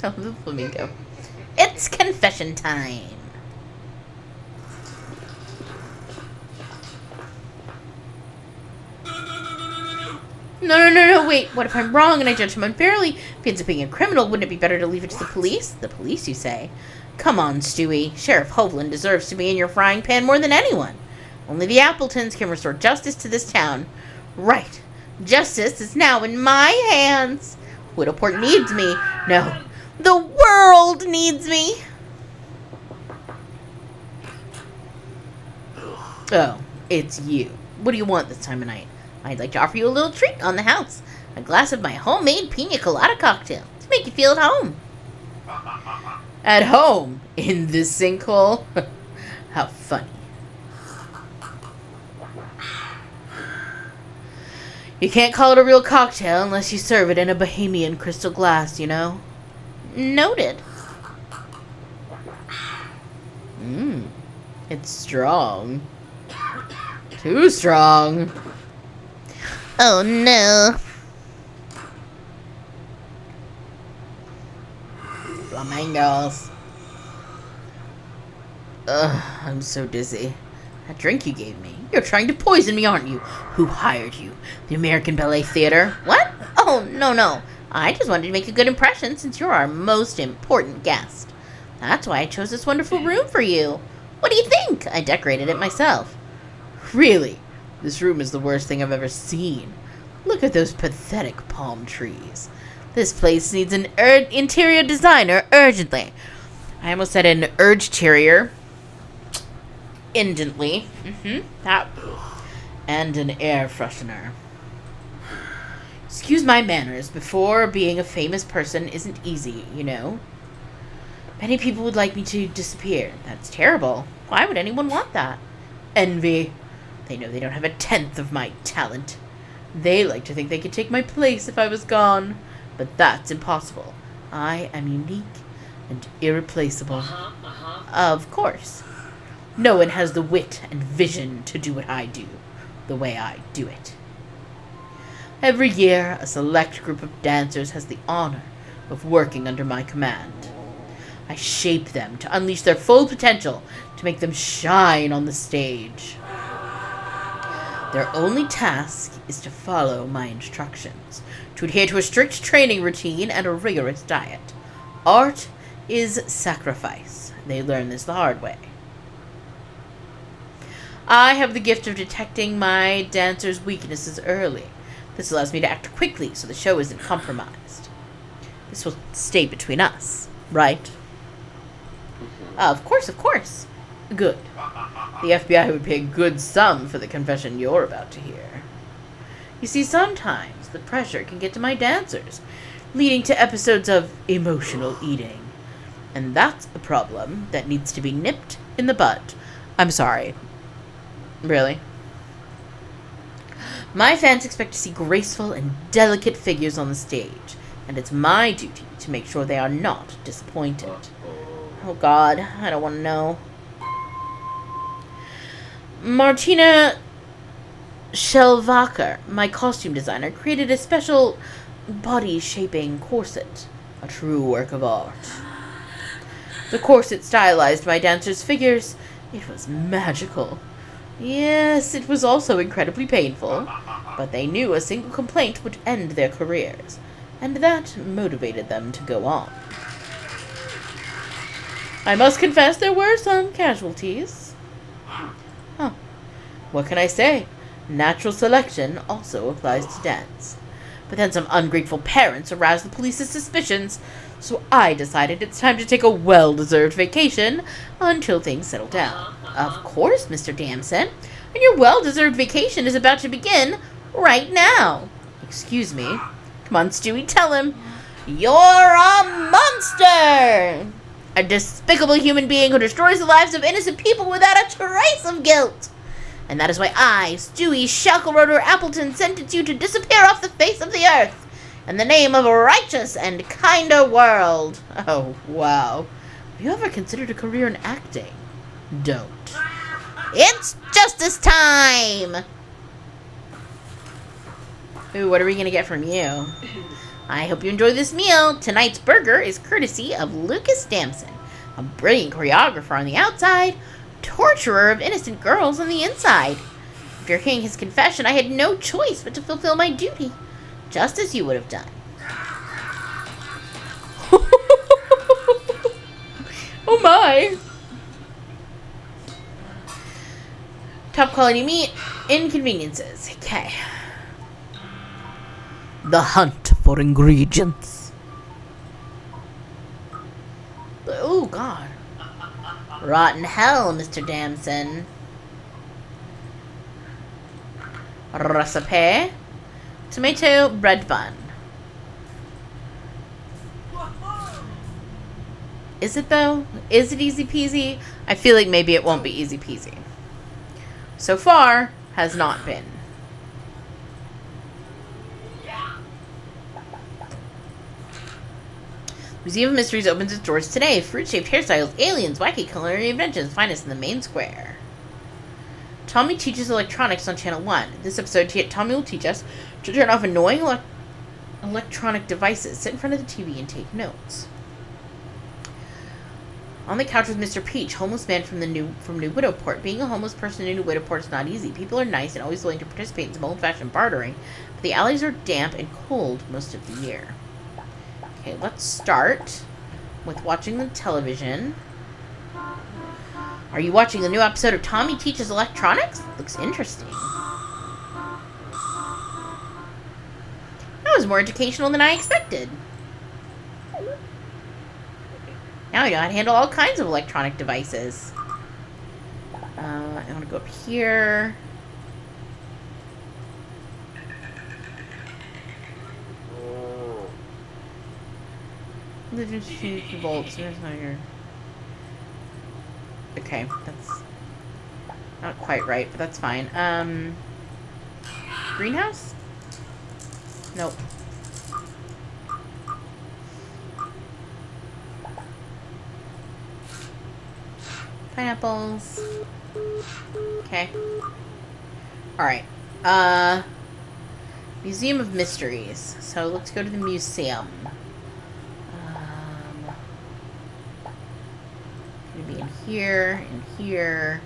Oh, the flamingo. It's confession time. No, wait. What if I'm wrong and I judge him unfairly? If he ends up being a criminal, wouldn't it be better to leave it to the police? The police, you say? Come on, Stewie. Sheriff Hovland deserves to be in your frying pan more than anyone. Only the Appletons can restore justice to this town. Right. Justice is now in my hands. Widowport needs me. No. The world needs me. Oh, it's you. What do you want this time of night? I'd like to offer you a little treat on the house. A glass of my homemade pina colada cocktail to make you feel at home. At home? In this sinkhole? How funny. You can't call it a real cocktail unless you serve it in a Bohemian crystal glass, you know? Noted. It's strong. Too strong. Oh no. Flamingos. Ugh, I'm so dizzy. That drink you gave me. You're trying to poison me, aren't you? Who hired you? The American Ballet Theater? What? Oh, no. I just wanted to make a good impression since you're our most important guest. That's why I chose this wonderful room for you. What do you think? I decorated it myself. Really? This room is the worst thing I've ever seen. Look at those pathetic palm trees. This place needs an interior designer urgently. I almost said an urge-terrier. Indently. That. And an air freshener. Excuse my manners. Before being a famous person isn't easy, you know. Many people would like me to disappear. That's terrible. Why would anyone want that? Envy. They know they don't have a tenth of my talent. They like to think they could take my place if I was gone. But that's impossible. I am unique and irreplaceable. Of course. No one has the wit and vision to do what I do, the way I do it. Every year, a select group of dancers has the honor of working under my command. I shape them to unleash their full potential, to make them shine on the stage. Their only task is to follow my instructions, to adhere to a strict training routine and a rigorous diet. Art is sacrifice. They learn this the hard way. I have the gift of detecting my dancers' weaknesses early. This allows me to act quickly so the show isn't compromised. This will stay between us, right? Of course. Good. The FBI would pay a good sum for the confession you're about to hear. You see, sometimes the pressure can get to my dancers, leading to episodes of emotional eating. And that's a problem that needs to be nipped in the bud. I'm sorry. Really? My fans expect to see graceful and delicate figures on the stage, and it's my duty to make sure they are not disappointed. Oh God, I don't want to know. Martina Shelvacher, my costume designer, created a special body-shaping corset, a true work of art. The corset stylized my dancers' figures. It was magical. Yes, it was also incredibly painful, but they knew a single complaint would end their careers, and that motivated them to go on. I must confess there were some casualties. Huh. What can I say? Natural selection also applies to dance. But then some ungrateful parents aroused the police's suspicions, so I decided it's time to take a well-deserved vacation until things settle down. Of course, Mr. Damson. And your well-deserved vacation is about to begin right now. Excuse me. Come on, Stewie, tell him. You're a monster! A despicable human being who destroys the lives of innocent people without a trace of guilt. And that is why I, Stewie Shackleroder Appleton, sentence you to disappear off the face of the earth in the name of a righteous and kinder world. Oh, wow. Have you ever considered a career in acting? Don't. It's justice time! Ooh, what are we going to get from you? I hope you enjoy this meal. Tonight's burger is courtesy of Lucas Damson, a brilliant choreographer on the outside, torturer of innocent girls on the inside. After hearing his confession, I had no choice but to fulfill my duty, just as you would have done. Oh my! Top quality meat, inconveniences. Okay. The hunt for ingredients. Oh, God. Rotten hell, Mr. Damson. Recipe. Tomato bread bun. Is it, though? Is it easy peasy? I feel like maybe it won't be easy peasy. So far, has not been. Museum of Mysteries opens its doors today. Fruit-shaped hairstyles, aliens, wacky culinary inventions. Find us in the main square. Tommy teaches electronics on Channel 1. This episode, Tommy will teach us to turn off annoying electronic devices, sit in front of the TV, and take notes. On the couch with Mr. Peach, homeless man from New Widowport. Being a homeless person in New Widowport is not easy. People are nice and always willing to participate in some old-fashioned bartering, but the alleys are damp and cold most of the year. Okay, let's start with watching the television. Are you watching the new episode of Tommy Teaches Electronics? Looks interesting. That was more educational than I expected. Now I know how to handle all kinds of electronic devices. I want to go up here. Volts. Okay, that's not quite right, but that's fine. Greenhouse? Nope. Pineapples. Okay. Alright. Museum of Mysteries. So let's go to the museum. Gonna be in here, in here.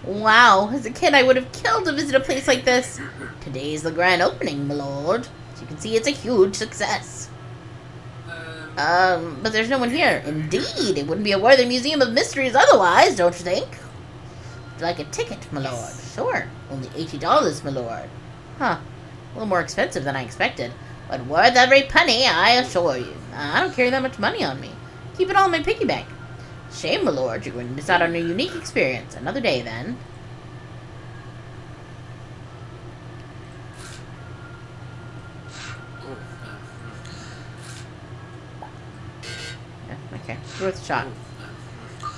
Wow, as a kid I would have killed to visit a place like this. Today's the grand opening, my lord. As you can see, it's a huge success. But there's no one here. Indeed, it wouldn't be a worthy museum of mysteries otherwise, don't you think? Would you like a ticket, my lord? Sure. Only $80, my lord. Huh. A little more expensive than I expected. But worth every penny, I assure you. I don't carry that much money on me. Keep it all in my piggy bank. Shame, my lord. You're going to miss out on a unique experience. Another day, then. Yeah, okay. Worth a shot.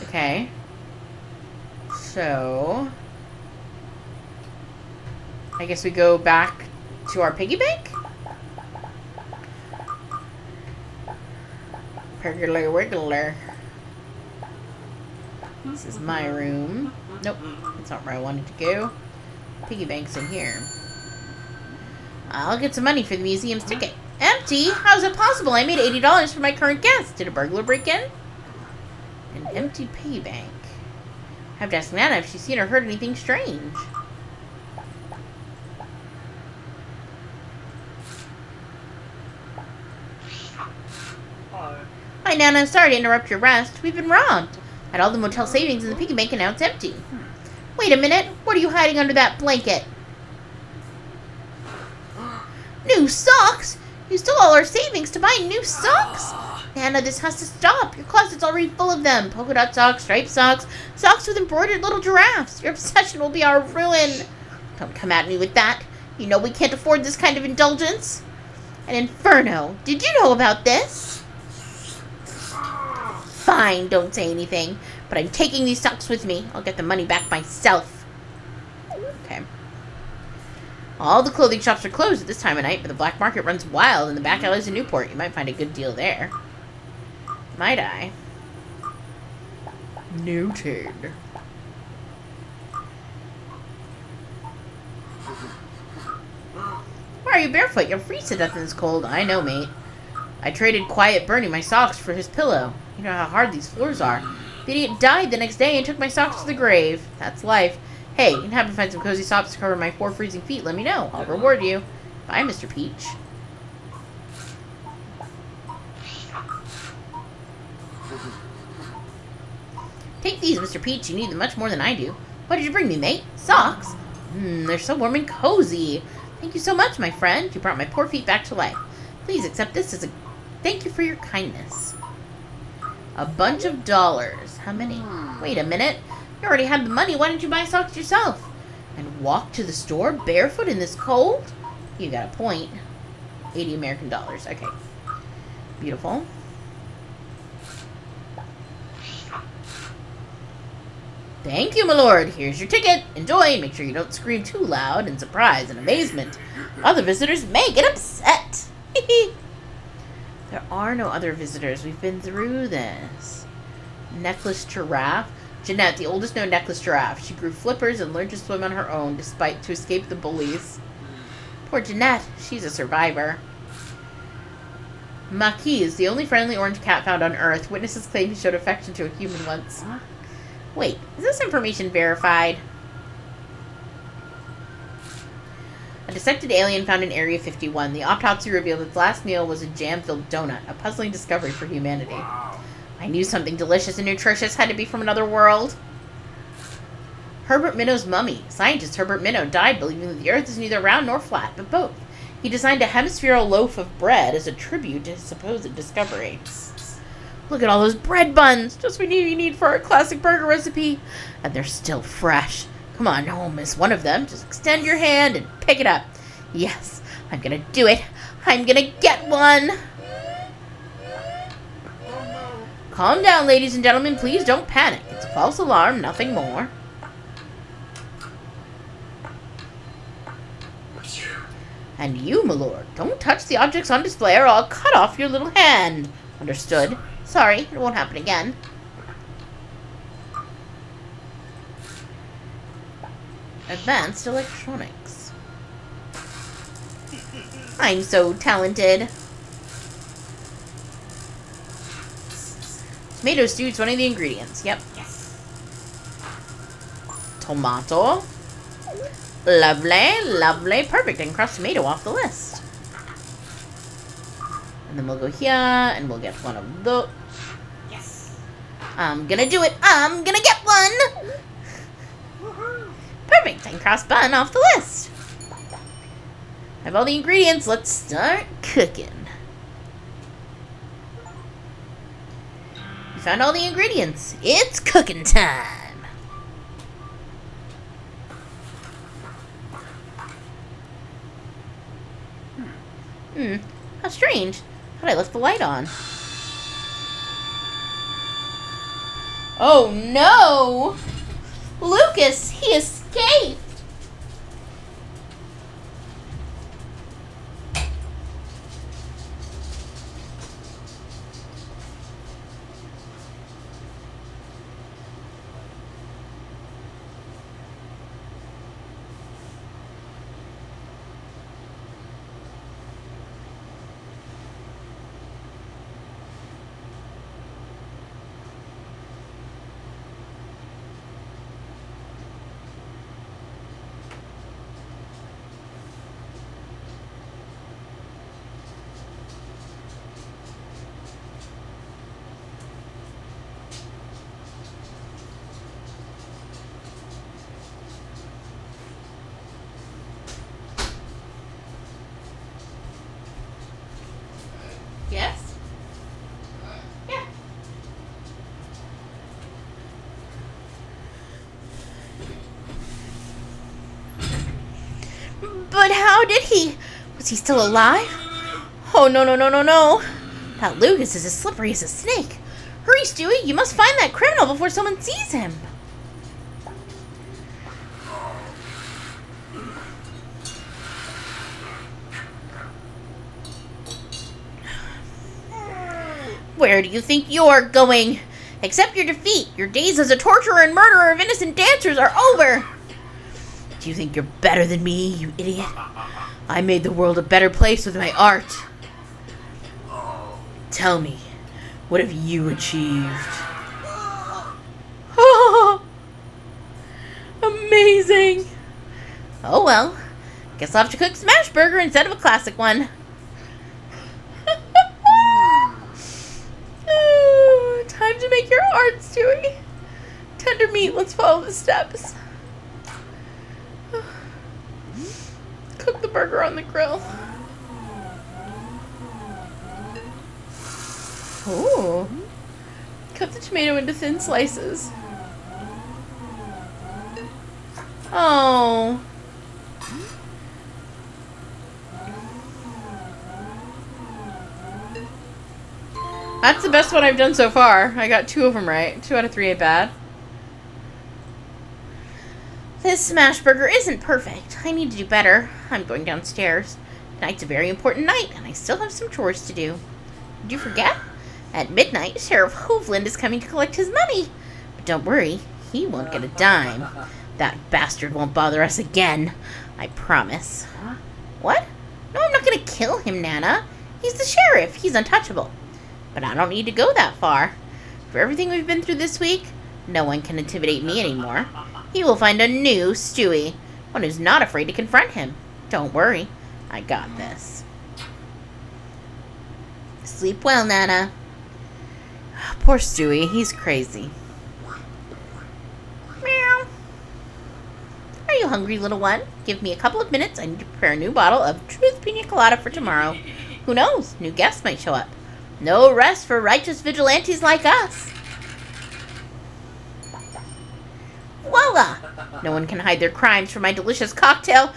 Okay. So... I guess we go back to our piggy bank? Pergular wiggler. This is my room. Nope, that's not where I wanted to go. Piggy bank's in here. I'll get some money for the museum's ticket. Empty? How is it possible? I made $80 for my current guest. Did a burglar break in? An empty piggy bank. I have to ask Nana if she's seen or heard anything strange. Hi, Nana. Sorry to interrupt your rest. We've been robbed. Had all the motel savings in the piggy bank and now it's empty. Wait a minute. What are you hiding under that blanket? New socks? You stole all our savings to buy new socks? Nana, this has to stop. Your closet's already full of them. Polka dot socks, striped socks, socks with embroidered little giraffes. Your obsession will be our ruin. Don't come at me with that. You know we can't afford this kind of indulgence. An inferno. Did you know about this? Fine, don't say anything. But I'm taking these socks with me. I'll get the money back myself. Okay. All the clothing shops are closed at this time of night, but the black market runs wild in the back alleys of Newport. You might find a good deal there. Might I? Noted. Why are you barefoot? You'll freeze to death in this cold. I know, mate. I traded Quiet burning my socks for his pillow. You know how hard these floors are. The idiot died the next day and took my socks to the grave. That's life. Hey, you can happen to find some cozy socks to cover my 4 freezing feet. Let me know. I'll reward you. Bye, Mr. Peach. Take these, Mr. Peach. You need them much more than I do. What did you bring me, mate? Socks? They're so warm and cozy. Thank you so much, my friend. You brought my poor feet back to life. Please accept this as a thank you for your kindness. A bunch of dollars. How many? Wait a minute. You already had the money. Why didn't you buy socks yourself? And walk to the store barefoot in this cold? You got a point. 80 American dollars. Okay. Beautiful. Thank you, my lord. Here's your ticket. Enjoy. Make sure you don't scream too loud in surprise and amazement. Other visitors may get upset. There are no other visitors. We've been through this. Necklace giraffe. Jeanette, the oldest known necklace giraffe. She grew flippers and learned to swim on her own to escape the bullies. Poor Jeanette. She's a survivor. Maquis is the only friendly orange cat found on Earth. Witnesses claim he showed affection to a human once. Wait, is this information verified? A dissected alien found in Area 51. The autopsy revealed its last meal was a jam-filled donut, a puzzling discovery for humanity. I knew something delicious and nutritious had to be from another world. Herbert Minnow's mummy. Scientist Herbert Minnow died believing that the Earth is neither round nor flat, but both. He designed a hemispherical loaf of bread as a tribute to his supposed discovery. Look at all those bread buns! Just what we need for our classic burger recipe. And they're still fresh. Come on, don't miss one of them. Just extend your hand and pick it up. Yes, I'm gonna do it. I'm gonna get one. Calm down, ladies and gentlemen. Please don't panic. It's a false alarm, nothing more. And you, my lord, don't touch the objects on display or I'll cut off your little hand. Understood? Sorry, it won't happen again. Advanced electronics. I'm so talented. Tomato stew is one of the ingredients. Yep. Tomato. Lovely, lovely. Perfect. I can cross tomato off the list. And then we'll go here, and we'll get one of those. Yes. I'm gonna do it. I'm gonna get one. Perfect. I can cross bun off the list. I have all the ingredients. Let's start cooking. found all the ingredients. It's cooking time. How strange. Thought I left the light on. Oh no! Lucas, he escaped! Yes? Yeah. But how did he? Was he still alive? Oh, no, no, no, no, no. That Lucas is as slippery as a snake. Hurry, Stewie. You must find that criminal before someone sees him. Where do you think you're going? Accept your defeat. Your days as a torturer and murderer of innocent dancers are over. Do you think you're better than me, you idiot? I made the world a better place with my art. Tell me, what have you achieved? Oh, amazing. Oh well, guess I'll have to cook smash burger instead of a classic one. Time to make your art, Stewie. Tender meat, let's follow the steps. Cook the burger on the grill. Ooh. Cut the tomato into thin slices. Oh. That's the best one I've done so far. I got 2 of them right. 2 out of 3 ain't bad. This smash burger isn't perfect. I need to do better. I'm going downstairs. Tonight's a very important night, and I still have some chores to do. Did you forget? At midnight, Sheriff Hovland is coming to collect his money. But don't worry, he won't get a dime. That bastard won't bother us again. I promise. What? No, I'm not going to kill him, Nana. He's the sheriff. He's untouchable. But I don't need to go that far. For everything we've been through this week, no one can intimidate me anymore. He will find a new Stewie, one who's not afraid to confront him. Don't worry, I got this. Sleep well, Nana. Poor Stewie, he's crazy. Meow. Are you hungry, little one? Give me a couple of minutes. I need to prepare a new bottle of Truth Pina Colada for tomorrow. Who knows? New guests might show up. No rest for righteous vigilantes like us. Voila! No one can hide their crimes from my delicious cocktail.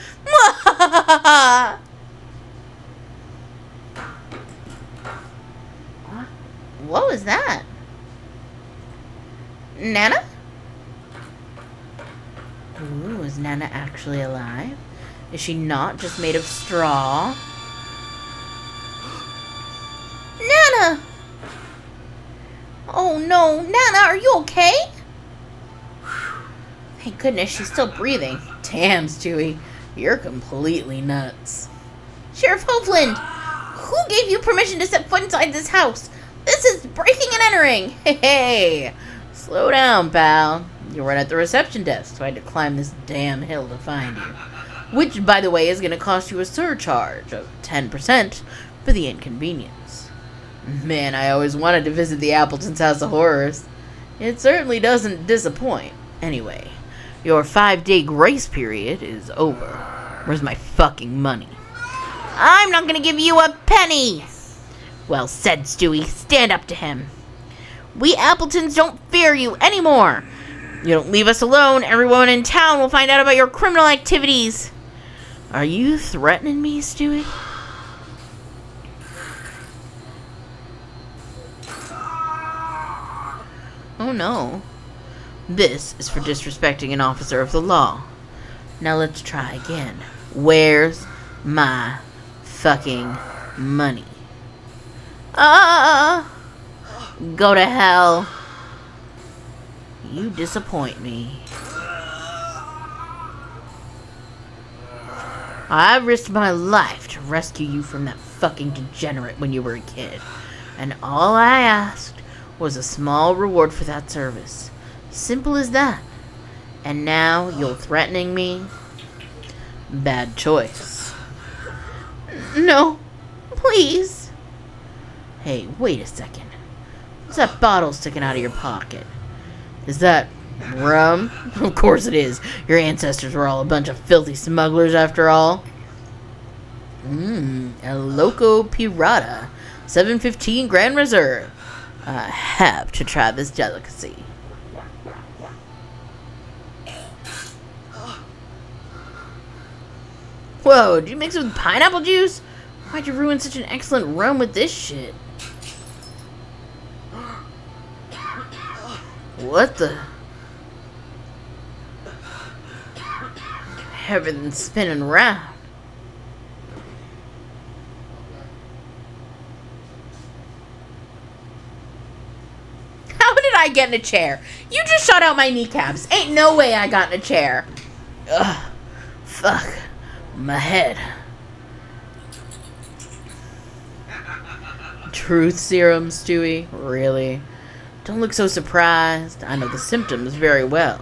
What was that? Nana? Ooh, is Nana actually alive? Is she not just made of straw? Nana! Oh no, Nana, are you okay? Thank goodness she's still breathing. Damn, Stewie, you're completely nuts. Sheriff Hovland, who gave you permission to set foot inside this house? This is breaking and entering. Hey, slow down, pal. You were at the reception desk, so I had to climb this damn hill to find you. Which, by the way, is going to cost you a surcharge of 10% for the inconvenience. Man, I always wanted to visit the Appleton's House of Horrors. It certainly doesn't disappoint. Anyway, your 5-day grace period is over. Where's my fucking money? I'm not gonna give you a penny! Well said, Stewie. Stand up to him. We Appletons don't fear you anymore. You don't leave us alone, everyone in town will find out about your criminal activities. Are you threatening me, Stewie? Oh no. This is for disrespecting an officer of the law. Now let's try again. Where's my fucking money? Go to hell. You disappoint me. I risked my life to rescue you from that fucking degenerate when you were a kid. And all I asked was a small reward for that service. Simple as that. And now you're threatening me? Bad choice. No, please. Hey, wait a second. What's that bottle sticking out of your pocket? Is that rum? Of course it is. Your ancestors were all a bunch of filthy smugglers after all. El Loco Pirata. 715 Grand Reserve. I have to try this delicacy. Whoa, did you mix it with pineapple juice? Why'd you ruin such an excellent rum with this shit? What the? Everything's spinning around. How did I get in a chair? You just shot out my kneecaps. Ain't no way I got in a chair. Ugh. Fuck. My head. Truth serum, Stewie? Really? Don't look so surprised. I know the symptoms very well.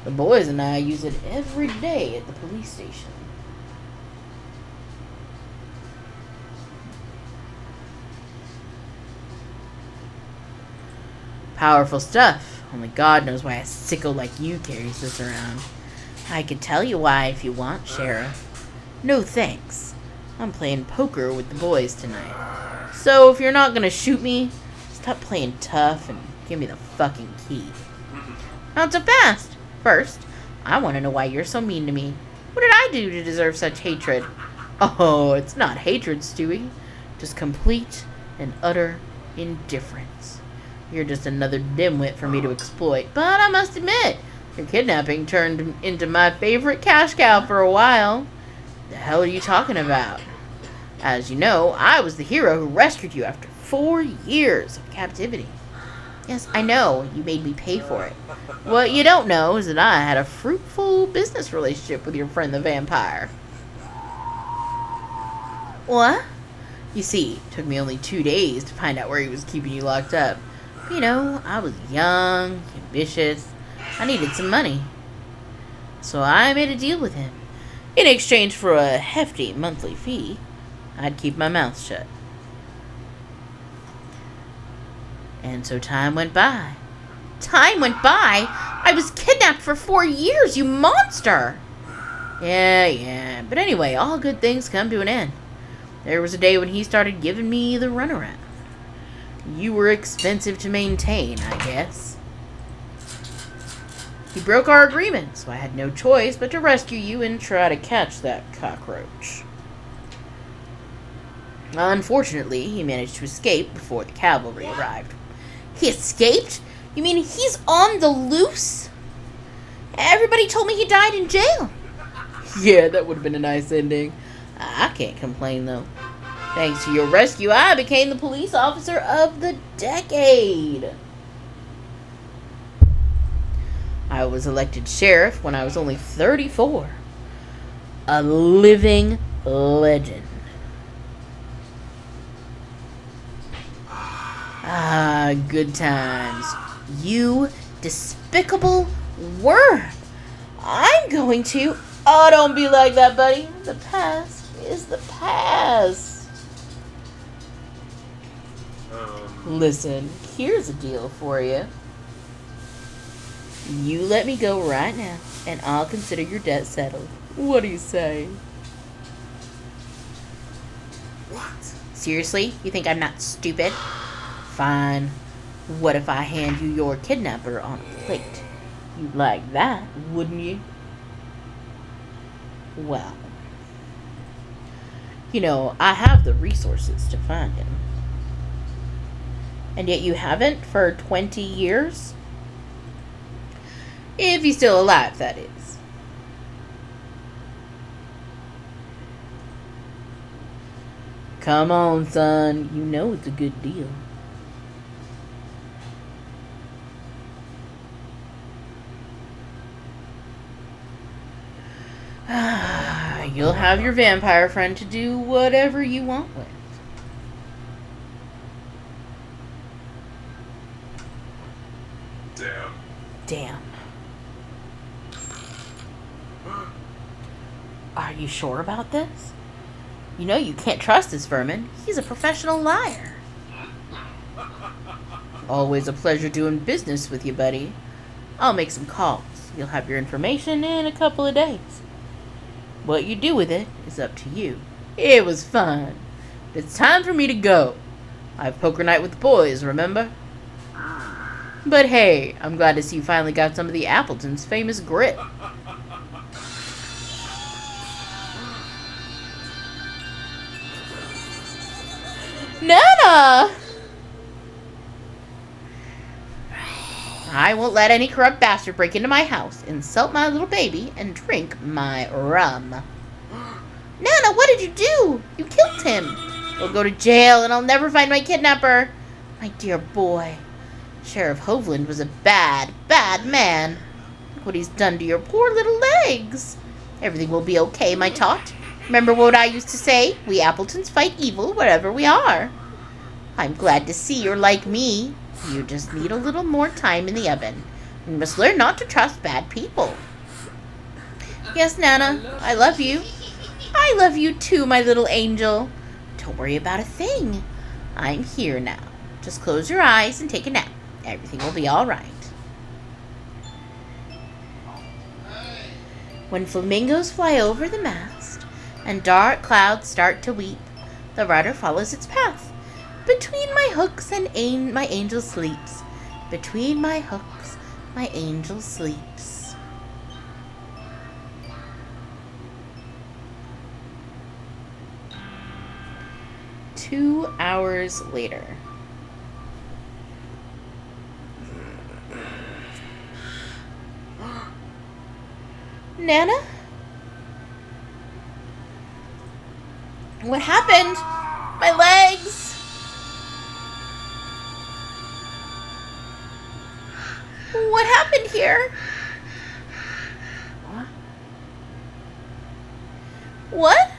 The boys and I use it every day at the police station. Powerful stuff. Only God knows why a sicko like you carries this around. I could tell you why if you want, Sheriff. No thanks. I'm playing poker with the boys tonight. So if you're not gonna shoot me, stop playing tough and give me the fucking key. Not so fast. First, I want to know why you're so mean to me. What did I do to deserve such hatred? Oh, it's not hatred, Stewie. Just complete and utter indifference. You're just another dimwit for me to exploit. But I must admit, your kidnapping turned into my favorite cash cow for a while. The hell are you talking about? As you know, I was the hero who rescued you after 4 years of captivity. Yes, I know, you made me pay for it. What you don't know is that I had a fruitful business relationship with your friend the vampire. What? You see, it took me only 2 days to find out where he was keeping you locked up. You know, I was young, ambitious. I needed some money. So I made a deal with him. In exchange for a hefty monthly fee, I'd keep my mouth shut. And so time went by. Time went by? I was kidnapped for 4 years, you monster! Yeah. But anyway, all good things come to an end. There was a day when he started giving me the runaround. You were expensive to maintain, I guess. He broke our agreement, so I had no choice but to rescue you and try to catch that cockroach. Unfortunately, he managed to escape before the cavalry arrived. He escaped? You mean he's on the loose? Everybody told me he died in jail. Yeah, that would have been a nice ending. I can't complain, though. Thanks to your rescue, I became the police officer of the decade. I was elected sheriff when I was only 34. A living legend. Ah, good times. You despicable worm. I'm going to... Oh, don't be like that, buddy. The past is the past. Listen, here's a deal for you. You let me go right now, and I'll consider your debt settled. What do you say? What? Seriously? You think I'm not stupid? Fine. What if I hand you your kidnapper on a plate? You'd like that, wouldn't you? Well, you know, I have the resources to find him. And yet you haven't for 20 years? If he's still alive, that is. Come on, son. You know it's a good deal. You'll have your vampire friend to do whatever you want with. Damn. Are you sure about this? You know you can't trust this vermin. He's a professional liar. Always a pleasure doing business with you, buddy. I'll make some calls. You'll have your information in a couple of days. What you do with it is up to you. It was fun. But it's time for me to go. I have poker night with the boys, remember? But hey, I'm glad to see you finally got some of the Appleton's famous grit. Nana! I won't let any corrupt bastard break into my house, insult my little baby, and drink my rum. Nana, what did you do? You killed him. He'll go to jail and I'll never find my kidnapper. My dear boy. Sheriff Hovland was a bad, bad man. Look what he's done to your poor little legs. Everything will be okay, my tot. Remember what I used to say? We Appletons fight evil wherever we are. I'm glad to see you're like me. You just need a little more time in the oven. You must learn not to trust bad people. Yes, Nana, I love you. I love you too, my little angel. Don't worry about a thing. I'm here now. Just close your eyes and take a nap. Everything will be all right. When flamingos fly over the mast and dark clouds start to weep, the rider follows its path. Between my hooks and my angel sleeps. Between my hooks, my angel sleeps. Two hours later. Nana? What happened? My legs! What happened here? What?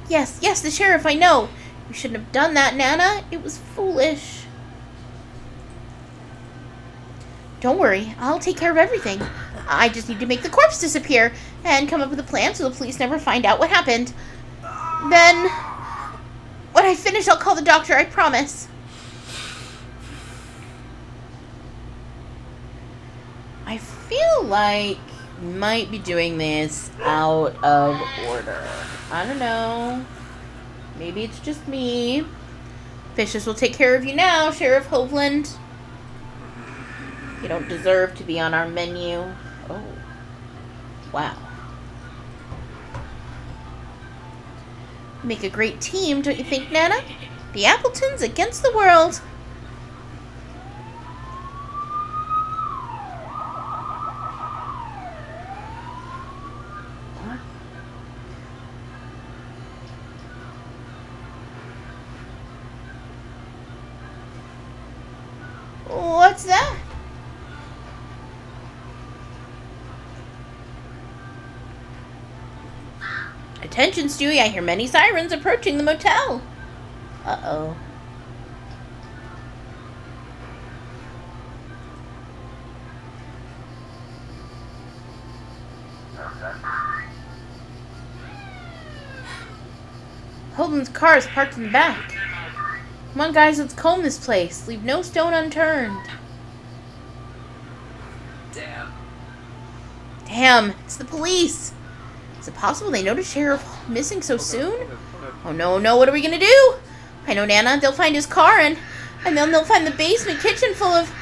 Yes, the sheriff, I know. You shouldn't have done that, Nana. It was foolish. Don't worry, I'll take care of everything. I just need to make the corpse disappear and come up with a plan so the police never find out what happened. Then, when I finish, I'll call the doctor, I promise. I feel like we might be doing this out of order. I don't know. Maybe it's just me. Fishes will take care of you now, Sheriff Hovland. You don't deserve to be on our menu. Oh. Wow. Make a great team, don't you think, Nana? The Appletons against the world. What's that? Attention, Stewie, I hear many sirens approaching the motel. Uh-oh. Holden's car is parked in the back. Come on, guys, let's comb this place. Leave no stone unturned. Damn, it's the police. Is it possible they noticed Sheriff missing so soon? Oh no, what are we gonna do? I know, Nana, they'll find his car and And then they'll find the basement kitchen full of...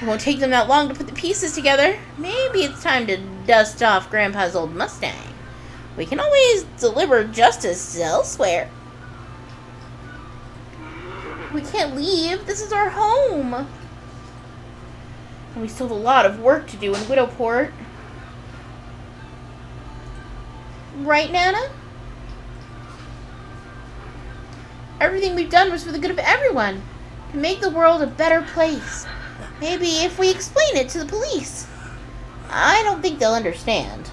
It won't take them that long to put the pieces together. Maybe it's time to dust off Grandpa's old Mustang. We can always deliver justice elsewhere. We can't leave. This is our home. And we still have a lot of work to do in Widowport. Right, Nana? Everything we've done was for the good of everyone. To make the world a better place. Maybe if we explain it to the police. I don't think they'll understand.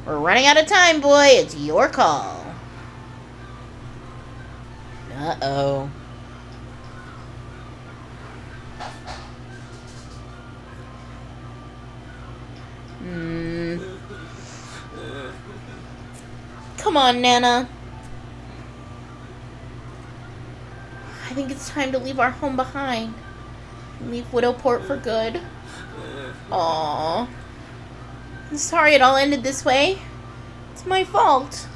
We're running out of time, boy. It's your call. Uh-oh. Come on, Nana. I think it's time to leave our home behind. Leave Widowport for good. Aww. I'm sorry it all ended this way. It's my fault.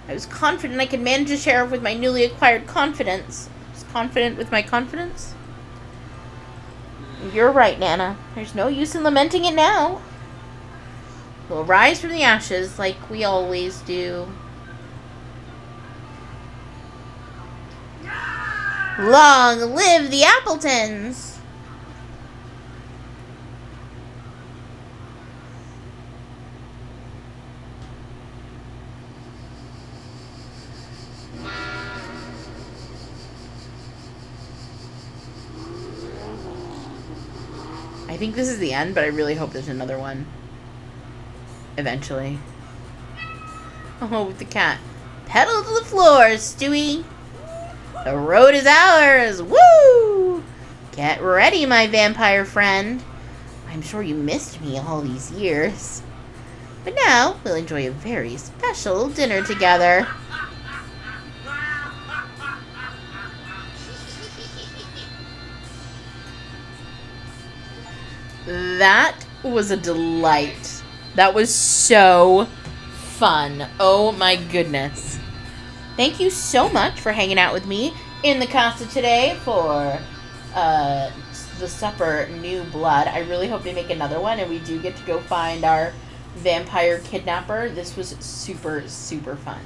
I was confident I could manage the sheriff with my newly acquired confidence. I was confident with my confidence? You're right, Nana. There's no use in lamenting it now. We'll rise from the ashes like we always do. Long live the Appletons! I think this is the end, but I really hope there's another one. Eventually. Oh, with the cat. Pedal to the floor, Stewie! The road is ours! Woo! Get ready, my vampire friend. I'm sure you missed me all these years. But now, we'll enjoy a very special dinner together. That was a delight. That was so fun. Oh my goodness. Thank you so much for hanging out with me in the casa today for the supper New Blood. I really hope they make another one and we do get to go find our vampire kidnapper. This was super, super fun.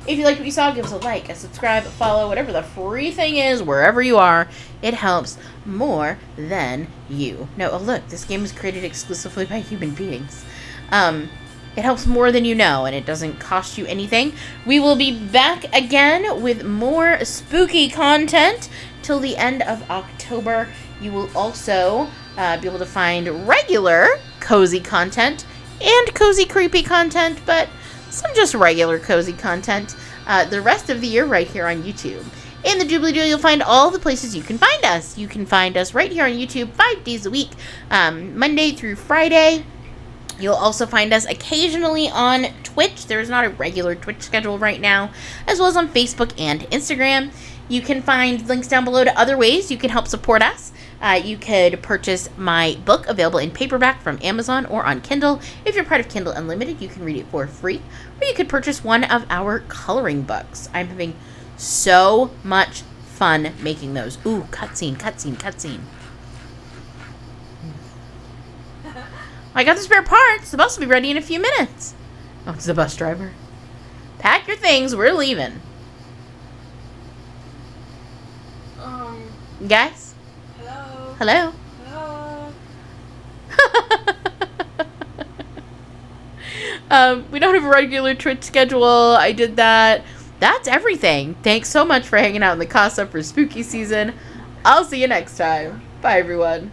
If you liked what you saw, give us a like, a subscribe, a follow, whatever the free thing is, wherever you are. It helps more than you. No, oh look, this game is created exclusively by human beings. It helps more than you know, and it doesn't cost you anything. We will be back again with more spooky content till the end of October. You will also be able to find regular cozy content and cozy creepy content, but some just regular cozy content the rest of the year right here on YouTube. In the Doobly Doo, you'll find all the places you can find us. You can find us right here on YouTube 5 days a week, Monday through Friday. You'll also find us occasionally on Twitch. There's not a regular Twitch schedule right now, as well as on Facebook and Instagram. You can find links down below to other ways you can help support us. You could purchase my book available in paperback from Amazon or on Kindle. If you're part of Kindle Unlimited, you can read it for free. Or you could purchase one of our coloring books. I'm having so much fun making those. Ooh, cutscene, cutscene, cutscene. I got the spare parts. The bus will be ready in a few minutes. Oh, it's the bus driver. Pack your things. We're leaving. Guys? Hello? Hello? Hello? We don't have a regular Twitch schedule. I did that. That's everything. Thanks so much for hanging out in the casa for spooky season. I'll see you next time. Bye, everyone.